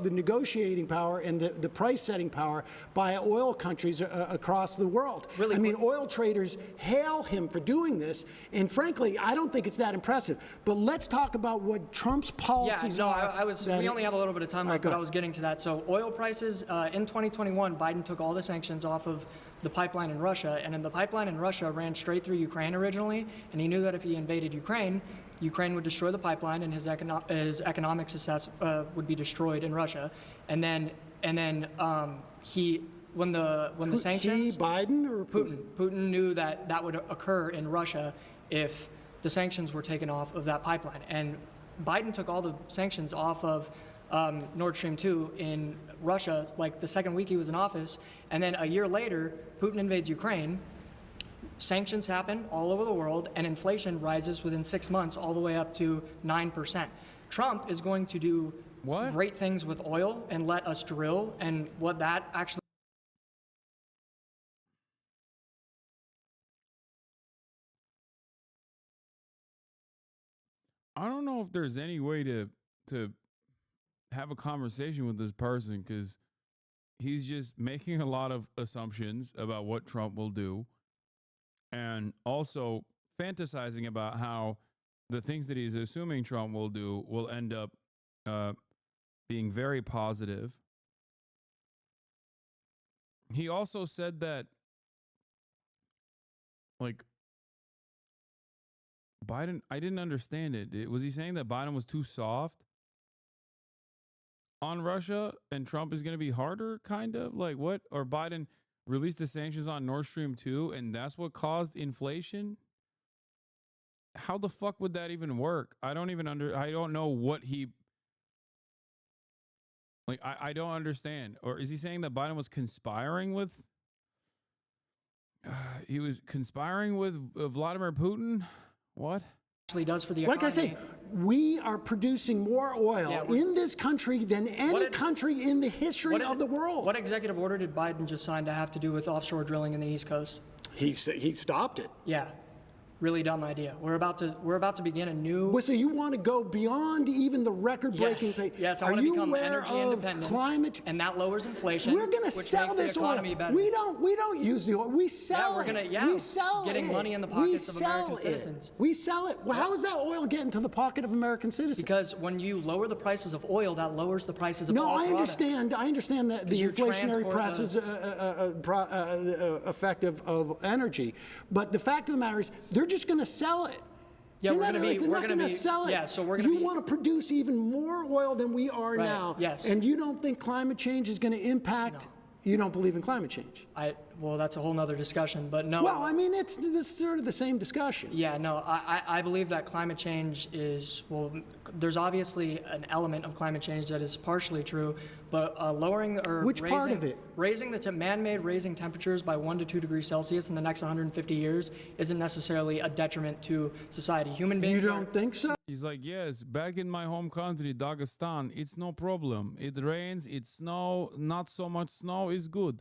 the negotiating power and the price setting power by oil countries across the world. Really, I mean, oil traders hail him for doing this, and frankly, I don't think it's that impressive. But let's talk about what Trump's policies are. We only have a little bit of time left, but I was getting to that. So oil prices in 2021, Biden took all the sanctions off of the pipeline in Russia, and then the pipeline in Russia ran straight through Ukraine originally, and he knew that if he invaded Ukraine, Ukraine would destroy the pipeline and his economic success would be destroyed in Russia. And then when the sanctions, Biden or Putin knew that would occur in Russia if the sanctions were taken off of that pipeline. And Biden took all the sanctions off of Nord Stream 2 in Russia, like the second week he was in office. And then a year later, Putin invades Ukraine. Sanctions happen all over the world, and inflation rises within 6 months all the way up to 9%. Trump is going to do great things with oil and let us drill, and what that actually... I don't know if there's any way to have a conversation with this person, because he's just making a lot of assumptions about what Trump will do, and also fantasizing about how the things that he's assuming Trump will do will end up being very positive. He also said that, like, Biden, I didn't understand it. Was he saying that Biden was too soft on Russia and Trump is going to be harder, kind of? Like what? Or Biden released the sanctions on Nord Stream 2 and that's what caused inflation? How the fuck would that even work? I don't know what he, like, I don't understand. Or is he saying that Biden was conspiring with, he was conspiring with Vladimir Putin? What? Actually does for the like economy. I say, we are producing more oil in this country than any country in the history of the world. What executive order did Biden just sign to have to do with offshore drilling in the East Coast? He stopped it. Yeah. Really dumb idea. We're about to begin a new. Well, so you want to go beyond even the record-breaking thing? Yes, I Are want to you become aware energy of independent. Climate? And that lowers inflation. We're going to which sell makes this the economy oil. better. We don't use the oil. We sell we're gonna, it. yeah, we sell getting it. money in the pockets of American citizens. We sell it. Well, how is that oil getting to the pocket of American citizens? Because when you lower the prices of oil, that lowers the prices of no, all I products. understand. I understand that the inflationary prices effect of energy, but the fact of the matter is, they're just going to sell it. Yeah, they're we're not going to sell it. Yeah, so we're going to. You want to produce even more oil than we are now. Yes. And you don't think climate change is going to impact. No. You don't believe in climate change. Well, that's a whole nother discussion, but no. Well, I mean, it's sort of the same discussion. Yeah, no, I believe that climate change is, well, there's obviously an element of climate change that is partially true, but lowering or Which raising, part of it? Raising the man-made raising temperatures by 1 to 2 degrees Celsius in the next 150 years isn't necessarily a detriment to society. Human beings. You don't think so? He's like, yes, back in my home country, Dagestan, it's no problem. It rains, it's snow, not so much snow is good.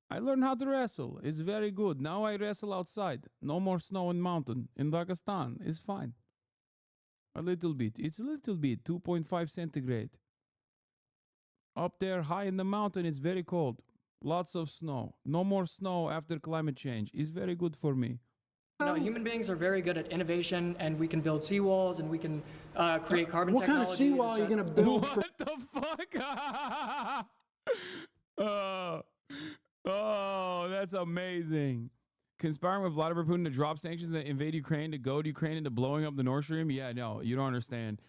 I learned how to wrestle. It's very good. Now I wrestle outside. No more snow in mountain. In Dagestan, it's fine. A little bit. It's a little bit. 2.5 centigrade. Up there, high in the mountain, it's very cold. Lots of snow. No more snow after climate change. It's very good for me. No, human beings are very good at innovation, and we can build seawalls, and we can create carbon what technology. What kind of seawall are you going to build? What the fuck? Oh, that's amazing. Conspiring with Vladimir Putin to drop sanctions and invade Ukraine, to goad Ukraine into blowing up the Nord Stream? Yeah, no, you don't understand.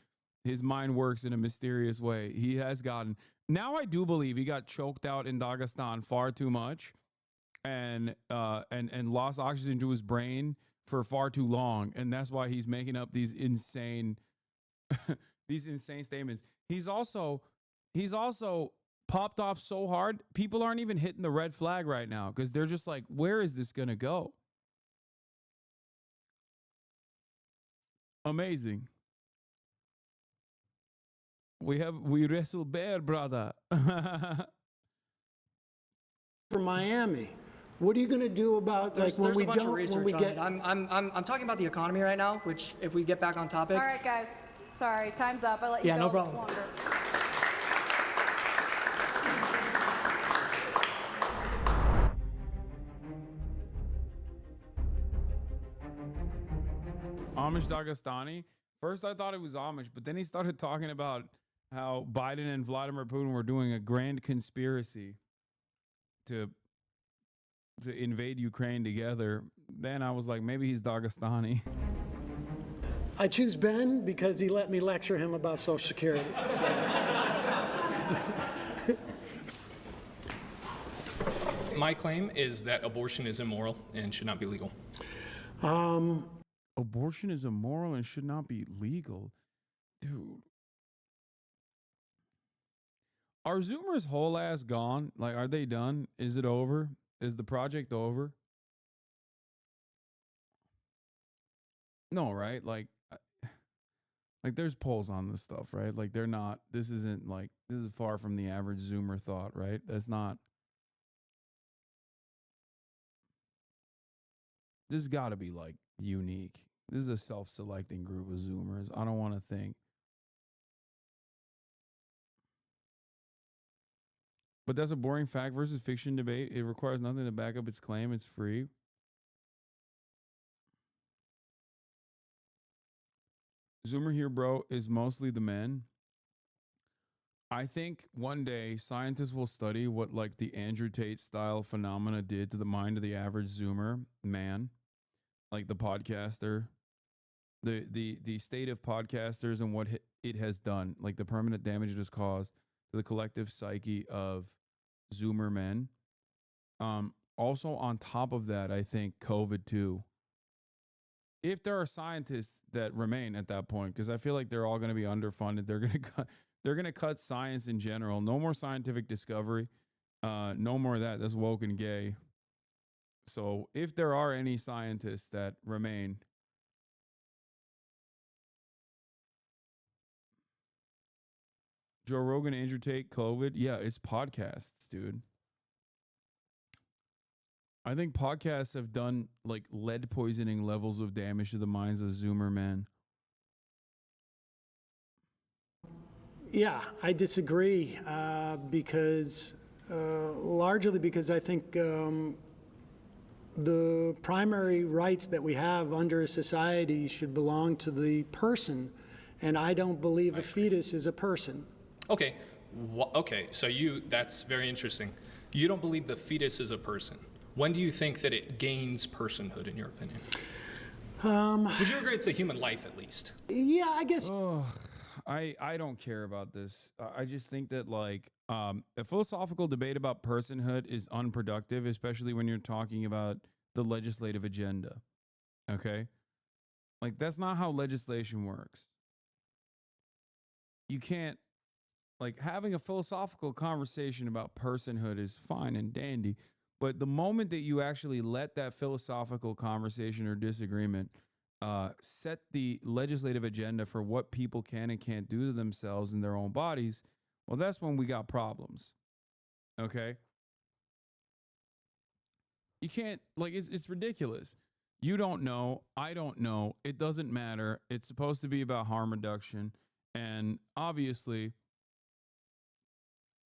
His mind works in a mysterious way. He has gotten... Now I do believe he got choked out in Dagestan far too much and lost oxygen to his brain for far too long. And that's why he's making up these insane these insane statements. He's also popped off so hard, people aren't even hitting the red flag right now because they're just like, where is this going to go? Amazing. We wrestle bear, brother. For Miami. What are you going to do about when we don't, when we get... I'm talking about the economy right now, which if we get back on topic. All right, guys. Sorry, time's up. I let you go no problem. longer. Amish Dagestani. First, I thought it was Amish, but then he started talking about how Biden and Vladimir Putin were doing a grand conspiracy to invade Ukraine together. Then I was like, maybe he's Dagestani. I choose Ben because he let me lecture him about Social Security. My claim is that abortion is immoral and should not be legal. Abortion is immoral and should not be legal. Dude. Are Zoomers whole ass gone? Like, are they done? Is it over? Is the project over? No, right? Like there's polls on this stuff, right? Like they're not, this is far from the average Zoomer thought, right? That's not. This has got to be like unique. This is a self-selecting group of Zoomers. I don't want to think. But that's a boring fact versus fiction debate. It requires nothing to back up its claim. It's free. Zoomer here, bro, is mostly the men. I think one day scientists will study what like the Andrew Tate style phenomena did to the mind of the average Zoomer man. like the podcaster, the state of podcasters and what it has done, like the permanent damage it has caused to the collective psyche of Zoomer men. Also on top of that, I think COVID too. If there are scientists that remain at that point, because I feel like they're all going to be underfunded, they're going to cut science in general. No more scientific discovery. No more of that. That's woke and gay. So if there are any scientists that remain, Joe Rogan, Andrew Tate, COVID. Yeah, it's podcasts, dude. I think podcasts have done like lead poisoning levels of damage to the minds of Zoomer men. Yeah, I disagree because largely because I think the primary rights that we have under a society should belong to the person, and I don't believe a fetus is a person. Okay, okay, so that's very interesting. You don't believe the fetus is a person. When do you think that it gains personhood, in your opinion? Would you agree it's a human life, at least? Yeah, I guess. I don't care about this. I just think that like a philosophical debate about personhood is unproductive, especially when you're talking about the legislative agenda. Okay? Like that's not how legislation works. You can't, like, having a philosophical conversation about personhood is fine and dandy, but the moment that you actually let that philosophical conversation or disagreement set the legislative agenda for what people can and can't do to themselves in their own bodies, well, that's when we got problems. Okay? You can't, like, it's ridiculous. You don't know. I don't know. It doesn't matter. It's supposed to be about harm reduction. And obviously,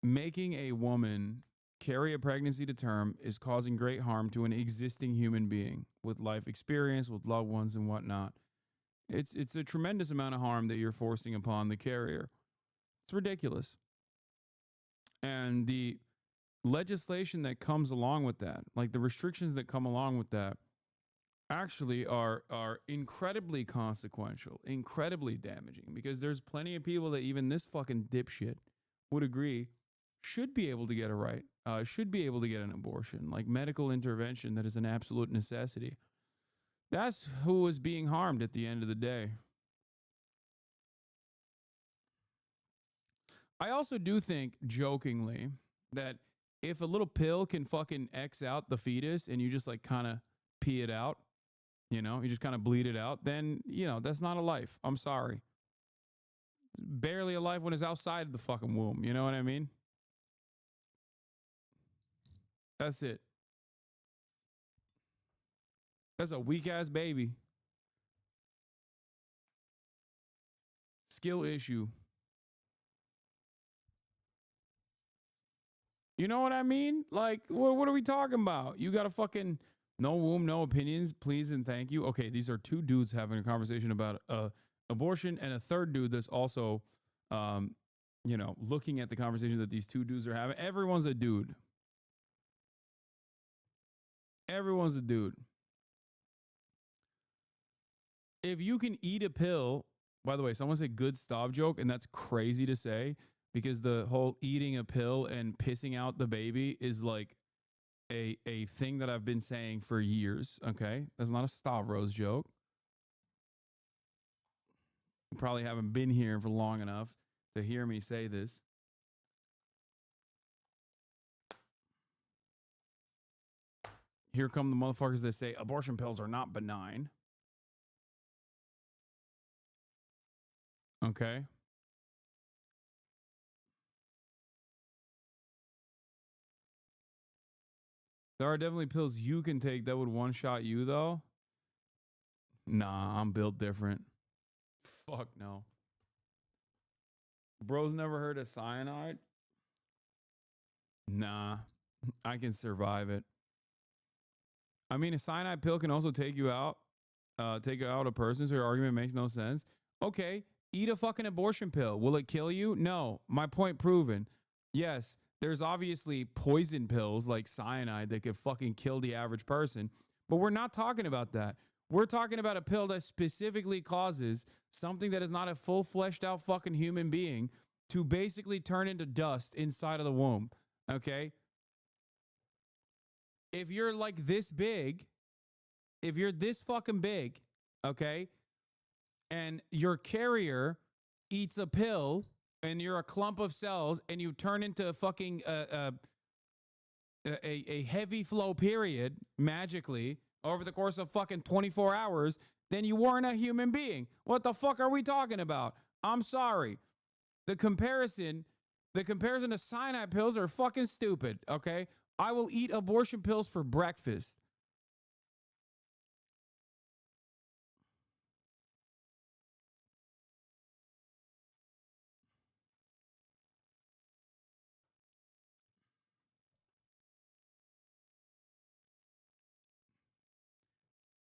making a woman carry a pregnancy to term is causing great harm to an existing human being with life experience, with loved ones and whatnot. It's a tremendous amount of harm that you're forcing upon the carrier. It's ridiculous. And the legislation that comes along with that, like the restrictions that come along with that, actually are incredibly consequential, incredibly damaging, because there's plenty of people that even this fucking dipshit would agree should be able to get a right, should be able to get an abortion, like medical intervention that is an absolute necessity. That's who is being harmed at the end of the day. I also do think, jokingly, that if a little pill can fucking X out the fetus and you just like kind of pee it out, you know, you just kind of bleed it out, then, you know, that's not a life. I'm sorry. It's barely a life when it's outside the fucking womb. You know what I mean? That's it. That's a weak ass baby. Skill issue. You know what I mean? Like, what are we talking about? You got a fucking no womb, no opinions, please and thank you. Okay, these are two dudes having a conversation about abortion, and a third dude that's also, you know, looking at the conversation that these two dudes are having. Everyone's a dude. Everyone's a dude. If you can eat a pill, by the way, someone said good stop joke, and that's crazy to say because the whole eating a pill and pissing out the baby is like a thing that I've been saying for years. Okay, that's not a Stavros joke. You probably haven't been here for long enough to hear me say this. Here come the motherfuckers that say abortion pills are not benign. Okay. There are definitely pills you can take that would one-shot you, though. Nah, I'm built different. Fuck no. Bro's never heard of cyanide? Nah, I can survive it. I mean, a cyanide pill can also take you out a person, so your argument makes no sense. Okay, eat a fucking abortion pill. Will it kill you? No. My point proven. Yes, there's obviously poison pills like cyanide that could fucking kill the average person, but we're not talking about that. We're talking about a pill that specifically causes something that is not a full fleshed out fucking human being to basically turn into dust inside of the womb. Okay. If you're like this big, if you're this fucking big, okay, and your carrier eats a pill and you're a clump of cells and you turn into a fucking a heavy flow period magically over the course of fucking 24 hours, then you weren't a human being. What the fuck are we talking about? I'm sorry. The comparison to cyanide pills are fucking stupid, okay? I will eat abortion pills for breakfast.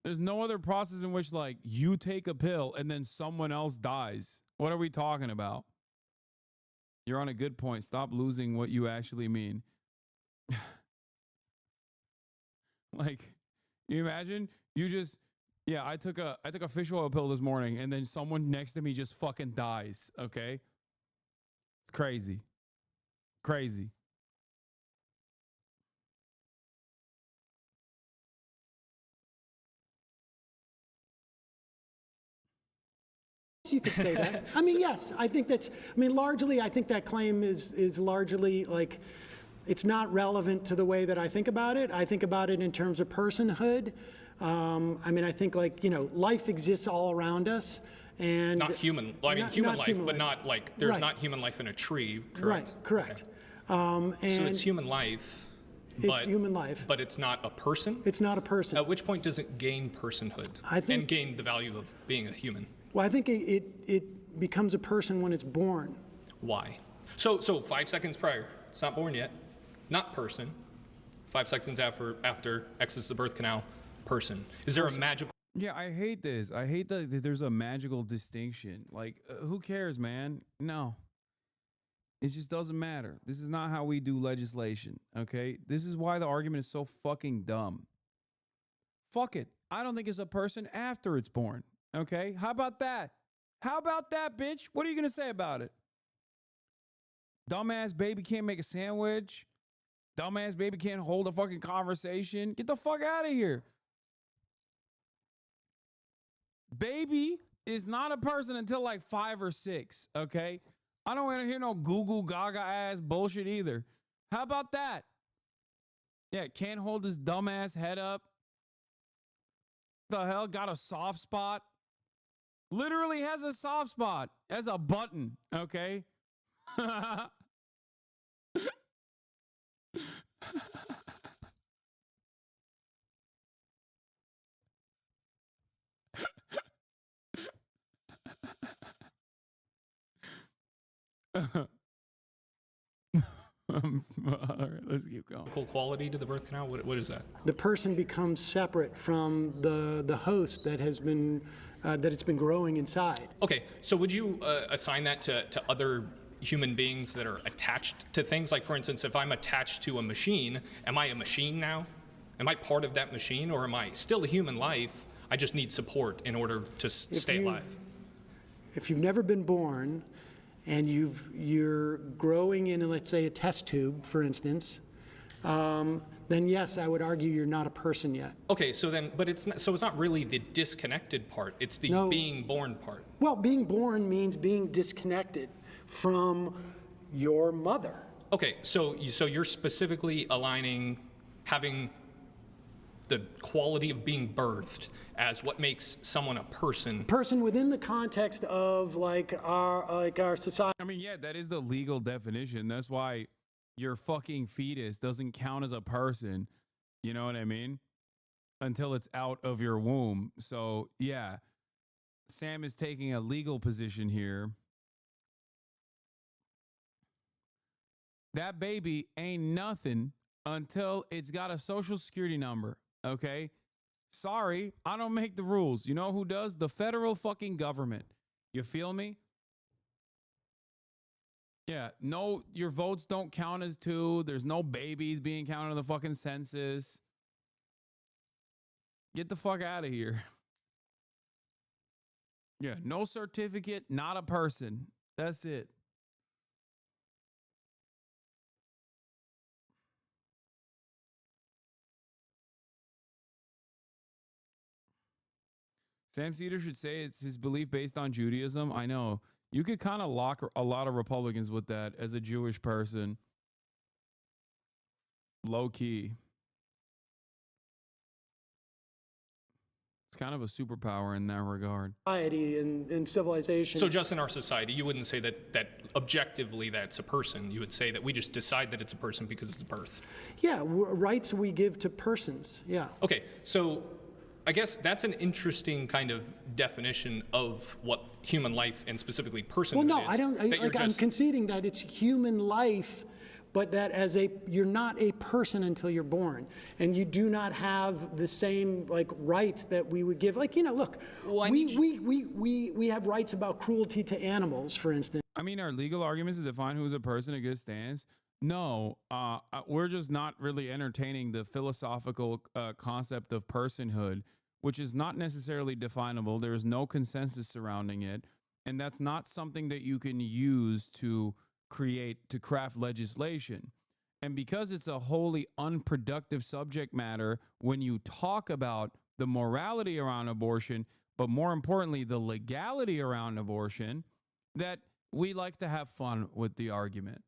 There's no other process in which, like, you take a pill and then someone else dies. What are we talking about? You're on a good point. Stop losing what you actually mean. Like, you imagine you just, yeah, I took a fish oil pill this morning and then someone next to me just fucking dies. Okay. It's crazy. Crazy. You could say that. I mean, yes, I think that's, I mean, largely, I think that claim is largely like, it's not relevant to the way that I think about it. I think about it in terms of personhood. I mean, I think, like, you know, life exists all around us. And not human. Well, I mean, human life, but not like there's not human life in a tree. Correct? Right, correct. Okay. So it's human life. It's human life. But it's not a person? It's not a person. At which point does it gain personhood and gain the value of being a human? Well, I think it becomes a person when it's born. Why? So 5 seconds prior, it's not born yet, not person. 5 seconds after exits the birth canal, person. Is there a magical? Yeah, I hate this. I hate that there's a magical distinction. Like, who cares, man? No. It just doesn't matter. This is not how we do legislation, okay? This is why the argument is so fucking dumb. Fuck it. I don't think it's a person after it's born, okay? How about that? How about that, bitch? What are you going to say about it? Dumbass baby can't make a sandwich. Dumbass baby can't hold a fucking conversation. Get the fuck out of here. Baby is not a person until like 5 or 6, okay? I don't want to hear no goo gaga ass bullshit either. How about that? Yeah, can't hold his dumbass head up. The hell? Got a soft spot? Literally has a soft spot. Has a button, okay? All right, let's keep going. Quality to the birth canal? What is that? The person becomes separate from the host that has been that it's been growing inside. Okay, so would you assign that to other human beings that are attached to things? Like, for instance, if I'm attached to a machine, am I a machine now? Am I part of that machine, or am I still a human life? I just need support in order to stay alive. If you've never been born, and you're growing in, let's say, a test tube, for instance, then yes, I would argue you're not a person yet. Okay, so then, but it's not really the disconnected part. It's the being born part. Well, being born means being disconnected from your mother. Okay, so you're specifically aligning having the quality of being birthed as what makes someone a person. Person within the context of our society. I mean, yeah, that is the legal definition. That's why your fucking fetus doesn't count as a person. You know what I mean? Until it's out of your womb. So yeah, Sam is taking a legal position here. That baby ain't nothing until it's got a social security number. Okay? Sorry, I don't make the rules. You know who does? The federal fucking government. You feel me? Yeah, no, your votes don't count as 2. There's no babies being counted in the fucking census. Get the fuck out of here. Yeah, no certificate, not a person. That's it. Sam Cedar should say it's his belief based on Judaism. I know. You could kind of lock a lot of Republicans with that as a Jewish person. Low key. It's kind of a superpower in that regard. Society and civilization. So just in our society, you wouldn't say that objectively that's a person. You would say that we just decide that it's a person because it's birth. Yeah, rights we give to persons. Yeah. Okay, so I guess that's an interesting kind of definition of what human life and specifically personhood Well, no, is. I don't. I'm conceding that it's human life, but that you're not a person until you're born, and you do not have the same rights that we would give. Look, we have rights about cruelty to animals, for instance. I mean, are legal arguments to define who's a person a good stance? No, we're just not really entertaining the philosophical concept of personhood, which is not necessarily definable. There is no consensus surrounding it, and that's not something that you can use to craft legislation. And because it's a wholly unproductive subject matter when you talk about the morality around abortion, but more importantly, the legality around abortion, that we like to have fun with the argument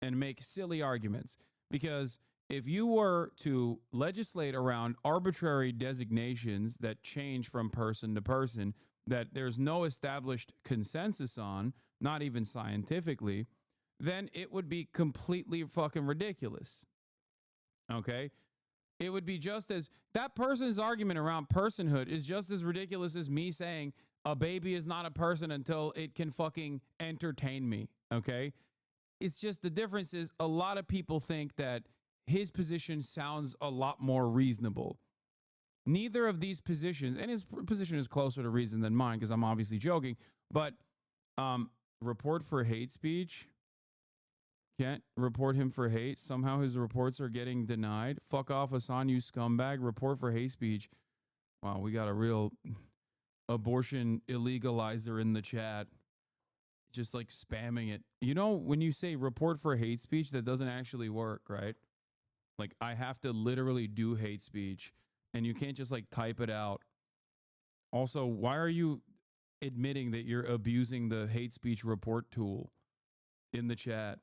and make silly arguments. Because if you were to legislate around arbitrary designations that change from person to person, that there's no established consensus on, not even scientifically, then it would be completely fucking ridiculous. Okay? It would be just as, that person's argument around personhood is just as ridiculous as me saying a baby is not a person until it can fucking entertain me. Okay? It's just, the difference is a lot of people think that his position sounds a lot more reasonable. Neither of these positions, and his position is closer to reason than mine because I'm obviously joking, but report for hate speech. Can't report him for hate. Somehow his reports are getting denied. Fuck off, Hasan, you scumbag. Report for hate speech. Wow, we got a real abortion illegalizer in the chat. Just spamming it. You know, when you say report for hate speech, that doesn't actually work, right? I have to literally do hate speech, and you can't just type it out. Also, why are you admitting that you're abusing the hate speech report tool in the chat?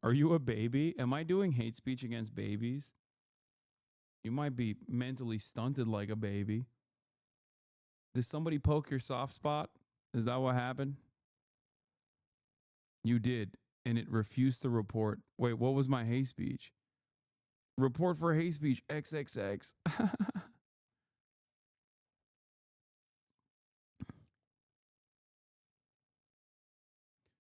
Are you a baby? Am I doing hate speech against babies? You might be mentally stunted like a baby. Did somebody poke your soft spot? Is that what happened? You did, and it refused to report. Wait, what was my hate speech? Report for hate speech, XXX.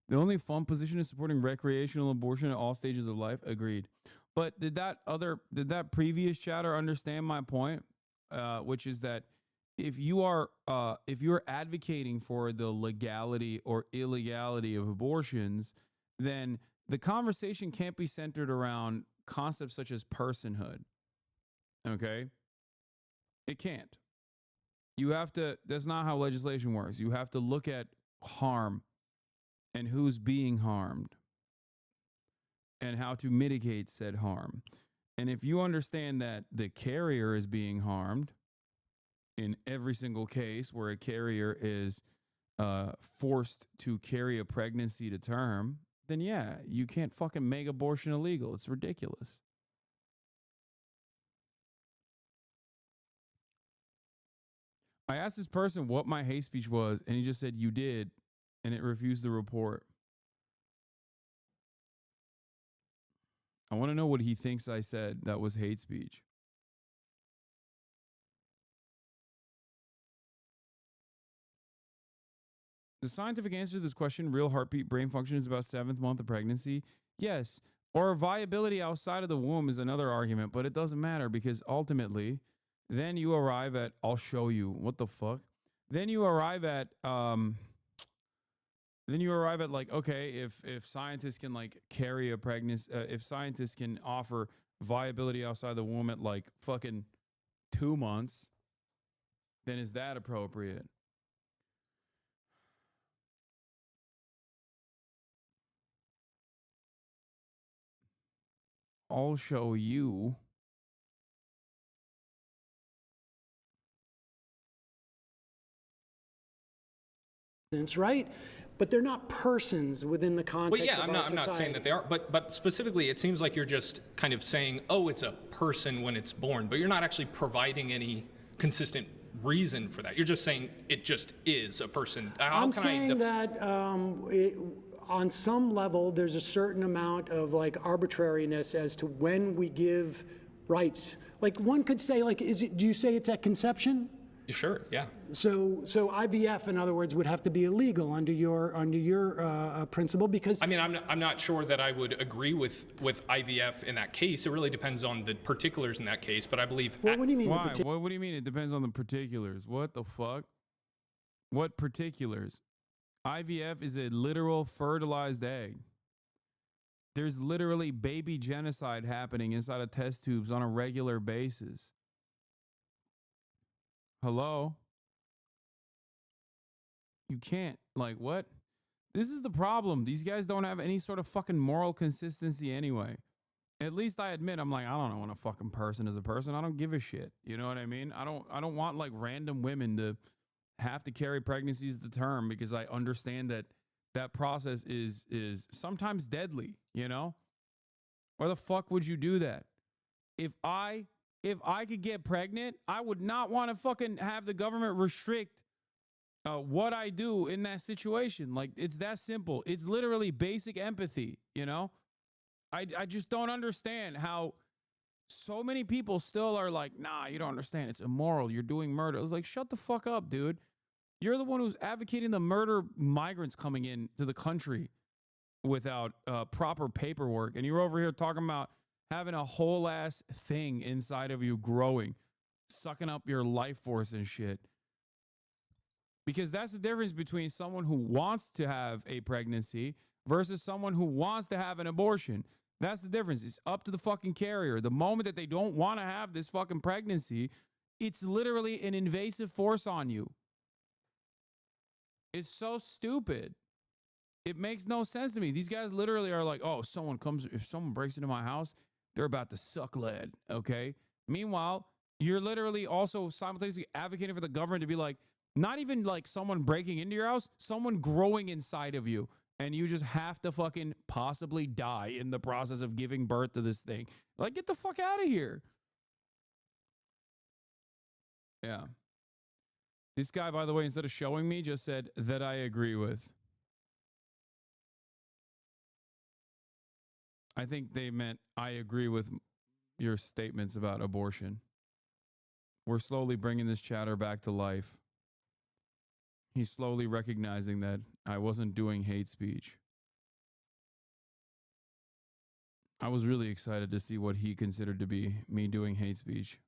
The only fun position is supporting recreational abortion at all stages of life. Agreed. But did that previous chatter understand my point? Which is that if you're advocating for the legality or illegality of abortions, then the conversation can't be centered around concepts such as personhood. Okay? It can't. You have to, that's not how legislation works. You have to look at harm and who's being harmed and how to mitigate said harm. And if you understand that the carrier is being harmed in every single case where a carrier is forced to carry a pregnancy to term, then yeah, you can't fucking make abortion illegal. It's ridiculous. I asked this person what my hate speech was, and he just said, you did, and it refused to report. I want to know what he thinks I said that was hate speech. The scientific answer to this question, real heartbeat brain function is about 7th month of pregnancy. Yes. Or viability outside of the womb is another argument, but it doesn't matter because ultimately then you arrive at, I'll show you. What the fuck? Then you arrive at, okay, if scientists can carry a pregnancy, if scientists can offer viability outside the womb at fucking 2 months, then is that appropriate? I'll show you. Right? But they're not persons within the context of our society. I'm not saying that they are, but specifically, it seems like you're just kind of saying, oh, it's a person when it's born, but you're not actually providing any consistent reason for that. You're just saying it just is a person. I'm saying that on some level, there's a certain amount of like arbitrariness as to when we give rights. Like one could say, like, do you say it's at conception? Sure, yeah. So IVF, in other words, would have to be illegal under your principle, because I mean, I'm not sure that I would agree with IVF in that case. It really depends on the particulars in that case, but I believe. Well, what do you mean? Why? What do you mean? It depends on the particulars. What the fuck? What particulars? IVF is a literal fertilized egg. There's literally baby genocide happening inside of test tubes on a regular basis. Hello? You can't. Like, what? This is the problem. These guys don't have any sort of fucking moral consistency anyway. At least I admit, I'm like, I don't know when a fucking person is a person. I don't give a shit. You know what I mean? I don't want like random women to have to carry pregnancies to term, because I understand that that process is sometimes deadly, you know? Why the fuck would you do that? If I could get pregnant, I would not want to fucking have the government restrict what I do in that situation. Like, it's that simple. It's literally basic empathy, you know? I just don't understand how so many people still are like, nah, you don't understand. It's immoral. You're doing murder. I was like, shut the fuck up, dude. You're the one who's advocating the murder migrants coming into the country without proper paperwork. And you're over here talking about having a whole ass thing inside of you growing, sucking up your life force and shit. Because that's the difference between someone who wants to have a pregnancy versus someone who wants to have an abortion. That's the difference. It's up to the fucking carrier. The moment that they don't want to have this fucking pregnancy, it's literally an invasive force on you. It's so stupid. It makes no sense to me. These guys literally are like, oh, if someone breaks into my house, they're about to suck lead, okay? Meanwhile, you're literally also simultaneously advocating for the government to be like, not even like someone breaking into your house, someone growing inside of you, and you just have to fucking possibly die in the process of giving birth to this thing. Like, get the fuck out of here. Yeah. This guy, by the way, instead of showing me, just said that I agree with. I think they meant I agree with your statements about abortion. We're slowly bringing this chatter back to life. He's slowly recognizing that I wasn't doing hate speech. I was really excited to see what he considered to be me doing hate speech.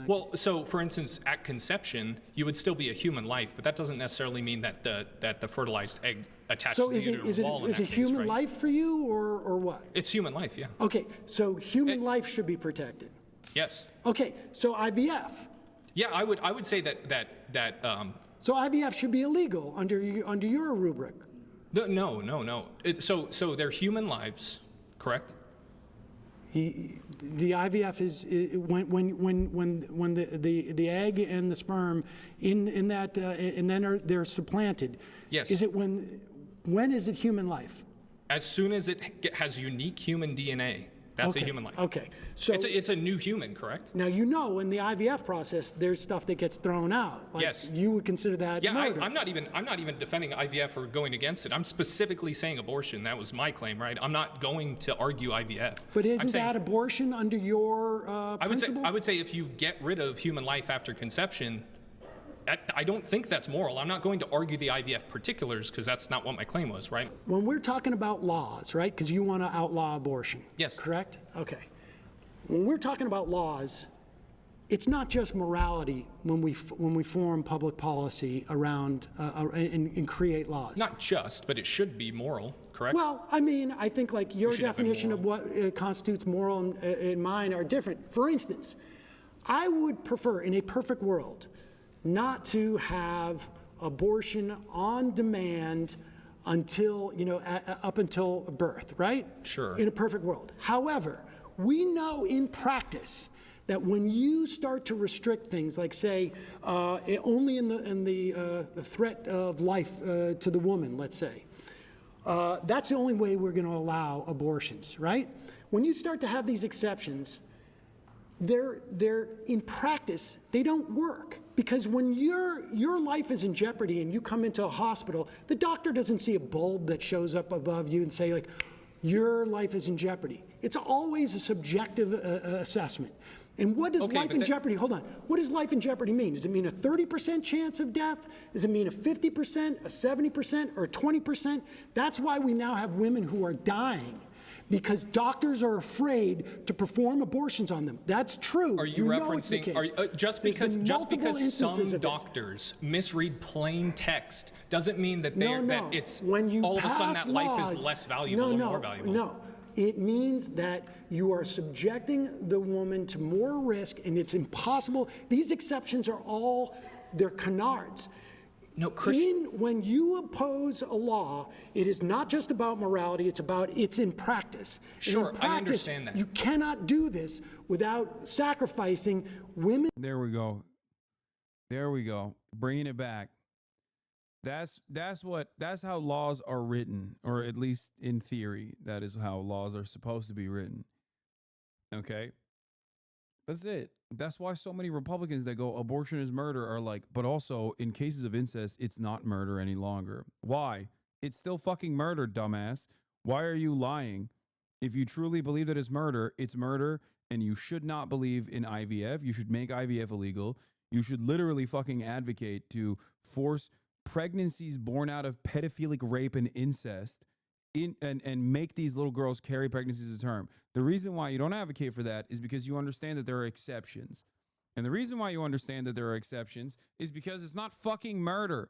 Well, so for instance, at conception, you would still be a human life, but that doesn't necessarily mean that the fertilized egg attaches to the uterine wall. So is it human life for you, or what? It's human life, yeah. Okay, so human life should be protected. Yes. Okay, so IVF. Yeah, I would say that. So IVF should be illegal under your rubric. No. So they're human lives, correct? The IVF is when the egg and the sperm in that and then they're supplanted. Yes. Is it when is it human life? As soon as it has unique human DNA, that's a human life. Okay, so it's a new human, correct? Now in the IVF process, there's stuff that gets thrown out. Like, yes. You would consider that murder. I'm not even defending IVF or going against it. I'm specifically saying abortion. That was my claim, right? I'm not going to argue IVF. But isn't that abortion under your principle? I would say if you get rid of human life after conception, I don't think that's moral. I'm not going to argue the IVF particulars because that's not what my claim was, right? When we're talking about laws, right? Because you want to outlaw abortion. Yes. Correct? Okay. When we're talking about laws, it's not just morality when we form public policy around and create laws. Not just, but it should be moral, correct? Well, I mean, I think like your should have it definition of what constitutes moral and mine are different. For instance, I would prefer, in a perfect world, not to have abortion on demand until, up until birth, right? Sure. In a perfect world. However, we know in practice that when you start to restrict things, like say, only in the threat of life to the woman, let's say, that's the only way we're going to allow abortions, right? When you start to have these exceptions, they're in practice, they don't work. Because when your life is in jeopardy and you come into a hospital, the doctor doesn't see a bulb that shows up above you and say, like, your life is in jeopardy. It's always a subjective assessment. And what does life in jeopardy, hold on, what does life in jeopardy mean? Does it mean a 30% chance of death? Does it mean a 50%, a 70%, or a 20%? That's why we now have women who are dying, because doctors are afraid to perform abortions on them. That's true. Are you referencing just because some doctors misread plain text doesn't mean that that it's all of a sudden that life is less valuable or more valuable? No. It means that you are subjecting the woman to more risk, and it's impossible. These exceptions are they're canards. No, when you oppose a law, it is not just about morality, it's in practice. Sure, in practice, I understand that. You cannot do this without sacrificing women. There we go. Bringing it back. That's how laws are written, or at least in theory, that is how laws are supposed to be written. Okay? That's it. That's why so many Republicans that go abortion is murder are like, but also in cases of incest, it's not murder any longer. Why? It's still fucking murder, dumbass. Why are you lying? If you truly believe that it's murder, and you should not believe in IVF. You should make IVF illegal. You should literally fucking advocate to force pregnancies born out of pedophilic rape and incest and make these little girls carry pregnancies to term. The reason why you don't advocate for that is because you understand that there are exceptions. And the reason why you understand that there are exceptions is because it's not fucking murder.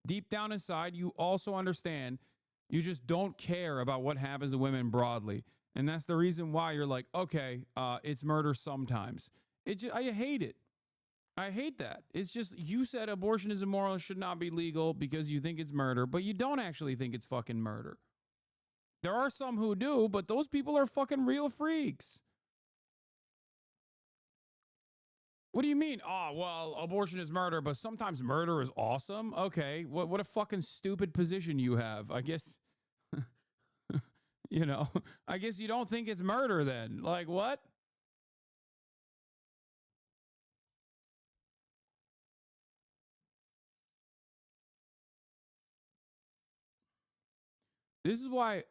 Deep down inside, you also understand you just don't care about what happens to women broadly. And that's the reason why you're like, okay, it's murder sometimes. I hate it. I hate that. It's just, you said abortion is immoral and should not be legal because you think it's murder, but you don't actually think it's fucking murder. There are some who do, but those people are fucking real freaks. What do you mean? Oh, well, abortion is murder, but sometimes murder is awesome? Okay, what a fucking stupid position you have. I guess, I guess you don't think it's murder then. Like, what? This is why,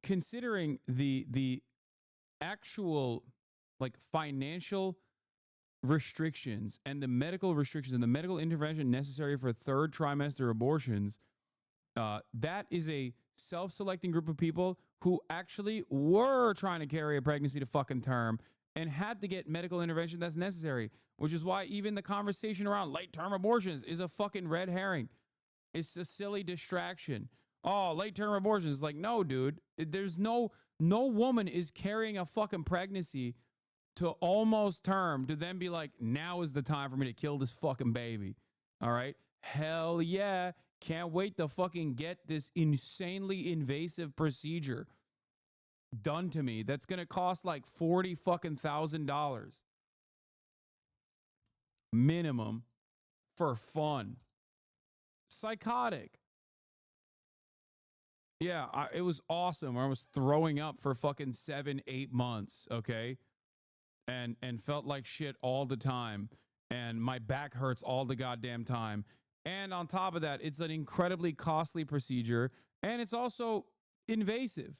considering the actual financial restrictions and the medical restrictions and the medical intervention necessary for third trimester abortions, that is a self-selecting group of people who actually were trying to carry a pregnancy to fucking term and had to get medical intervention that's necessary, which is why even the conversation around late-term abortions is a fucking red herring. It's a silly distraction. Oh, late-term abortion is like, no, dude. There's no woman is carrying a fucking pregnancy to almost term to then be like, now is the time for me to kill this fucking baby. All right? Hell yeah. Can't wait to fucking get this insanely invasive procedure done to me that's going to cost like $40,000 minimum for fun. Psychotic. Yeah, it was awesome. I was throwing up for fucking 7-8 months, okay? And felt like shit all the time. And my back hurts all the goddamn time. And on top of that, it's an incredibly costly procedure. And it's also invasive.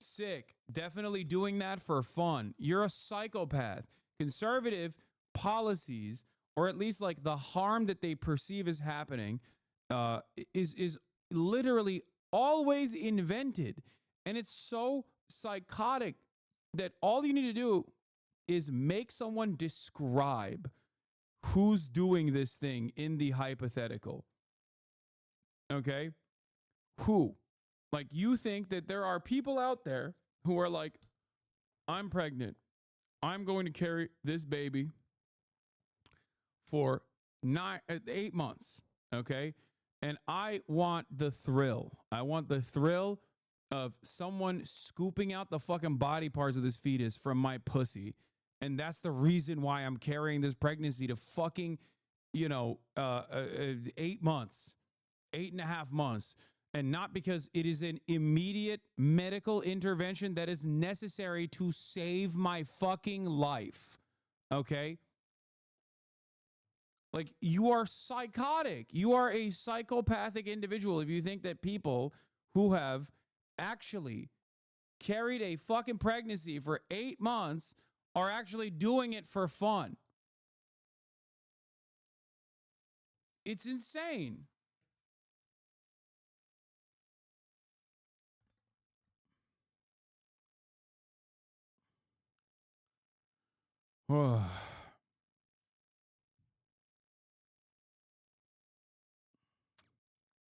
Sick. Definitely doing that for fun. You're a psychopath. Conservative policies, or at least like the harm that they perceive is happening, is literally always invented. And it's so psychotic that all you need to do is make someone describe who's doing this thing in the hypothetical. Okay? Who? Like, you think that there are people out there who are like, I'm pregnant. I'm going to carry this baby for 8 months, okay? And I want the thrill. I want the thrill of someone scooping out the fucking body parts of this fetus from my pussy. And that's the reason why I'm carrying this pregnancy to fucking, 8 months, 8.5 months. And not because it is an immediate medical intervention that is necessary to save my fucking life. Okay? Like, you are psychotic. You are a psychopathic individual if you think that people who have actually carried a fucking pregnancy for 8 months are actually doing it for fun. It's insane.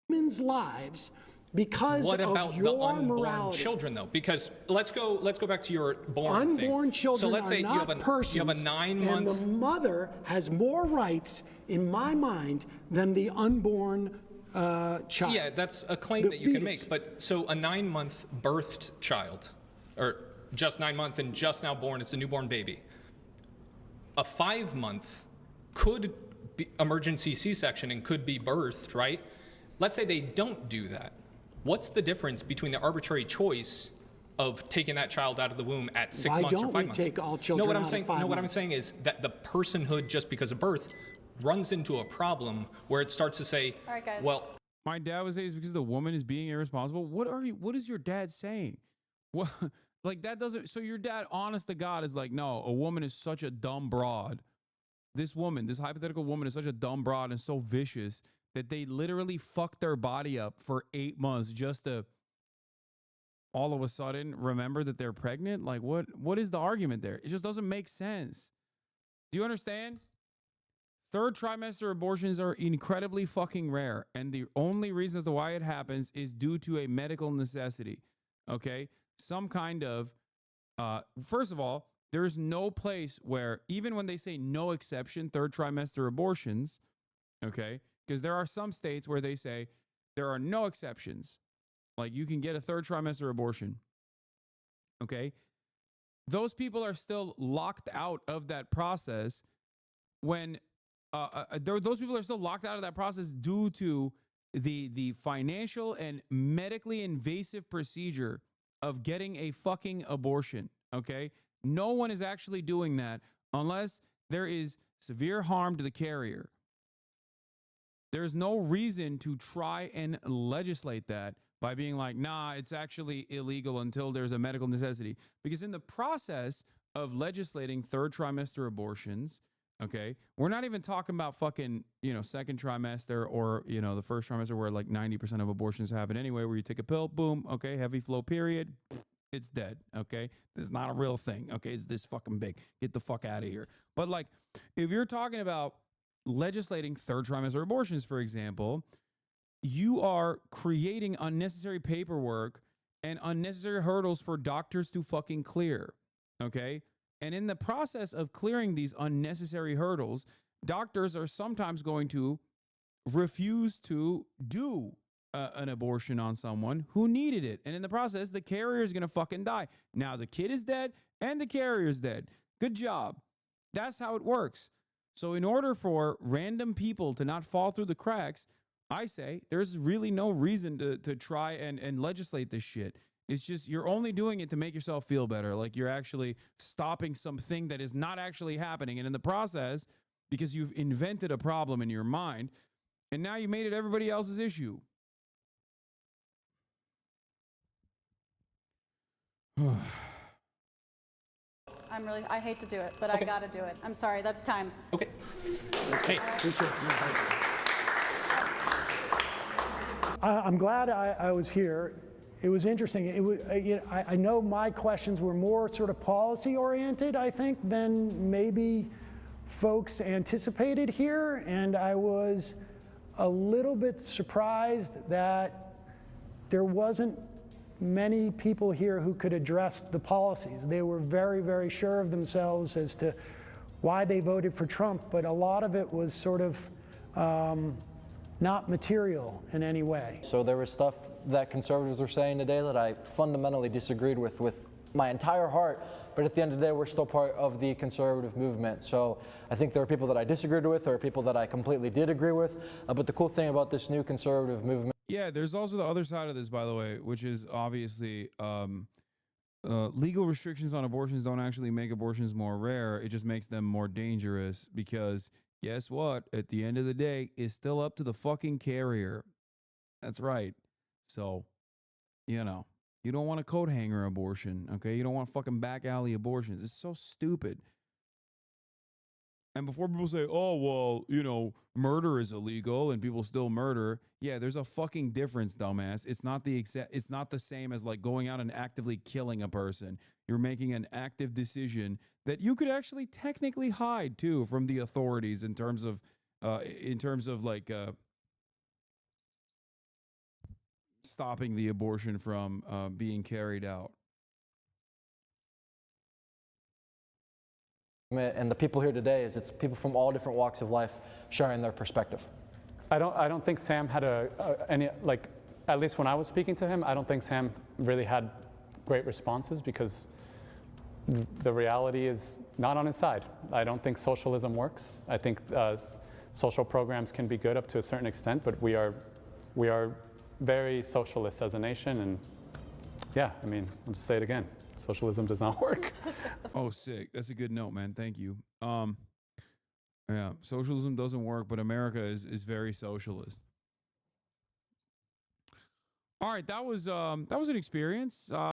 Women's lives because what of about your the unborn morality. children, though? Because let's go back to your born thing. Unborn children so let's say are not persons, you have a 9-month. and the mother has more rights, in my mind, than the unborn child. Yeah, that's a claim that you can make. But so a 9-month birthed child, or just 9 months and just now born, it's a newborn baby. A 5-month could be emergency C-section and could be birthed, right? Let's say they don't do that. What's the difference between the arbitrary choice of taking that child out of the womb at 6 months or 5 months? Why don't we take all children out of 5 months? No, what I'm saying is that the personhood just because of birth runs into a problem where it starts to say, all right, guys. well, my dad would say it's because the woman is being irresponsible. What is your dad saying? What, like, that doesn't, so your dad, honest to God, is like, no, a woman is such a dumb broad. This hypothetical woman is such a dumb broad and so vicious that they literally fuck their body up for 8 months just to all of a sudden remember that they're pregnant. Like, what is the argument there? It just doesn't make sense. Do you understand? Third trimester abortions are incredibly fucking rare. And the only reason as to why it happens is due to a medical necessity. Okay? Some kind of, first of all, there's no place where, even when they say no exception, third trimester abortions, okay? Because there are some states where they say there are no exceptions. Like, you can get a third trimester abortion. Okay? Those people are still locked out of that process when those people are still locked out of that process due to the financial and medically invasive procedure of getting a fucking abortion. Okay? No one is actually doing that unless there is severe harm to the carrier. There's no reason to try and legislate that by being like, nah, it's actually illegal until there's a medical necessity. Because in the process of legislating third trimester abortions, okay, we're not even talking about fucking, second trimester or, the first trimester where like 90% of abortions happen anyway, where you take a pill, boom, okay, heavy flow period, it's dead, okay? This is not a real thing, okay? It's this fucking big. Get the fuck out of here. But like, if you're talking about legislating third trimester abortions, for example, you are creating unnecessary paperwork and unnecessary hurdles for doctors to fucking clear, okay? And in the process of clearing these unnecessary hurdles, doctors are sometimes going to refuse to do an abortion on someone who needed it. And in the process, the carrier is going to fucking die. Now the kid is dead and the carrier is dead. Good job. That's how it works. So in order for random people to not fall through the cracks, I say there's really no reason to try and legislate this shit. It's just you're only doing it to make yourself feel better. Like you're actually stopping something that is not actually happening. And in the process, because you've invented a problem in your mind, and now you made it everybody else's issue. I hate to do it, but I gotta do it. I'm sorry, that's time. Okay. Hey, I'm glad I was here. It was interesting. It was, I know my questions were more sort of policy oriented, I think, than maybe folks anticipated here. And I was a little bit surprised that there wasn't many people here who could address the policies. They were very, very sure of themselves as to why they voted for Trump, but a lot of it was sort of not material in any way. So there was stuff that conservatives were saying today that I fundamentally disagreed with my entire heart, but at the end of the day, we're still part of the conservative movement. So I think there are people that I disagreed with, there are people that I completely did agree with, but the cool thing about this new conservative movement. Yeah, there's also the other side of this, by the way, which is obviously legal restrictions on abortions don't actually make abortions more rare. It just makes them more dangerous because guess what? At the end of the day, it's still up to the fucking carrier. That's right. So, you know, you don't want a coat hanger abortion, okay? You don't want fucking back alley abortions. It's so stupid. And before people say, oh, well, you know, murder is illegal and people still murder. Yeah, there's a fucking difference, dumbass. It's not the same as like going out and actively killing a person. You're making an active decision that you could actually technically hide too from the authorities in terms of like stopping the abortion from being carried out. And the people here today it's people from all different walks of life sharing their perspective. I don't think Sam had any, like, at least when I was speaking to him, I don't think Sam really had great responses because the reality is not on his side. I don't think socialism works. I think social programs can be good up to a certain extent, but we are very socialist as a nation, and yeah, I mean, I'll just say it again. Socialism does not work. Oh, sick. That's a good note, man. Thank you. Yeah, socialism doesn't work, but America is very socialist. All right, that was an experience.